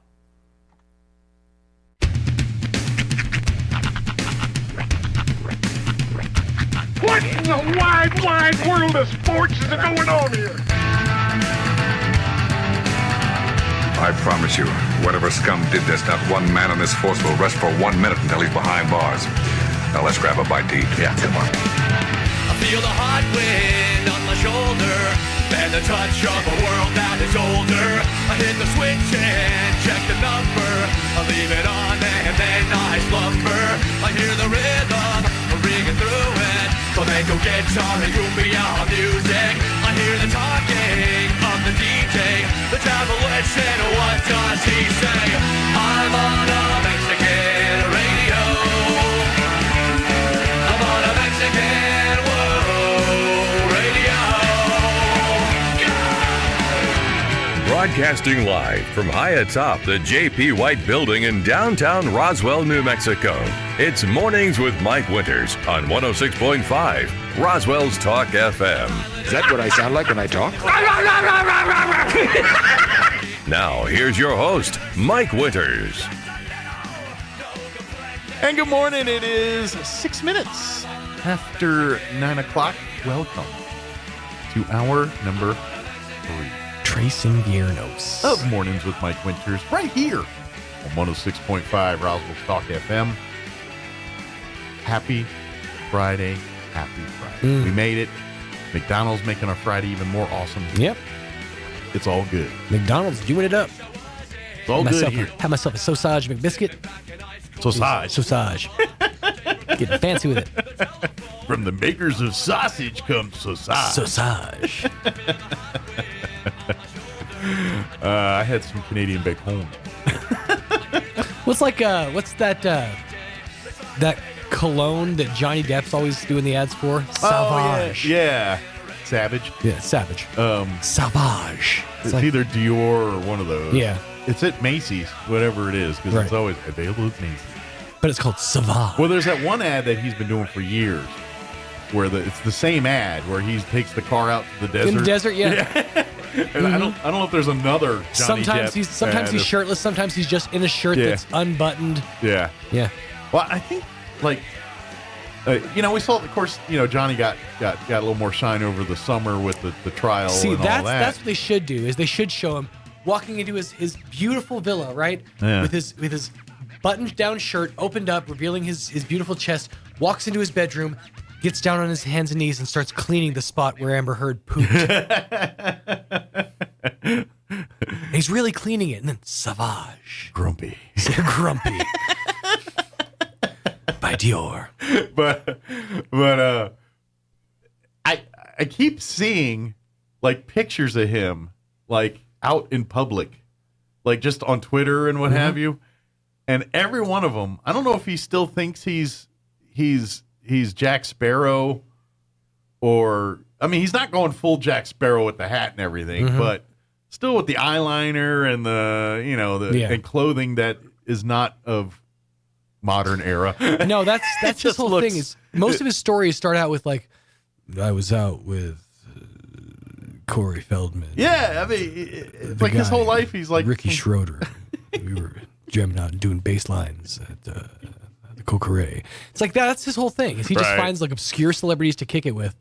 What in the wide, wide world of sports is going on here? I promise you, whatever scum did this, not one man on this force will rest for 1 minute until he's behind bars. Now let's grab a bite to eat. Yeah, come on. I feel the hot wind on my shoulder and the touch of a world that is older. I hit the switch and check the number. I leave it on and then I slumber. I hear the rhythm ringing through it. Flamenco guitar and cumbia music. I hear the talking of the DJ. The travel listen, what does he say? I'm on a Mexican radio. I'm on a Mexican world radio. Broadcasting live from high atop the J.P. White Building in downtown Roswell, New Mexico. It's Mornings with Mike Winters on 106.5 Roswell's Talk FM. Is that what I sound like when I talk? Now, here's your host, Mike Winters. And good morning. It is 6 minutes after 9 o'clock. Welcome to hour number 3. Tracing Viernos Of Mornings with Mike Winters, right here on 106.5 Roswell Talk FM. Happy Friday. Happy Friday. We made it. McDonald's making our Friday even more awesome. Yep. It's all good. McDonald's doing it up. It's all good here. Have myself a sausage McBiscuit. Sausage. Getting fancy with it. From the makers of sausage comes sausage. I had some Canadian bacon. What's that cologne that Johnny Depp's always doing the ads for? Savage. Oh, yeah. Savage. Yeah, Savage. Savage. It's either Dior or one of those. Yeah. It's at Macy's, whatever it is, because it's always available at Macy's. But it's called Savage. Well, there's that one ad that he's been doing for years, where it's the same ad where he takes the car out to the desert. In the desert, yeah. And I don't know if there's another Johnny Depp sometimes he's shirtless, sometimes he's just in a shirt that's unbuttoned. Yeah. Yeah. Well, I think we saw, of course, Johnny got a little more shine over the summer with the trial and all that. That's what they should do, is they should show him walking into his beautiful villa, right? Yeah. With his buttoned down shirt opened up, revealing his beautiful chest, walks into his bedroom, gets down on his hands and knees and starts cleaning the spot where Amber Heard pooped. He's really cleaning it, and then Savage. Grumpy. Grumpy. By Dior. But I keep seeing pictures of him out in public, just on Twitter and what have you, and every one of them, I don't know if he still thinks he's Jack Sparrow, or he's not going full Jack Sparrow with the hat and everything, but still with the eyeliner and and clothing that is not of modern era. No, that's his whole thing. Is most of his stories start out with I was out with Corey Feldman. Yeah, it's like his whole life he's like Ricky Schroeder. We were jamming out and doing bass lines at the Kokore. It's like that. That's his whole thing. Is he just finds like obscure celebrities to kick it with.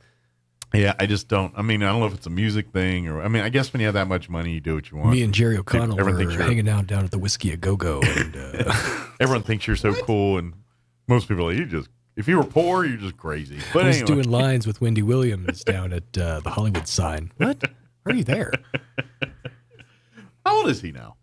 Yeah, I just don't. I mean, I don't know if it's a music thing or. I mean, I guess when you have that much money, you do what you want. Me and Jerry O'Connell are hanging out down at the Whiskey a Go Go, and everyone thinks you're so cool, and most people are like, if you were poor, you're just crazy. But I was doing lines with Wendy Williams down at the Hollywood sign. What? Are you there? How old is he now?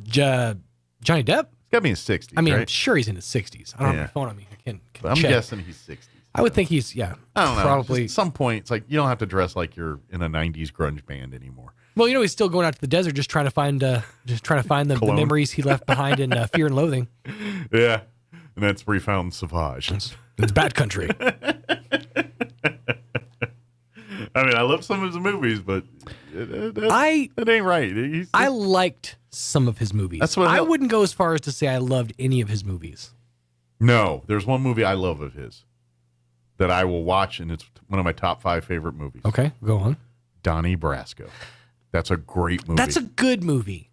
Johnny Depp? He's got to be in his 60s. I mean, right? I'm sure he's in his 60s. I don't have my phone on me. I can I'm check. guessing he's 60s. I would think he's, I don't know. probably. At some point, it's like you don't have to dress like you're in a 90s grunge band anymore. Well, he's still going out to the desert just trying to find the memories he left behind in Fear and Loathing. Yeah. And that's where he found Savage. It's bad country. I mean, I love some of his movies, but it ain't right. I liked some of his movies. I wouldn't go as far as to say I loved any of his movies. No, there's one movie I love of his that I will watch, and it's one of my top 5 favorite movies. Okay, go on. Donnie Brasco. That's a great movie. That's a good movie.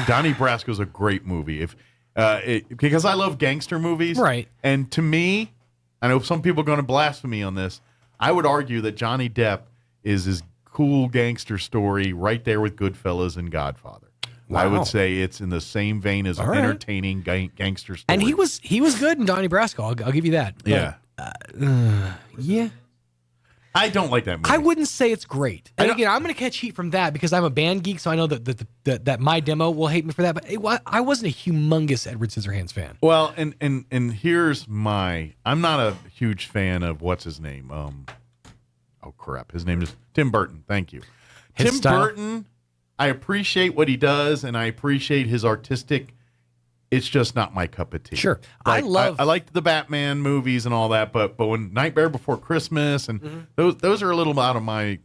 Donnie Brasco's a great movie. Because I love gangster movies. Right. And to me, I know some people are going to blaspheme on this, I would argue that Johnny Depp is his cool gangster story right there with Goodfellas and Godfather. Wow. I would say it's in the same vein as entertaining gangster story. And he was good in Donnie Brasco. I'll give you that. But, yeah. I don't like that movie. I wouldn't say it's great. And again, I'm going to catch heat from that because I'm a band geek, so I know that my demo will hate me for that. But I wasn't a humongous Edward Scissorhands fan. Well, and here's I'm not a huge fan of what's his name. His name is Tim Burton. Thank you. Tim Burton. I appreciate what he does, and I appreciate his artistic. It's just not my cup of tea. Sure, I liked the Batman movies and all that, but when Nightmare Before Christmas and those are a little out of my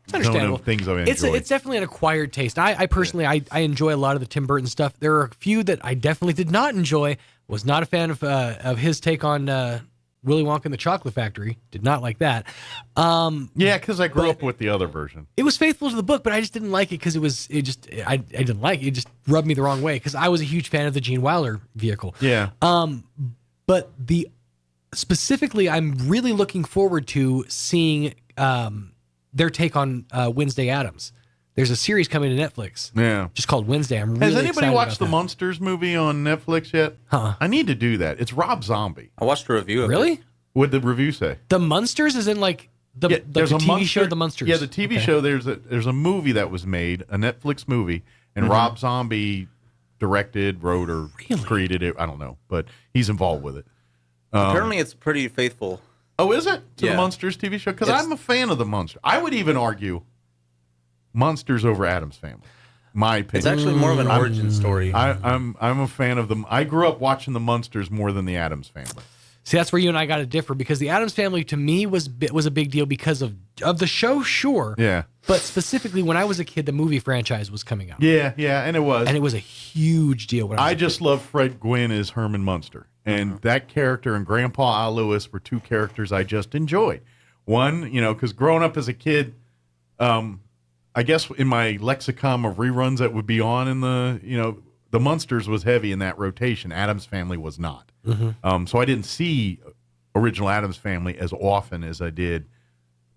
zone of things I enjoy. It's definitely an acquired taste. I personally I enjoy a lot of the Tim Burton stuff. There are a few that I definitely did not enjoy. Was not a fan of his take on Willy Wonka and the Chocolate Factory. Did not like that. Because I grew up with the other version. It was faithful to the book, but I just didn't like it because I didn't like it. It just rubbed me the wrong way because I was a huge fan of the Gene Wilder vehicle. Yeah. But specifically, I'm really looking forward to seeing their take on Wednesday Addams. There's a series coming to Netflix. Yeah. Just called Wednesday. I'm really Has anybody excited watched the about Munsters movie on Netflix yet? I need to do that. It's Rob Zombie. I watched a review of it. Really? What'd the review say? The Munsters is in like the TV show The Munsters. Yeah, the TV show. There's a movie that was made, a Netflix movie, and Rob Zombie directed, wrote, or created it. I don't know, but he's involved with it. Apparently, it's pretty faithful. Oh, is it? To the Munsters TV show? Because I'm a fan of the Munsters. I would even argue Munsters over Addams Family. My opinion. It's actually more of an origin story. I'm a fan of them. I grew up watching the Munsters more than the Addams Family. See, that's where you and I got to differ because the Addams Family to me was a big deal because of the show, sure. Yeah. But specifically, when I was a kid, the movie franchise was coming out. Yeah, and it was. And it was a huge deal. When I just love Fred Gwynn as Herman Munster. And that character and Grandpa Al Lewis were two characters I just enjoyed. One, because growing up as a kid, I guess in my lexicon of reruns that would be on in the Munsters was heavy in that rotation. Addams Family was not. So I didn't see original Addams Family as often as I did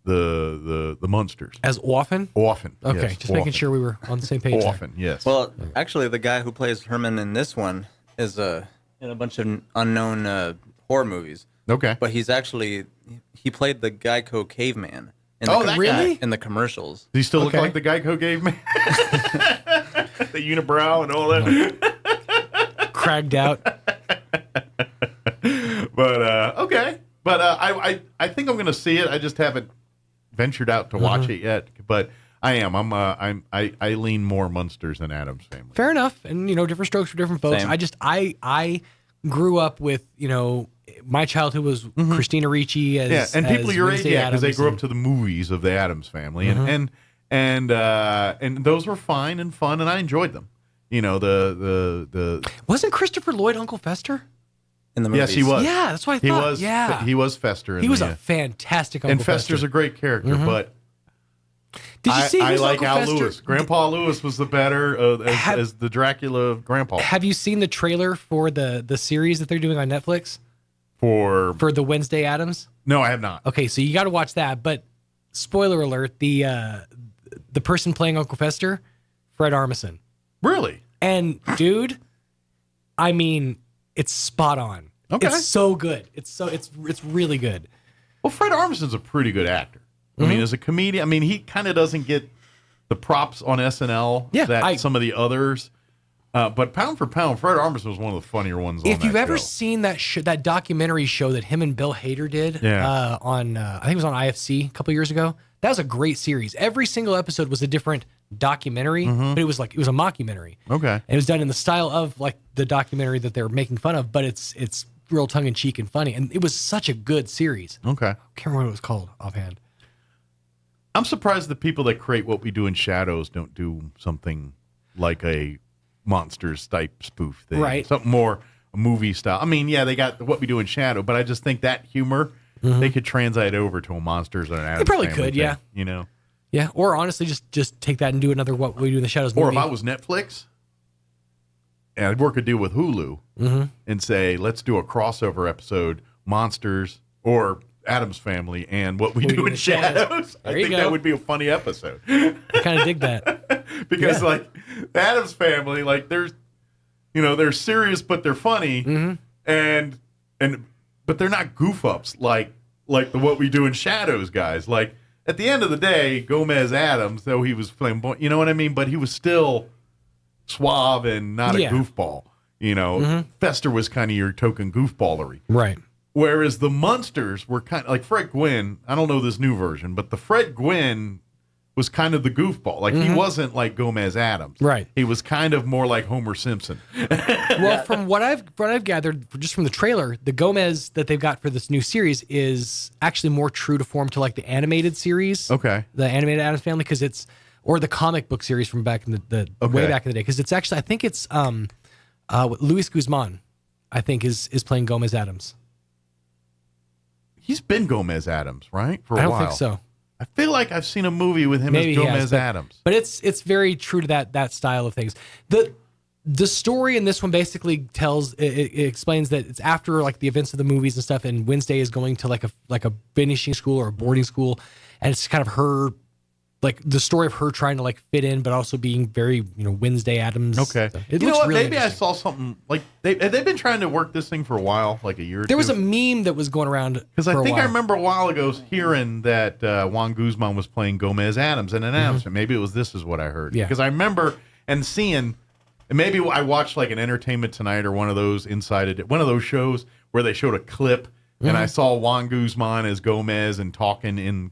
the Munsters. As often? Often. Okay, yes, just often. making sure we were on the same page. Often, yes. Well, actually, the guy who plays Herman in this one is in a bunch of unknown horror movies. Okay. But he played the Geico caveman. In the commercials. Does he still look like the Geico caveman? The unibrow and all that. Cragged out. But okay. But I think I'm going to see it. I just haven't ventured out to watch it yet. But I am. I lean more Munsters than Addams Family. Fair enough. And different strokes for different folks. Same. I grew up with my childhood was Christina Ricci as and people as your Wednesday age, because they Addams grew up to the movies of the Addams Family, and those were fine and fun, and I enjoyed them. The wasn't Christopher Lloyd Uncle Fester in the movies? Yes, he was. Yeah, that's what I thought. He was Fester. He was a fantastic Uncle and Fester's Fester. a great character, but Did you see? I like Uncle Al Fester? Lewis. Grandpa Lewis was the better as the Dracula grandpa. Have you seen the trailer for the series that they're doing on Netflix for the Wednesday Addams? No, I have not. Okay, so you got to watch that. But spoiler alert: the person playing Uncle Fester, Fred Armisen. Really? And dude, I mean, it's spot on. Okay. It's so good. It's really good. Well, Fred Armisen's a pretty good actor. I mean, as a comedian, I mean, he kind of doesn't get the props on SNL that some of the others. But pound for pound, Fred Armisen was one of the funnier ones on that If you've ever show. seen that documentary show that him and Bill Hader did on, I think it was on IFC a couple years ago, that was a great series. Every single episode was a different documentary, but it was a mockumentary. Okay. And it was done in the style of like the documentary that they're making fun of, but it's real tongue in cheek and funny. And it was such a good series. Okay. I can't remember what it was called offhand. I'm surprised the people that create What We Do in Shadows don't do something like a Monsters type spoof thing. Right. Something more movie style. I mean, yeah, they got What We Do in Shadow, but I just think that humor, they could translate over to a Monsters or an Addams They probably Family could, thing, yeah. You know? Yeah, or honestly, just take that and do another What We Do in the Shadows movie. Or if I was Netflix, and I'd work a deal with Hulu and say, let's do a crossover episode, Monsters or Addams Family and What We Do in Shadows. I think that would be a funny episode. I kind of dig that. Because like the Addams Family, like they're serious but they're funny, and but they're not goof ups like the What We Do in Shadows guys. Like at the end of the day, Gomez Addams, though he was flamboyant, you know what I mean, but he was still suave and not a goofball. You know, Fester was kind of your token goofballery, right? Whereas the Munsters were kind of like Fred Gwynn. I don't know this new version, but the Fred Gwynn was kind of the goofball. Like he wasn't like Gomez Addams. Right. He was kind of more like Homer Simpson. Well, from what I've gathered just from the trailer, the Gomez that they've got for this new series is actually more true to form to like the animated series. Okay. The animated Addams Family, because it's or the comic book series from back in the way back in the day, because it's actually I think it's Luis Guzman, I think is playing Gomez Addams. He's been Gomez Addams, right? For a I don't while. think so. I feel like I've seen a movie with him Maybe as he Gomez has, Addams. But it's very true to that style of things. The story in this one basically tells it explains that it's after like the events of the movies and stuff, and Wednesday is going to like a finishing school or a boarding school, and it's kind of her like the story of her trying to like fit in, but also being very Wednesday Addams. Okay. So it you know looks what? really Maybe I saw something like they've been trying to work this thing for a while, like a year or There two. was a meme that was going around Because I think I remember a while ago hearing that Juan Guzman was playing Gomez Addams in an announcement. Maybe it was This Is What I Heard. Yeah. Because I remember and seeing, and maybe I watched like an Entertainment Tonight or one of those one of those shows where they showed a clip, and I saw Juan Guzman as Gomez and talking in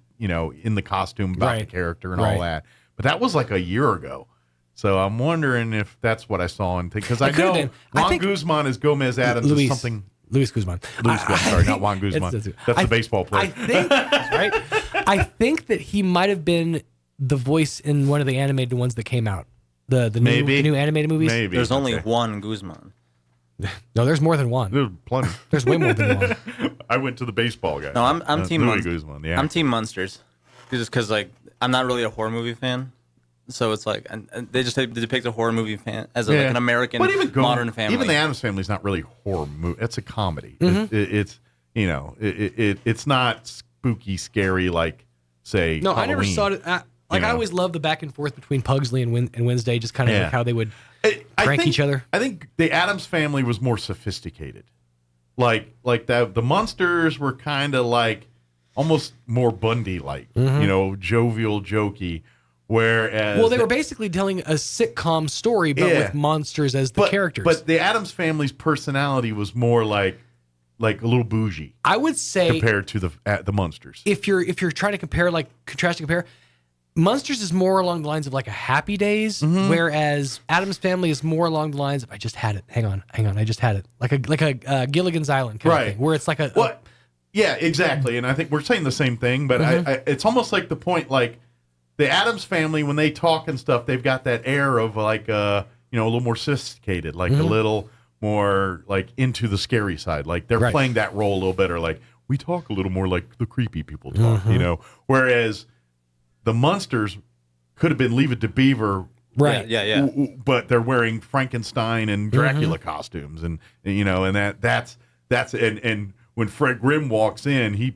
the costume about the character and all that. But that was like a year ago. So I'm wondering if that's what I saw and because I know Juan Guzman as Gomez Addams is something. Luis Guzman. Sorry, not Juan Guzman. That's the baseball player. I think that he might have been the voice in one of the animated ones that came out. The new animated movies. Maybe. There's only one Guzman. No, there's more than one. There's plenty. There's way more than one. I went to the baseball guy. No, I'm team Louis Guzman. Yeah, I'm team Munsters, just because like I'm not really a horror movie fan, so it's like and they just depict a horror movie fan as like an American modern family. Even the Addams Family is not really horror movie. It's a comedy. It's it's not spooky, scary like say. No, Halloween. I never saw it. I always loved the back and forth between Pugsley and Wednesday, just kind of like how they would prank each other. I think the Addams Family was more sophisticated. Like the Munsters were kind of like almost more Bundy-like, jovial, jokey. Whereas they were basically telling a sitcom story, but with monsters as the characters. But the Addams Family's personality was more like a little bougie. I would say compared to the Munsters. If you're trying to compare, like contrast and compare, Munsters is more along the lines of like a Happy Days, whereas Addams Family is more along the lines of I just had it. Hang on, I just had it. Like a Gilligan's Island kind of thing, where it's like yeah, exactly. And I think we're saying the same thing, but it's almost like the point, like the Addams Family when they talk and stuff, they've got that air of like a little more sophisticated, like a little more like into the scary side, like they're playing that role a little better. Like we talk a little more like the creepy people talk, Whereas the Munsters could have been Leave It to Beaver. Right. Yeah. But they're wearing Frankenstein and Dracula costumes, and that's when Fred Grimm walks in, he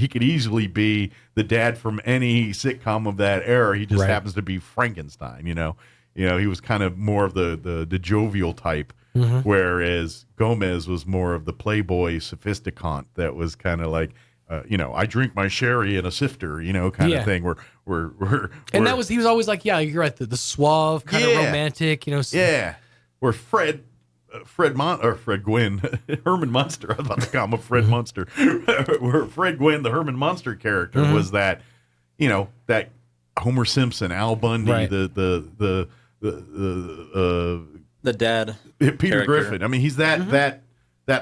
could easily be the dad from any sitcom of that era. He just happens to be Frankenstein. He was kind of more of the jovial type, whereas Gomez was more of the playboy sophisticant that was kind of like, I drink my sherry in a sifter, kind of thing. He was always like, yeah, you're right, the suave kind of romantic, Where Fred Gwynn, Herman Munster, I was about to call him a Fred Munster. Where Fred Gwynn, the Herman Munster character, was that, that Homer Simpson, Al Bundy, the dad, Peter character. Griffin. I mean, he's that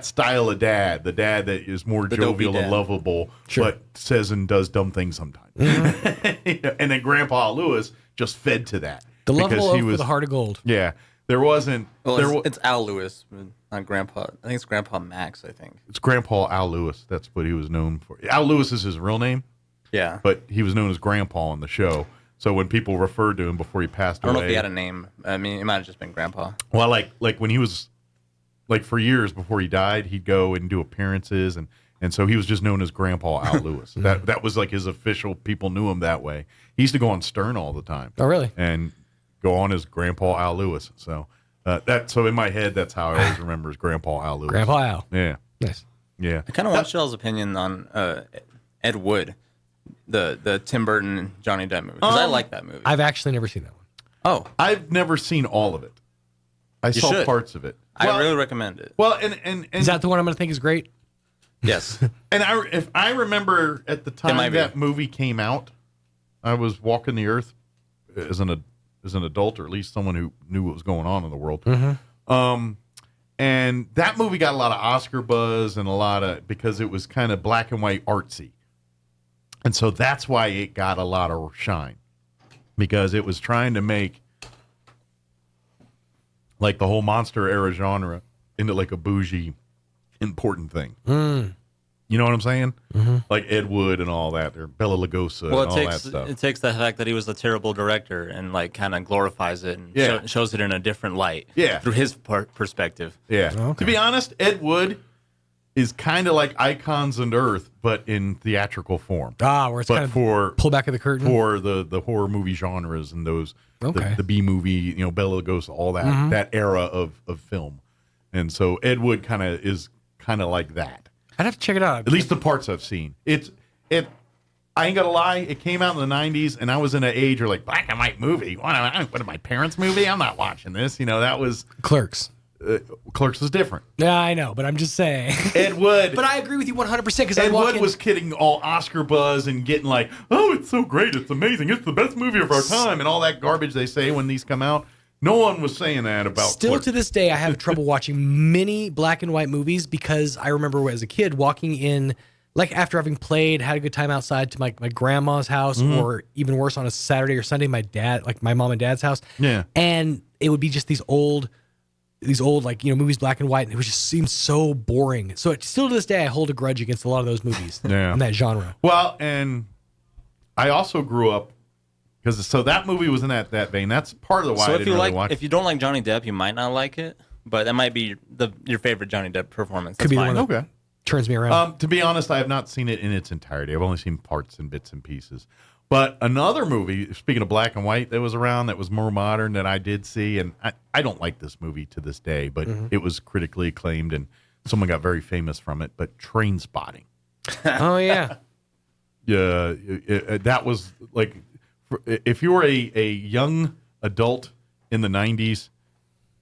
style of dad, the dad that is more jovial and lovable, but says and does dumb things sometimes. And then Grandpa Lewis just fed to that. The lovable oaf with a heart of gold. Yeah. There wasn't. Well, it's Al Lewis, not Grandpa. I think it's Grandpa Max. I think it's Grandpa Al Lewis. That's what he was known for. Al Lewis is his real name. Yeah, but he was known as Grandpa on the show. So when people referred to him before he passed away, I don't know if he had a name. I mean, it might have just been Grandpa. Well, like when he was, like for years before he died, he'd go and do appearances, and so he was just known as Grandpa Al Lewis. That was like his official. People knew him that way. He used to go on Stern all the time. Oh, really? And go on as Grandpa Al Lewis. So so in my head, that's how I always remember as Grandpa Al Lewis. Grandpa Al. Yeah. Nice. Yeah. I kind of want y'all's opinion on Ed Wood, the Tim Burton and Johnny Depp movie, because I like that movie. I've actually never seen that one. Oh, I've never seen all of it. I saw parts of it. I really recommend it. Well, and is that the one I'm going to think is great? Yes. And if I remember at the time that movie came out, I was walking the earth as an adult, or at least someone who knew what was going on in the world. And that movie got a lot of Oscar buzz and because it was kind of black and white artsy. And so that's why it got a lot of shine, because it was trying to make like the whole monster era genre into like a bougie, important thing. You know what I'm saying? Like Ed Wood and all that, or Bela Lugosi and all that stuff. It takes the fact that he was a terrible director and like kind of glorifies it and shows it in a different light. Yeah. Through his perspective. Yeah. Okay. To be honest, Ed Wood is kind of like Icons and Earth, but in theatrical form. Where it's kind of pull back of the curtain for the horror movie genres and those the B movie, Bela Lugosi, all that that era of film. And so Ed Wood is kind of like that. I'd have to check it out. At least the parts I've seen. I ain't gonna lie. It came out in the '90s, and I was in an age where like black and white movie. What am my parents' movie? I'm not watching this. That was Clerks. Clerks was different. Yeah, I know, but I'm just saying. Ed Wood. But I agree with you 100% because Ed Wood was getting all Oscar buzz and getting like, oh, it's so great, it's amazing, it's the best movie of our time, and all that garbage they say when these come out. No one was saying that about Still Clerks. To this day, I have trouble watching many black and white movies because I remember as a kid walking in, like after having played, had a good time outside to my grandma's house, or even worse on a Saturday or Sunday, my mom and dad's house. Yeah. And it would be just these old movies black and white, and it would just seem so boring. So still to this day, I hold a grudge against a lot of those movies in that genre. Well, and I also grew up so that movie was in that vein. That's part of the why I didn't really watch. If you don't like Johnny Depp, you might not like it, but that might be your favorite Johnny Depp performance. Could be fine. the one that turns me around. To be honest, I have not seen it in its entirety. I've only seen parts and bits and pieces. But another movie, speaking of black and white, that was around that was more modern that I did see, and I don't like this movie to this day, but it was critically acclaimed and someone got very famous from it. But Trainspotting. Oh yeah, yeah, that was like. If you were a young adult in the 90s,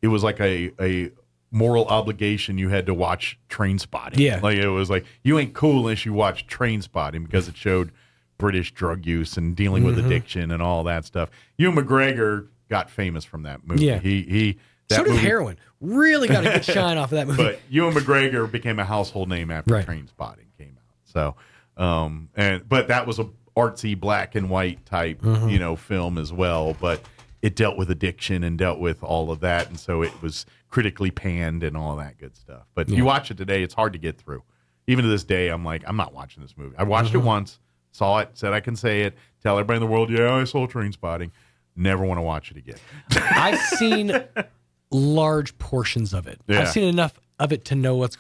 it was like a moral obligation. You had to watch Trainspotting. Yeah. Like it was like, you ain't cool unless you watch Trainspotting because it showed British drug use and dealing with addiction and all that stuff. Ewan McGregor got famous from that movie. Yeah. So did heroin. Really got a good shine off of that movie. But Ewan McGregor became a household name after Trainspotting came out. So, but that was a artsy black and white type, film as well, but it dealt with addiction and dealt with all of that, and so it was critically panned and all that good stuff. But you watch it today, it's hard to get through. Even to this day, I'm like, I'm not watching this movie. I watched it once, Saw it, said I can say it, tell everybody in the world, yeah, I saw Train Spotting. Never want to watch it again. I've seen large portions of it. Yeah. I've seen enough of it to know what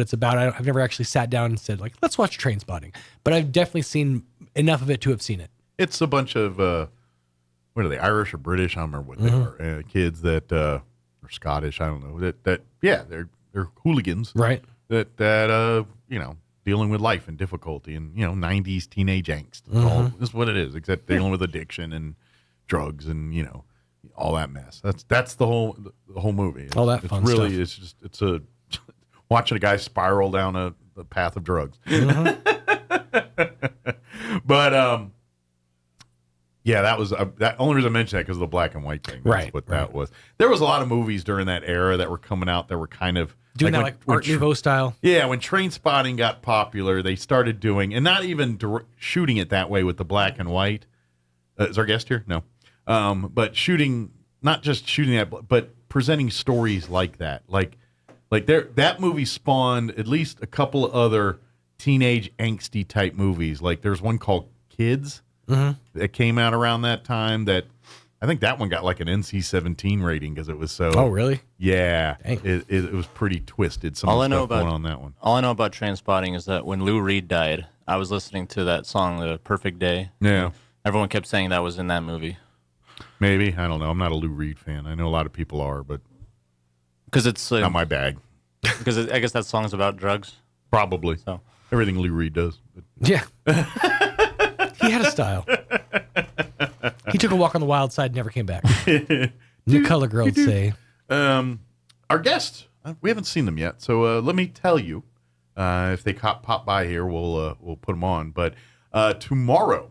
it's about. I've never actually sat down and said, like, let's watch Train Spotting. But I've definitely seen enough of it to have seen it. It's a bunch of, what are they, Irish or British? I don't remember what they are. Kids that, or Scottish, I don't know. They're hooligans. Right. That you know, dealing with life and difficulty and, you know, 90s teenage angst. That's what it is, except dealing with addiction and drugs and, you know, all that mess. That's the whole movie. All that fun stuff. It's a watching a guy spiral down the path of drugs. But yeah, that was that only reason I mentioned that because of the black and white thing. That's what that was. There was a lot of movies during that era that were coming out that were kind of doing that Art Nouveau style. Yeah, when Train Spotting got popular, they started doing, and not even shooting it that way with the black and white. Is our guest here? No. But shooting, not just shooting that, but presenting stories like that. Like that movie spawned at least a couple of other teenage angsty type movies. Like there's one called Kids that came out around that time that I think that one got like an NC-17 rating because it was so. Oh, really? Yeah. It was pretty twisted. Some of the stuff going on that one. All I know about Train Spotting is that when Lou Reed died, I was listening to that song, The Perfect Day. Yeah. Everyone kept saying that was in that movie. Maybe. I don't know. I'm not a Lou Reed fan. I know a lot of people are, but because it's not my bag. Because I guess that song's about drugs. Probably. So everything Lou Reed does. Yeah. He had a style. He took a walk on the wild side and never came back. New Color Girls say. Our guests, we haven't seen them yet, so let me tell you. If they pop by here, we'll put them on. But tomorrow,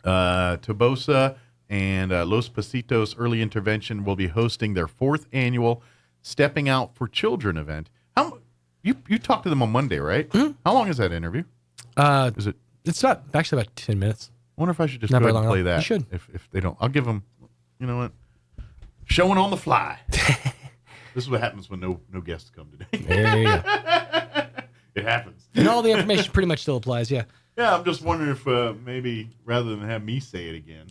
Tobosa and Los Pasitos Early Intervention will be hosting their 4th annual Stepping Out for Children event. You talked to them on Monday, right? Mm-hmm. How long is that interview? Is it? It's not actually about 10 minutes. I wonder if I should just go ahead and play that. You should. If they don't, I'll give them. You know what? Showing on the fly. This is what happens when no guests come today. There you go. It happens. And all the information pretty much still applies. Yeah. Yeah, I'm just wondering if maybe rather than have me say it again,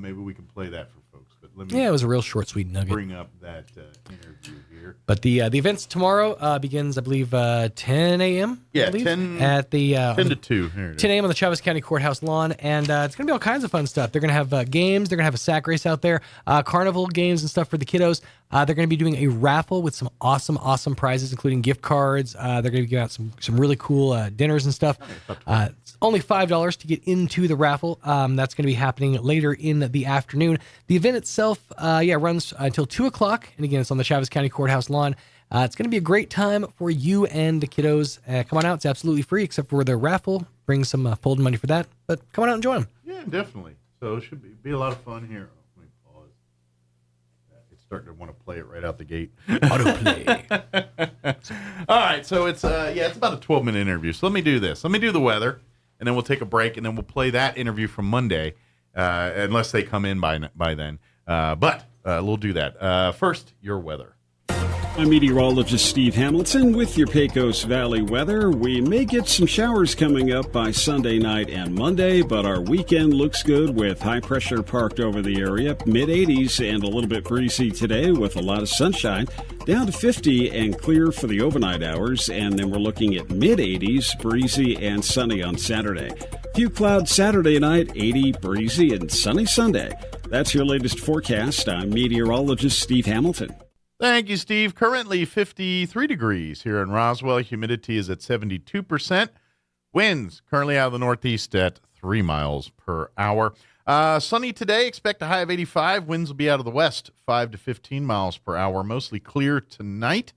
maybe we can play that for folks. But let me. Yeah, it was a real short, sweet nugget. Bring up that interview here. But the events tomorrow begins, I believe, 10 a.m. Yeah, 10 at the 10 to 2. Here 10 a.m. on the Travis County Courthouse lawn, and it's going to be all kinds of fun stuff. They're going to have games. They're going to have a sack race out there, carnival games and stuff for the kiddos. They're going to be doing a raffle with some awesome prizes, including gift cards. They're going to be giving out some really cool dinners and stuff. It's only $5 to get into the raffle. That's going to be happening later in the afternoon. The event itself, runs until 2 o'clock, and again, it's on the Travis County Courthouse lawn. It's going to be a great time for you and the kiddos. Come on out. It's absolutely free, except for the raffle. Bring some folding money for that, but come on out and join them. Yeah, definitely. So it should be a lot of fun here. Let me pause. It's starting to want to play it right out the gate. Autoplay. All right, so it's about a 12-minute interview. So let me do this. Let me do the weather, and then we'll take a break, and then we'll play that interview from Monday, unless they come in by then. But we'll do that. First, your weather. I'm meteorologist Steve Hamilton with your Pecos Valley weather. We may get some showers coming up by Sunday night and Monday, but our weekend looks good with high pressure parked over the area. Mid-80s and a little bit breezy today with a lot of sunshine. Down to 50 and clear for the overnight hours, and then we're looking at mid-80s, breezy and sunny on Saturday. Few clouds Saturday night, 80, breezy and sunny Sunday. That's your latest forecast. I'm meteorologist Steve Hamilton. Thank you, Steve. Currently 53 degrees here in Roswell. Humidity is at 72%. Winds currently out of the northeast at 3 miles per hour. Sunny today. Expect a high of 85. Winds will be out of the west, 5 to 15 miles per hour. Mostly clear tonight.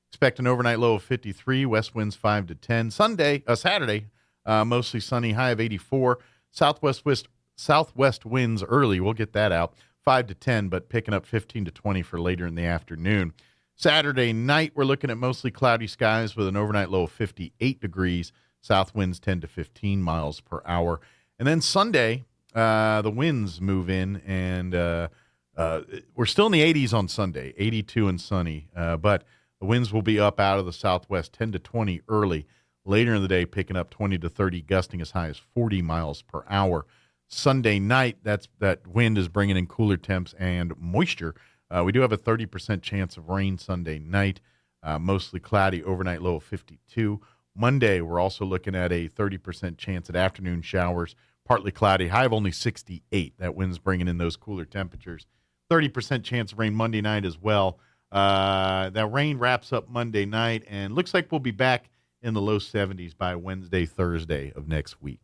Expect an overnight low of 53. West winds 5 to 10. Saturday, mostly sunny, high of 84. Southwest winds early. We'll get that out. 5 to 10, but picking up 15 to 20 for later in the afternoon. Saturday night, we're looking at mostly cloudy skies with an overnight low of 58 degrees. South winds 10 to 15 miles per hour. And then Sunday, the winds move in, and we're still in the 80s on Sunday, 82 and sunny. But the winds will be up out of the southwest, 10 to 20 early. Later in the day, picking up 20 to 30, gusting as high as 40 miles per hour. Sunday night, that wind is bringing in cooler temps and moisture. We do have a 30% chance of rain Sunday night, mostly cloudy, overnight low of 52. Monday, we're also looking at a 30% chance at afternoon showers, partly cloudy, high of only 68. That wind's bringing in those cooler temperatures. 30% chance of rain Monday night as well. That rain wraps up Monday night, and looks like we'll be back in the low 70s by Wednesday, Thursday of next week.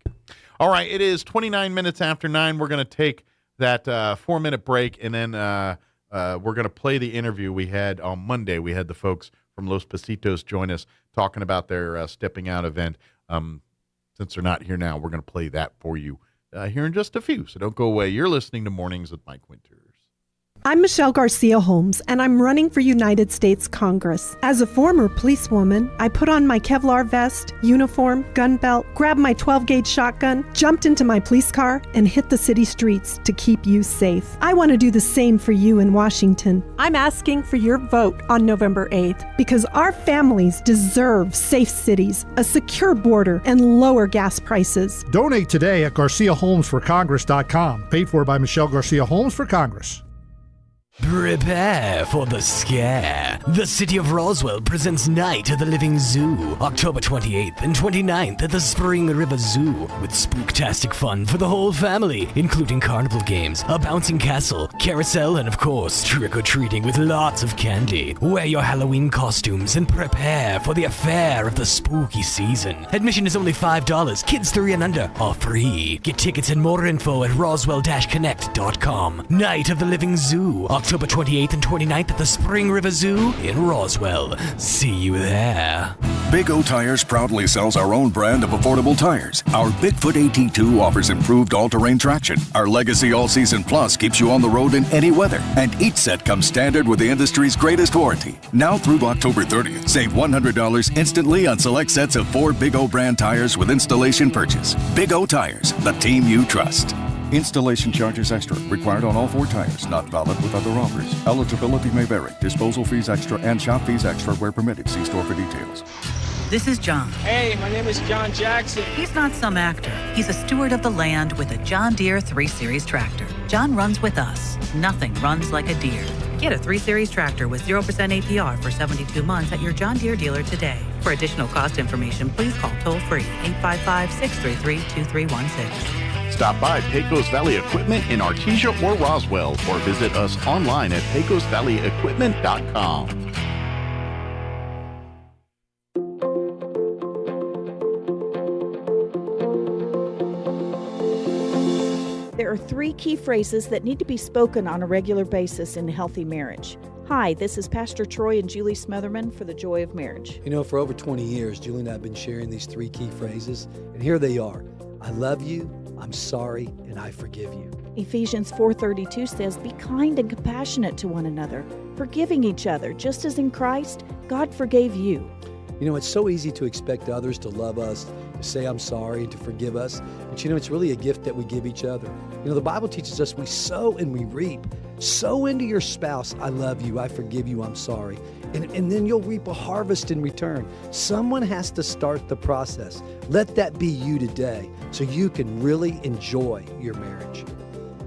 All right, it is 29 minutes after 9. We're going to take that 4-minute break, and then we're going to play the interview we had on Monday. We had the folks from Los Pasitos join us talking about their Stepping Out event. Since they're not here now, we're going to play that for you here in just a few, so don't go away. You're listening to Mornings with Mike Winters. I'm Michelle Garcia Holmes, and I'm running for United States Congress. As a former policewoman, I put on my Kevlar vest, uniform, gun belt, grabbed my 12-gauge shotgun, jumped into my police car, and hit the city streets to keep you safe. I want to do the same for you in Washington. I'm asking for your vote on November 8th because our families deserve safe cities, a secure border, and lower gas prices. Donate today at GarciaHolmesForCongress.com. Paid for by Michelle Garcia Holmes for Congress. Prepare for the scare. The city of Roswell presents Night of the Living Zoo, October 28th and 29th at the Spring River Zoo, with spooktastic fun for the whole family, including carnival games, a bouncing castle, carousel, and of course, trick-or-treating with lots of candy. Wear your Halloween costumes and prepare for the affair of the spooky season. Admission is only $5. Kids 3 and under are free. Get tickets and more info at roswell-connect.com. Night of the Living Zoo, October 28th and 29th at the Spring River Zoo in Roswell. See you there. Big O Tires proudly sells our own brand of affordable tires. Our Bigfoot AT2 offers improved all-terrain traction. Our Legacy All-Season Plus keeps you on the road in any weather. And each set comes standard with the industry's greatest warranty. Now through October 30th, save $100 instantly on select sets of 4 Big O brand tires with installation purchase. Big O Tires, the team you trust. Installation charges extra. Required on all 4 tires. Not valid with other offers. Eligibility may vary. Disposal fees extra and shop fees extra where permitted. See store for details. This is John. Hey, my name is John Jackson. He's not some actor. He's a steward of the land with a John Deere 3 Series tractor. John runs with us. Nothing runs like a deer. Get a 3 Series tractor with 0% APR for 72 months at your John Deere dealer today. For additional cost information, please call toll-free 855-633-2316. Stop by Pecos Valley Equipment in Artesia or Roswell, or visit us online at pecosvalleyequipment.com. There are 3 key phrases that need to be spoken on a regular basis in a healthy marriage. Hi, this is Pastor Troy and Julie Smotherman for The Joy of Marriage. You know, for over 20 years, Julie and I have been sharing these 3 key phrases, and here they are. I love you, I'm sorry, and I forgive you. Ephesians 4:32 says, be kind and compassionate to one another, forgiving each other, just as in Christ, God forgave you. You know, it's so easy to expect others to love us, to say I'm sorry, and to forgive us. But you know, it's really a gift that we give each other. You know, the Bible teaches us we sow and we reap. Sow into your spouse, I love you, I forgive you, I'm sorry. And then you'll reap a harvest in return. Someone has to start the process. Let that be you today so you can really enjoy your marriage.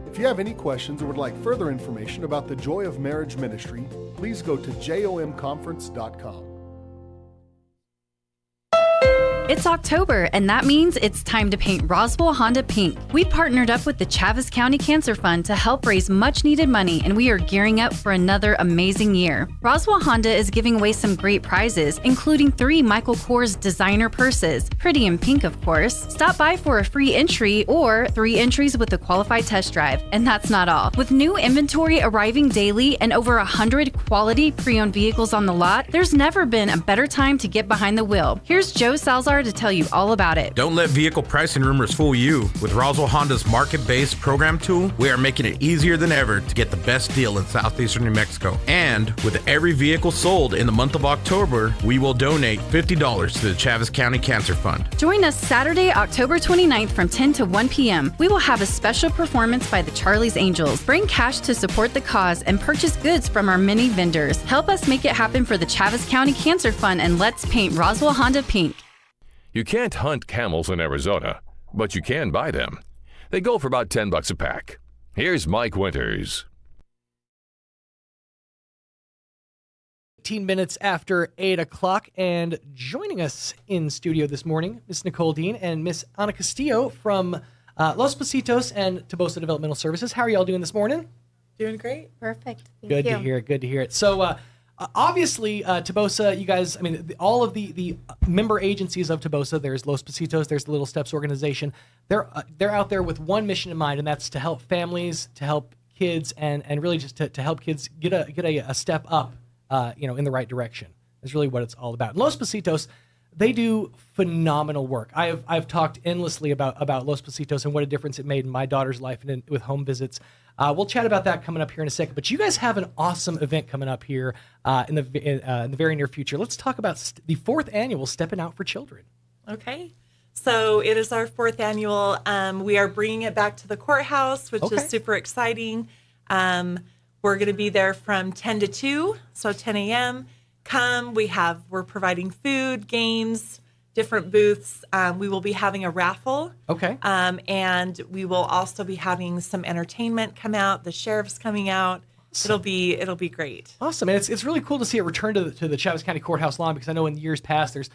If you have any questions or would like further information about the Joy of Marriage Ministry, please go to jomconference.com. It's October, and that means it's time to paint Roswell Honda pink. We partnered up with the Chaves County Cancer Fund to help raise much-needed money, and we are gearing up for another amazing year. Roswell Honda is giving away some great prizes, including 3 Michael Kors designer purses, pretty in pink, of course. Stop by for a free entry or 3 entries with a qualified test drive. And that's not all. With new inventory arriving daily and over 100 quality pre-owned vehicles on the lot, there's never been a better time to get behind the wheel. Here's Joe Salzar to tell you all about it. Don't let vehicle pricing rumors fool you. With Roswell Honda's market-based program tool, we are making it easier than ever to get the best deal in southeastern New Mexico. And with every vehicle sold in the month of October, we will donate $50 to the Chaves County Cancer Fund. Join us Saturday, October 29th from 10 to 1 p.m. We will have a special performance by the Charlie's Angels. Bring cash to support the cause and purchase goods from our many vendors. Help us make it happen for the Chaves County Cancer Fund, and let's paint Roswell Honda pink. You can't hunt camels in Arizona, but you can buy them. They go for about $10 a pack. Here's Mike Winters. 18 minutes after 8 o'clock, and joining us in studio this morning, Miss Nicole Dean and Miss Ana Castillo from Los Positos and Tobosa Developmental Services. How are y'all doing this morning? Doing great. Perfect. Thank Good you. to hear it. Good to hear it. So, obviously, Tobosa, you guys, I mean, all of the member agencies of Tobosa, there's Los Positos, there's the Little Steps organization. They're out there with one mission in mind, and that's to help families, to help kids, and really just to help kids get a step up, in the right direction. That's really what it's all about. And Los Positos, they do phenomenal work. I've talked endlessly about Los Positos and what a difference it made in my daughter's life and with home visits. We'll chat about that coming up here in a second. But you guys have an awesome event coming up here in the very near future. Let's talk about the 4th annual Stepping Out for Children. Okay. So it is our 4th annual. We are bringing it back to the courthouse, which is super exciting. We're going to be there from 10 to 2, so 10 a.m. Come. We're providing food, games, different booths. We will be having a raffle. Okay. And we will also be having some entertainment come out. The sheriff's coming out. It'll be great. Awesome. And it's really cool to see it return to the Chaves County Courthouse lawn, because I know in years past there's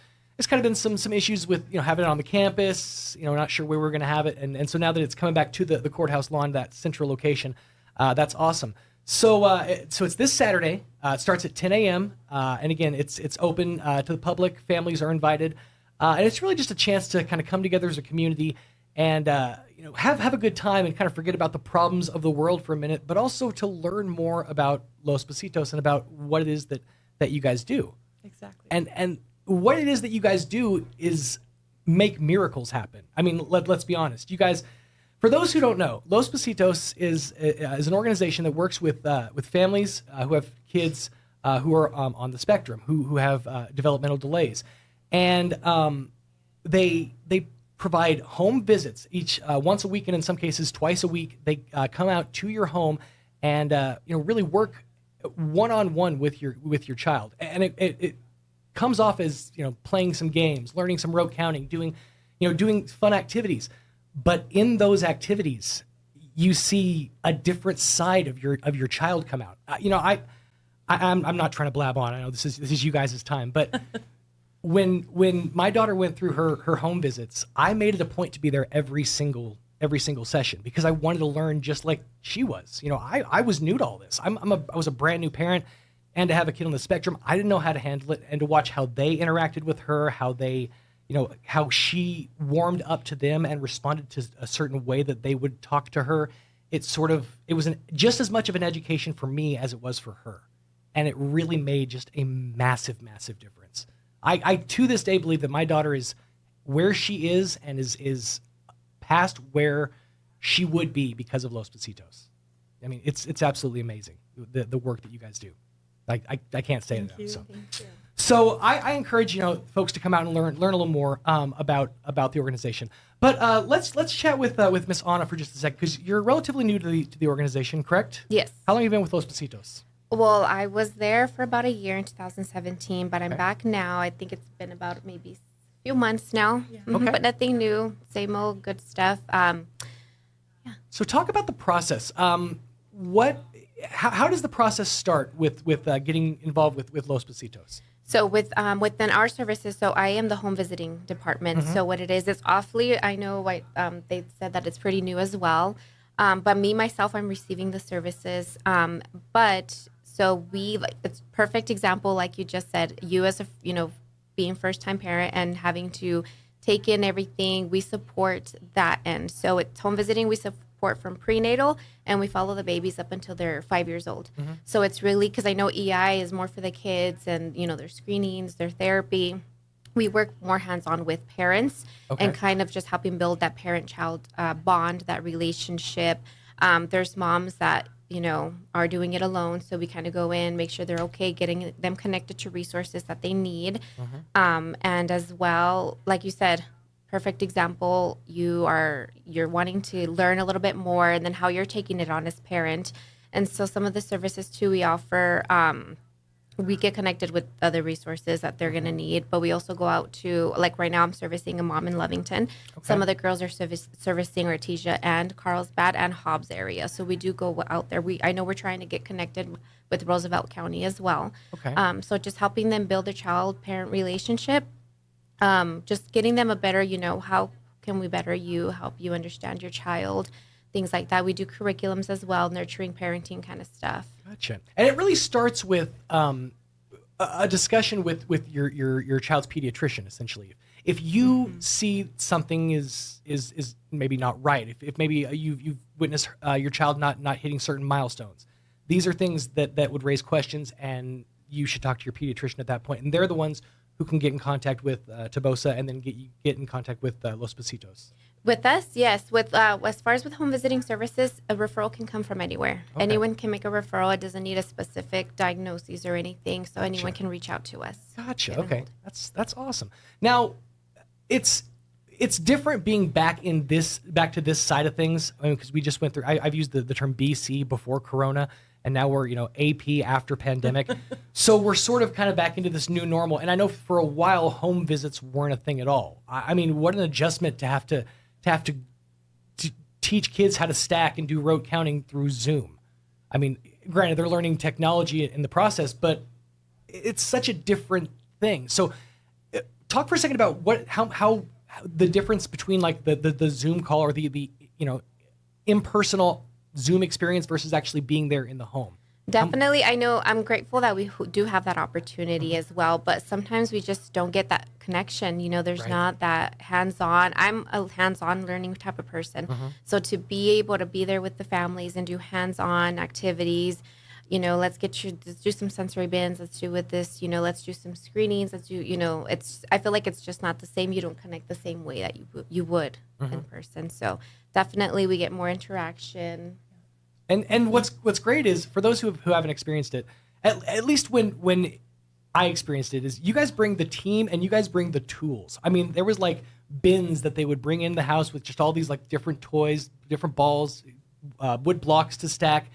kind of been some issues with having it on the campus. Not sure where we're going to have it, and so now that it's coming back to the courthouse lawn, that central location, that's awesome. So it's this Saturday. It starts at 10 a.m. And again, it's open to the public. Families are invited, and it's really just a chance to kind of come together as a community and have a good time and kind of forget about the problems of the world for a minute, but also to learn more about Los Positos and about what it is that you guys do. Exactly. And what it is that you guys do is make miracles happen. I mean, let's be honest. You guys. For those who don't know, Los Positos is an organization that works with families who have kids who are on the spectrum, who have developmental delays, and they provide home visits once a week, and in some cases twice a week. They come out to your home and really work one-on-one with your child, and it comes off as playing some games, learning some rote counting, doing fun activities. But in those activities, you see a different side of your child come out. I'm not trying to blab on. I know this is you guys' time, but when my daughter went through her home visits, I made it a point to be there every single session because I wanted to learn just like she was. I was new to all this. I was a brand new parent, and to have a kid on the spectrum, I didn't know how to handle it, and to watch how they interacted with her, how they. How she warmed up to them and responded to a certain way that they would talk to her. It was just as much of an education for me as it was for her. And it really made just a massive, massive difference. I to this day believe that my daughter is where she is and is past where she would be because of Los Positos. I mean, it's absolutely amazing, the work that you guys do. I can't say enough. So. Thank you. So I encourage folks to come out and learn a little more about the organization. But let's chat with Miss Ana for just a second, because you're relatively new to the organization, correct? Yes. How long have you been with Los Positos? Well, I was there for about a year in 2017, but I'm back now. I think it's been about maybe a few months now. Yeah. Okay. But nothing new, same old good stuff. So talk about the process. How does the process start with getting involved with Los Positos? So within our services, so I am the home visiting department. Mm-hmm. So what it is, it's awfully, I know they said that it's pretty new as well. But me, myself, I'm receiving the services. But so it's perfect example, like you just said, you as being first time parent and having to take in everything, we support that end. So it's home visiting, we support from prenatal, and we follow the babies up until they're 5 years old. Mm-hmm. So it's really, because I know EI is more for the kids and, their screenings, their therapy. We work more hands-on with parents and kind of just helping build that parent-child bond, that relationship. There's moms that, are doing it alone. So we kind of go in, make sure they're okay, getting them connected to resources that they need. Mm-hmm. And as well, like you said, perfect example, you're wanting to learn a little bit more, and then how you're taking it on as parent. And so some of the services too we offer, we get connected with other resources that they're going to need. But we also go out to, like right now I'm servicing a mom in Lovington. Okay. Some of the girls are servicing Artesia and Carlsbad and Hobbs area. So we do go out there. I know we're trying to get connected with Roosevelt County as well. Okay. So just helping them build a child-parent relationship, just getting them a better, how can we better you, help you understand your child, things like that. We do curriculums as well, nurturing parenting kind of stuff. Gotcha. And it really starts with a discussion with your child's pediatrician, essentially. If you see something is maybe not right, if maybe you've witnessed your child not hitting certain milestones, these are things that would raise questions, and you should talk to your pediatrician at that point. And they're the ones who can get in contact with Tobosa and then get in contact with Los Pasitos. With us, yes. With as far as with home visiting services, a referral can come from anywhere. Okay. Anyone can make a referral. It doesn't need a specific diagnosis or anything, so anyone can reach out to us. Gotcha. Okay, that's awesome. Now, it's different being back to this side of things. I mean, because we just went through. I've used the term BC before Corona, and now we're AP after pandemic. So we're sort of kind of back into this new normal. And I know for a while home visits weren't a thing at all. I mean, what an adjustment to have to teach kids how to stack and do rote counting through Zoom. I mean, granted, they're learning technology in the process, but it's such a different thing. So talk for a second about how the difference between like the Zoom call or the impersonal Zoom experience versus actually being there in the home. Definitely. I know I'm grateful that we do have that opportunity as well, but sometimes we just don't get that connection. There's not that hands-on. I'm a hands-on learning type of person. So to be able to be there with the families and do hands-on activities, let's do some sensory bins. Let's do with this, let's do some screenings. Let's do, I feel like it's just not the same. You don't connect the same way that you would in person. So definitely we get more interaction. And what's great is for those who haven't experienced it, at least when I experienced it, is you guys bring the team and you guys bring the tools. I mean, there was like bins that they would bring in the house with just all these like different toys, different balls, wood blocks to stack,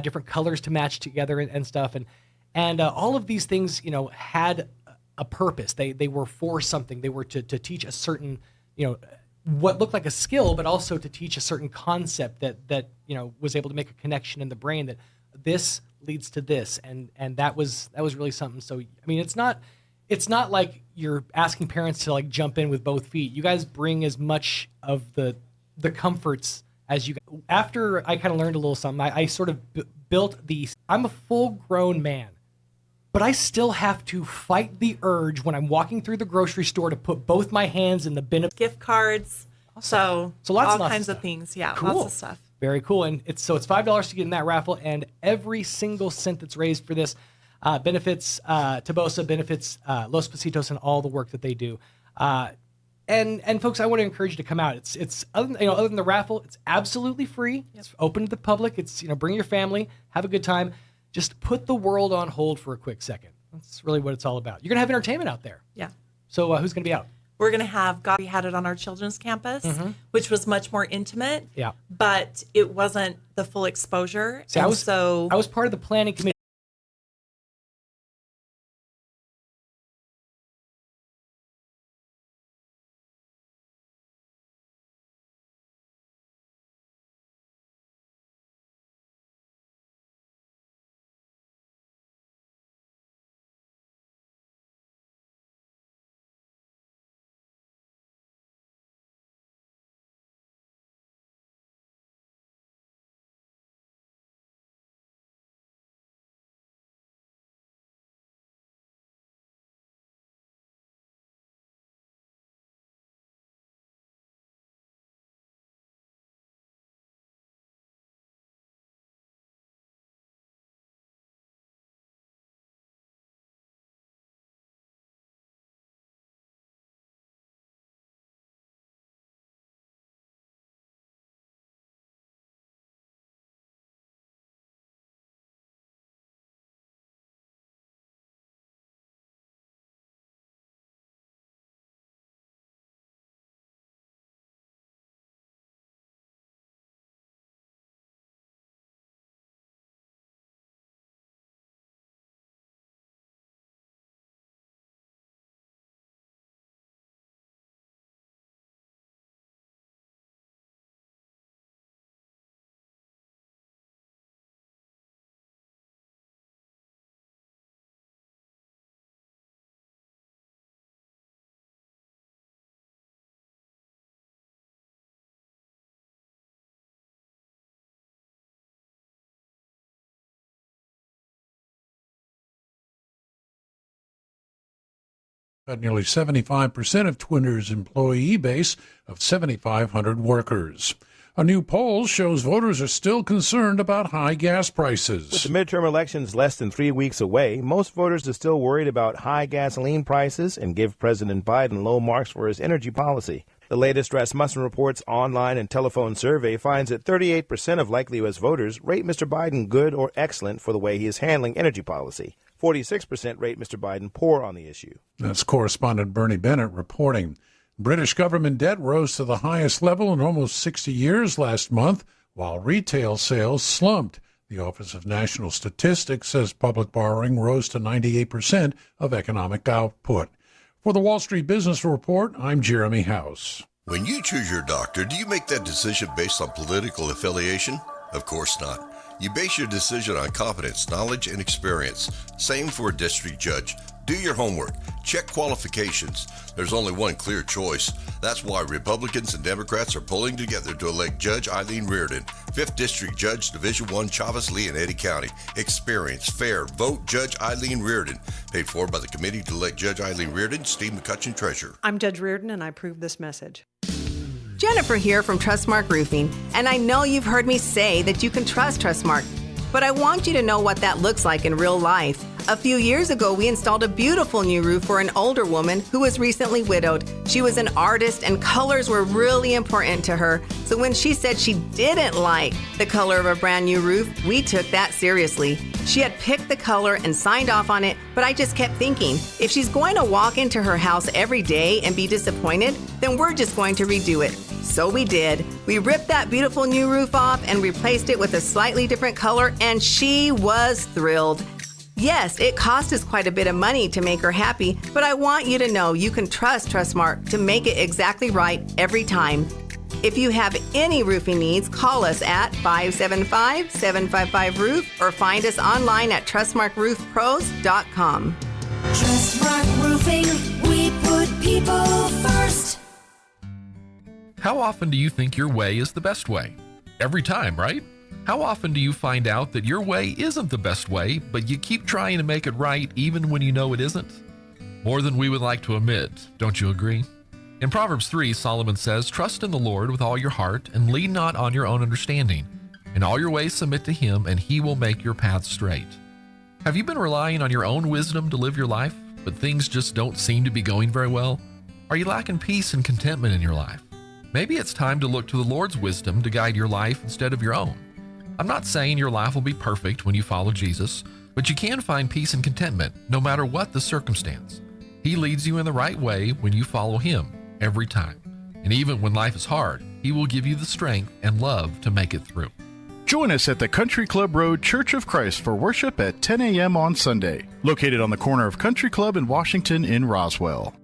different colors to match together and stuff. And all of these things, had a purpose. They were for something. They were to teach a certain, what looked like a skill, but also to teach a certain concept that was able to make a connection in the brain that this leads to this, and that was really something. So I mean, it's not like you're asking parents to like jump in with both feet. You guys bring as much of the comforts as you. After I kind of learned a little something, I sort of built these. I'm a full-grown man, but I still have to fight the urge when I'm walking through the grocery store to put both my hands in the bin of gift cards. Awesome. So lots all and kinds of of things. Yeah, Cool. lots of stuff. Very cool. And it's $5 to get in that raffle, and every single cent that's raised for this benefits Tobosa, benefits Los Pasitos, and all the work that they do. And folks, I want to encourage you to come out. It's other than the raffle, it's absolutely free. Yep. It's open to the public. It's bring your family, have a good time. Just put the world on hold for a quick second. That's really what it's all about. You're gonna have entertainment out there. Yeah. So who's gonna be out? We're going to have we had it on our children's campus, which was much more intimate. Yeah. But it wasn't the full exposure. See, I was part of the planning committee. at nearly 75% of Twitter's employee base of 7,500 workers. A new poll shows voters are still concerned about high gas prices. With the midterm elections less than 3 weeks away, most voters are still worried about high gasoline prices and give President Biden low marks for his energy policy. The latest Rasmussen Reports online and telephone survey finds that 38% of likely U.S. voters rate Mr. Biden good or excellent for the way he is handling energy policy. 46% rate Mr. Biden poor on the issue. That's correspondent Bernie Bennett reporting. British government debt rose to the highest level in almost 60 years last month, while retail sales slumped. The Office of National Statistics says public borrowing rose to 98% of economic output. For the Wall Street Business Report, I'm Jeremy House. When you choose your doctor, do you make that decision based on political affiliation? Of course not. You base your decision on competence, knowledge, and experience. Same for a district judge. Do your homework. Check qualifications. There's only one clear choice. That's why Republicans and Democrats are pulling together to elect Judge Eileen Reardon, 5th District Judge, Division I, Chavez, Lee, and Eddy County. Experience, fair, vote Judge Eileen Reardon. Paid for by the Committee to elect Judge Eileen Reardon, Steve McCutcheon, Treasurer. I'm Judge Reardon, and I approve this message. Jennifer here from Trustmark Roofing, and I know you've heard me say that you can trust Trustmark, but I want you to know what that looks like in real life. A few years ago, we installed a beautiful new roof for an older woman who was recently widowed. She was an artist and colors were really important to her. So when she said she didn't like the color of a brand new roof, we took that seriously. She had picked the color and signed off on it, but I just kept thinking, if she's going to walk into her house every day and be disappointed, then we're just going to redo it. So we did. We ripped that beautiful new roof off and replaced it with a slightly different color, and she was thrilled. Yes, it cost us quite a bit of money to make her happy, but I want you to know you can trust Trustmark to make it exactly right every time. If you have any roofing needs, call us at 575-755-ROOF or find us online at trustmarkroofpros.com. Trustmark Roofing, we put people first. How often do you think your way is the best way? Every time, right? How often do you find out that your way isn't the best way, but you keep trying to make it right even when you know it isn't? More than we would like to admit, don't you agree? In Proverbs 3, Solomon says, "Trust in the Lord with all your heart and lean not on your own understanding. In all your ways submit to him, and he will make your paths straight." Have you been relying on your own wisdom to live your life, but things just don't seem to be going very well? Are you lacking peace and contentment in your life? Maybe it's time to look to the Lord's wisdom to guide your life instead of your own. I'm not saying your life will be perfect when you follow Jesus, but you can find peace and contentment no matter what the circumstance. He leads you in the right way when you follow him every time. And even when life is hard, he will give you the strength and love to make it through. Join us at the Country Club Road Church of Christ for worship at 10 a.m. on Sunday, located on the corner of Country Club and Washington in Roswell.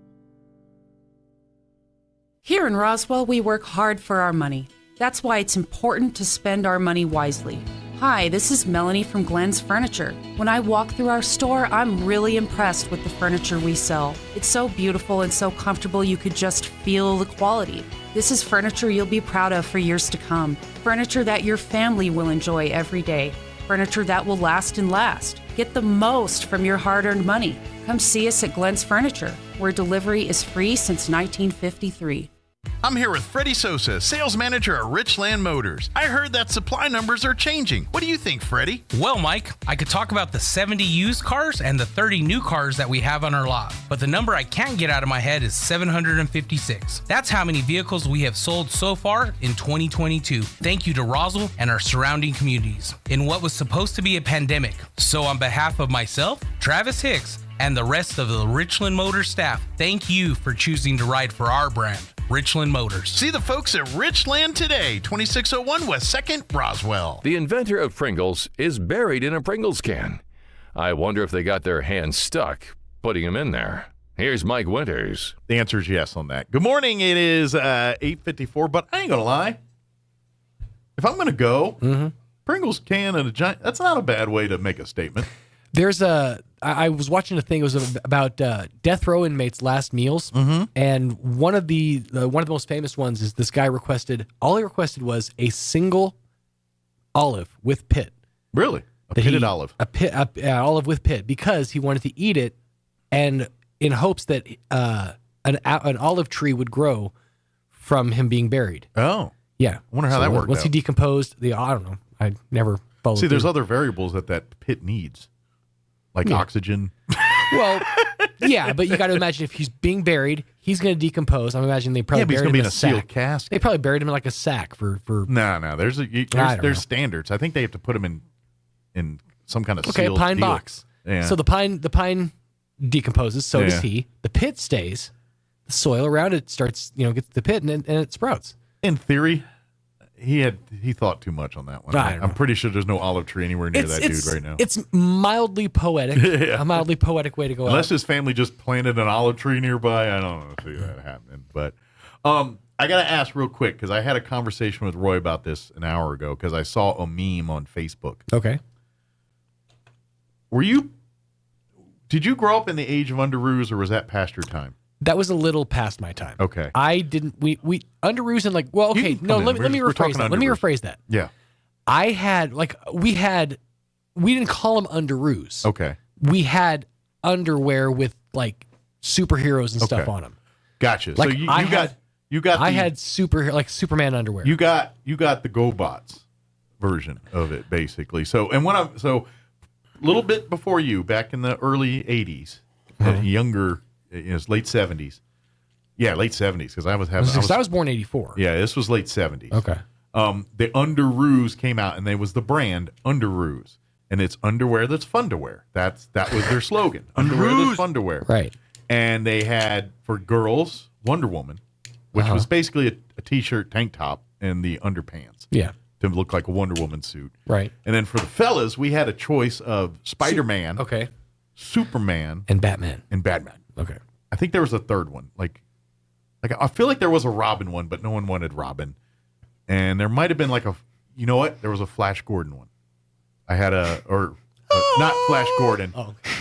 Here in Roswell, we work hard for our money. That's why it's important to spend our money wisely. Hi, this is Melanie from Glenn's Furniture. When I walk through our store, I'm really impressed with the furniture we sell. It's so beautiful and so comfortable you could just feel the quality. This is furniture you'll be proud of for years to come. Furniture that your family will enjoy every day. Furniture that will last and last. Get the most from your hard-earned money. Come see us at Glenn's Furniture, where delivery is free since 1953. I'm here with Freddie Sosa, sales manager at Richland Motors. I heard that supply numbers are changing. What do you think, Freddie? Well, Mike, I could talk about the 70 used cars and the 30 new cars that we have on our lot. But the number I can't get out of my head is 756. That's how many vehicles we have sold so far in 2022. Thank you to Roswell and our surrounding communities in what was supposed to be a pandemic. So on behalf of myself, Travis Hicks, and the rest of the Richland Motors staff, thank you for choosing to ride for our brand, Richland Motors. See the folks at Richland today, 2601 West 2nd, Roswell. The inventor of Pringles is buried in a Pringles can. I wonder if they got their hands stuck putting him in there. Here's Mike Winters. The answer is yes on that. Good morning. It is 8:54, but I ain't going to lie. If I'm going to go, Pringles can and a giant, that's not a bad way to make a statement. I was watching a thing. It was about death row inmates' last meals, and one of the most famous ones is this guy requested. All he requested was a single olive with pit. Really, a pitted olive, olive with pit, because he wanted to eat it, and in hopes that an olive tree would grow from him being buried. Oh. Yeah. I wonder how that worked Once out. he decomposed, I don't know. I never followed See, there's through. other variables that pit needs, like oxygen. Well, yeah, but you got to imagine if he's being buried, he's going to decompose. I'm imagining they probably Yeah, but he's buried gonna him be in a sealed sack. casket. They probably buried him in like a sack for. No. There's I don't know. standards. I think they have to put him in some kind of Okay, a sealed pine deal. box. Yeah. So the pine decomposes. So does Yeah. he. The pit stays. The soil around it starts, gets to the pit and it sprouts. In theory, he thought too much on that one. I don't I'm know. pretty sure there's no olive tree anywhere near that dude right now. It's mildly poetic. Yeah. A mildly poetic way to go Unless out. his family just planted an olive tree nearby, I don't see that happening. But I got to ask real quick because I had a conversation with Roy about this an hour ago because I saw a meme on Facebook. Okay. Did you grow up in the age of underoos or was that past your time? That was a little past my time. Okay. I didn't. We underoos and You can come in. Let me We're rephrase talking that. Let me underoos. rephrase that. Yeah. I had we didn't call them underoos. Okay. We had underwear with like superheroes and stuff Okay. on them. Gotcha. Like so you I got had Superman underwear. You got the GoBots version of it basically. So a little bit before you, back in the early '80s, younger, late '70s. Yeah, late '70s because I was born '84. Yeah, this was late '70s. Okay. The Underoos came out, and they was the brand Underoos, and it's underwear that's fun to wear. That was their slogan. Underwear that's fun to wear. Right. And they had for girls Wonder Woman, which was basically a t-shirt, tank top, and the underpants. Yeah. To look like a Wonder Woman suit. Right. And then for the fellas, we had a choice of Spider-Man, Okay. Superman, And Batman. Okay. I think there was a third one. Like I feel like there was a Robin one, but no one wanted Robin. And there might have been you know what? There was a Flash Gordon one. I had not Flash Gordon,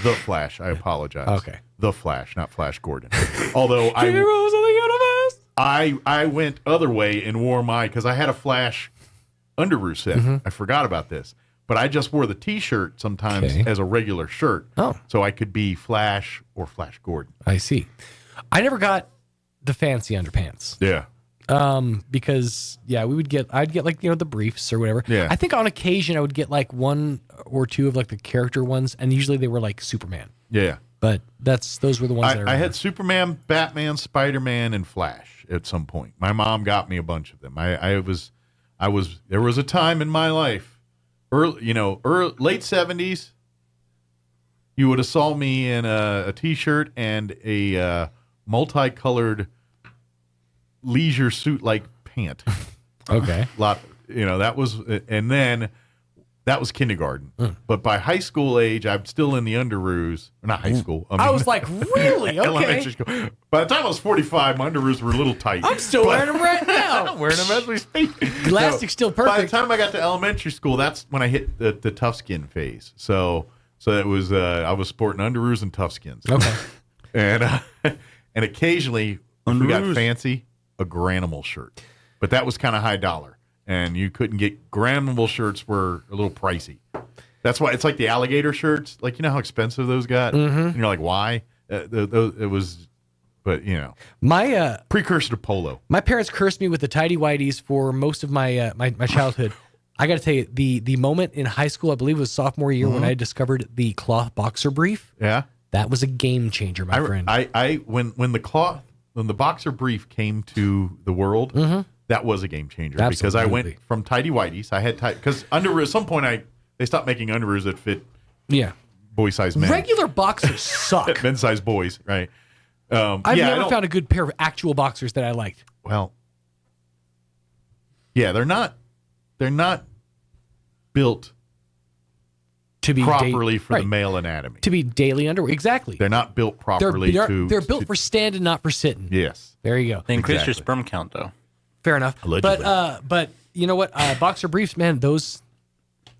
the Flash. I apologize. Okay. The Flash, not Flash Gordon. Although Heroes of the universe. I went other way and wore because I had a Flash underoos set. I forgot about this. But I just wore the T-shirt sometimes as a regular shirt. Oh. So I could be Flash or Flash Gordon. I see. I never got the fancy underpants. Yeah. Because I'd get like, the briefs or whatever. Yeah. I think on occasion I would get like one or two of like the character ones, and usually they were like Superman. Yeah. But those were the ones that I I remember. had Superman, Batman, Spider-Man, and Flash at some point. My mom got me a bunch of them. There was a time in my life, late 70s, you would have saw me in a T-shirt and a multicolored leisure suit-like pant. Okay. That was kindergarten. But by high school age, I'm still in the underoos. Not high school. I was like, really? Okay. Elementary school. By the time I was 45, my underoos were a little tight. I'm still wearing them right now. I'm wearing them as we speak. Elastic's still perfect. By the time I got to elementary school, that's when I hit the tough skin phase. So it was I was sporting underoos and tough skins. Okay. And occasionally, if we got fancy, a Granimal shirt. But that was kind of high dollar. And you couldn't get Granimal shirts were a little pricey. That's why it's like the alligator shirts. Like, you know how expensive those got? And you're like, why? It was, but my precursor to polo. My parents cursed me with the tidy whities for most of my my childhood. I got to tell you, the moment in high school, I believe it was sophomore year, when I discovered the cloth boxer brief. Yeah, that was a game changer, my friend. When the boxer brief came to the world. That was a game changer. Absolutely. Because I went from tidy whities. I had because underoos. At some point, they stopped making underoos that fit. Yeah, boy size men. Regular boxers suck. Men's size boys, right? I've never found a good pair of actual boxers that I liked. Well, yeah, they're not built to be properly for the male anatomy. To be daily underwear, exactly. They're not built properly. They're built for standing, not for sitting. Yes, there you go. They increase your sperm count, though. Fair enough. Allegedly. But you know what? Boxer briefs, man, those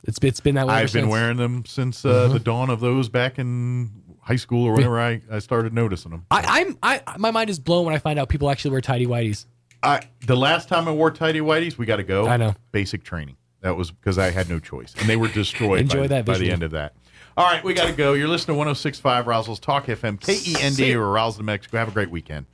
it's been that way. I've been wearing them since the dawn of those back in high school or whenever I started noticing them. My mind is blown when I find out people actually wear tidy whities. The last time I wore tidy whities, we got to go. I know. Basic training. That was because I had no choice, and they were destroyed Enjoy that by the visual. end of that. All right, we got to go. You're listening to 106.5 Roswell's Talk FM, KEND, or Roswell, New Mexico. Have a great weekend.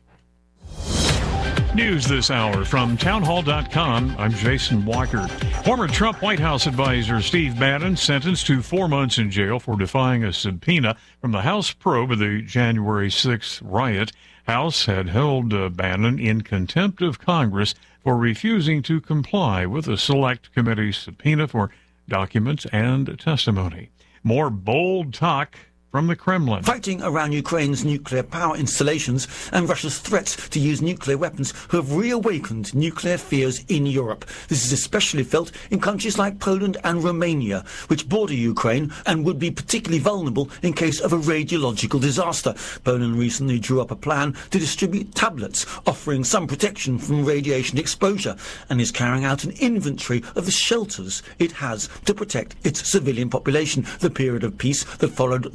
News this hour from townhall.com. I'm Jason Walker. Former Trump White House advisor Steve Bannon sentenced to 4 months in jail for defying a subpoena from the House probe of the January 6th riot. House had held Bannon in contempt of Congress for refusing to comply with a select committee subpoena for documents and testimony. More bold talk from the Kremlin. Fighting around Ukraine's nuclear power installations and Russia's threats to use nuclear weapons have reawakened nuclear fears in Europe. This is especially felt in countries like Poland and Romania, which border Ukraine and would be particularly vulnerable in case of a radiological disaster. Poland recently drew up a plan to distribute tablets offering some protection from radiation exposure and is carrying out an inventory of the shelters it has to protect its civilian population. The period of peace that followed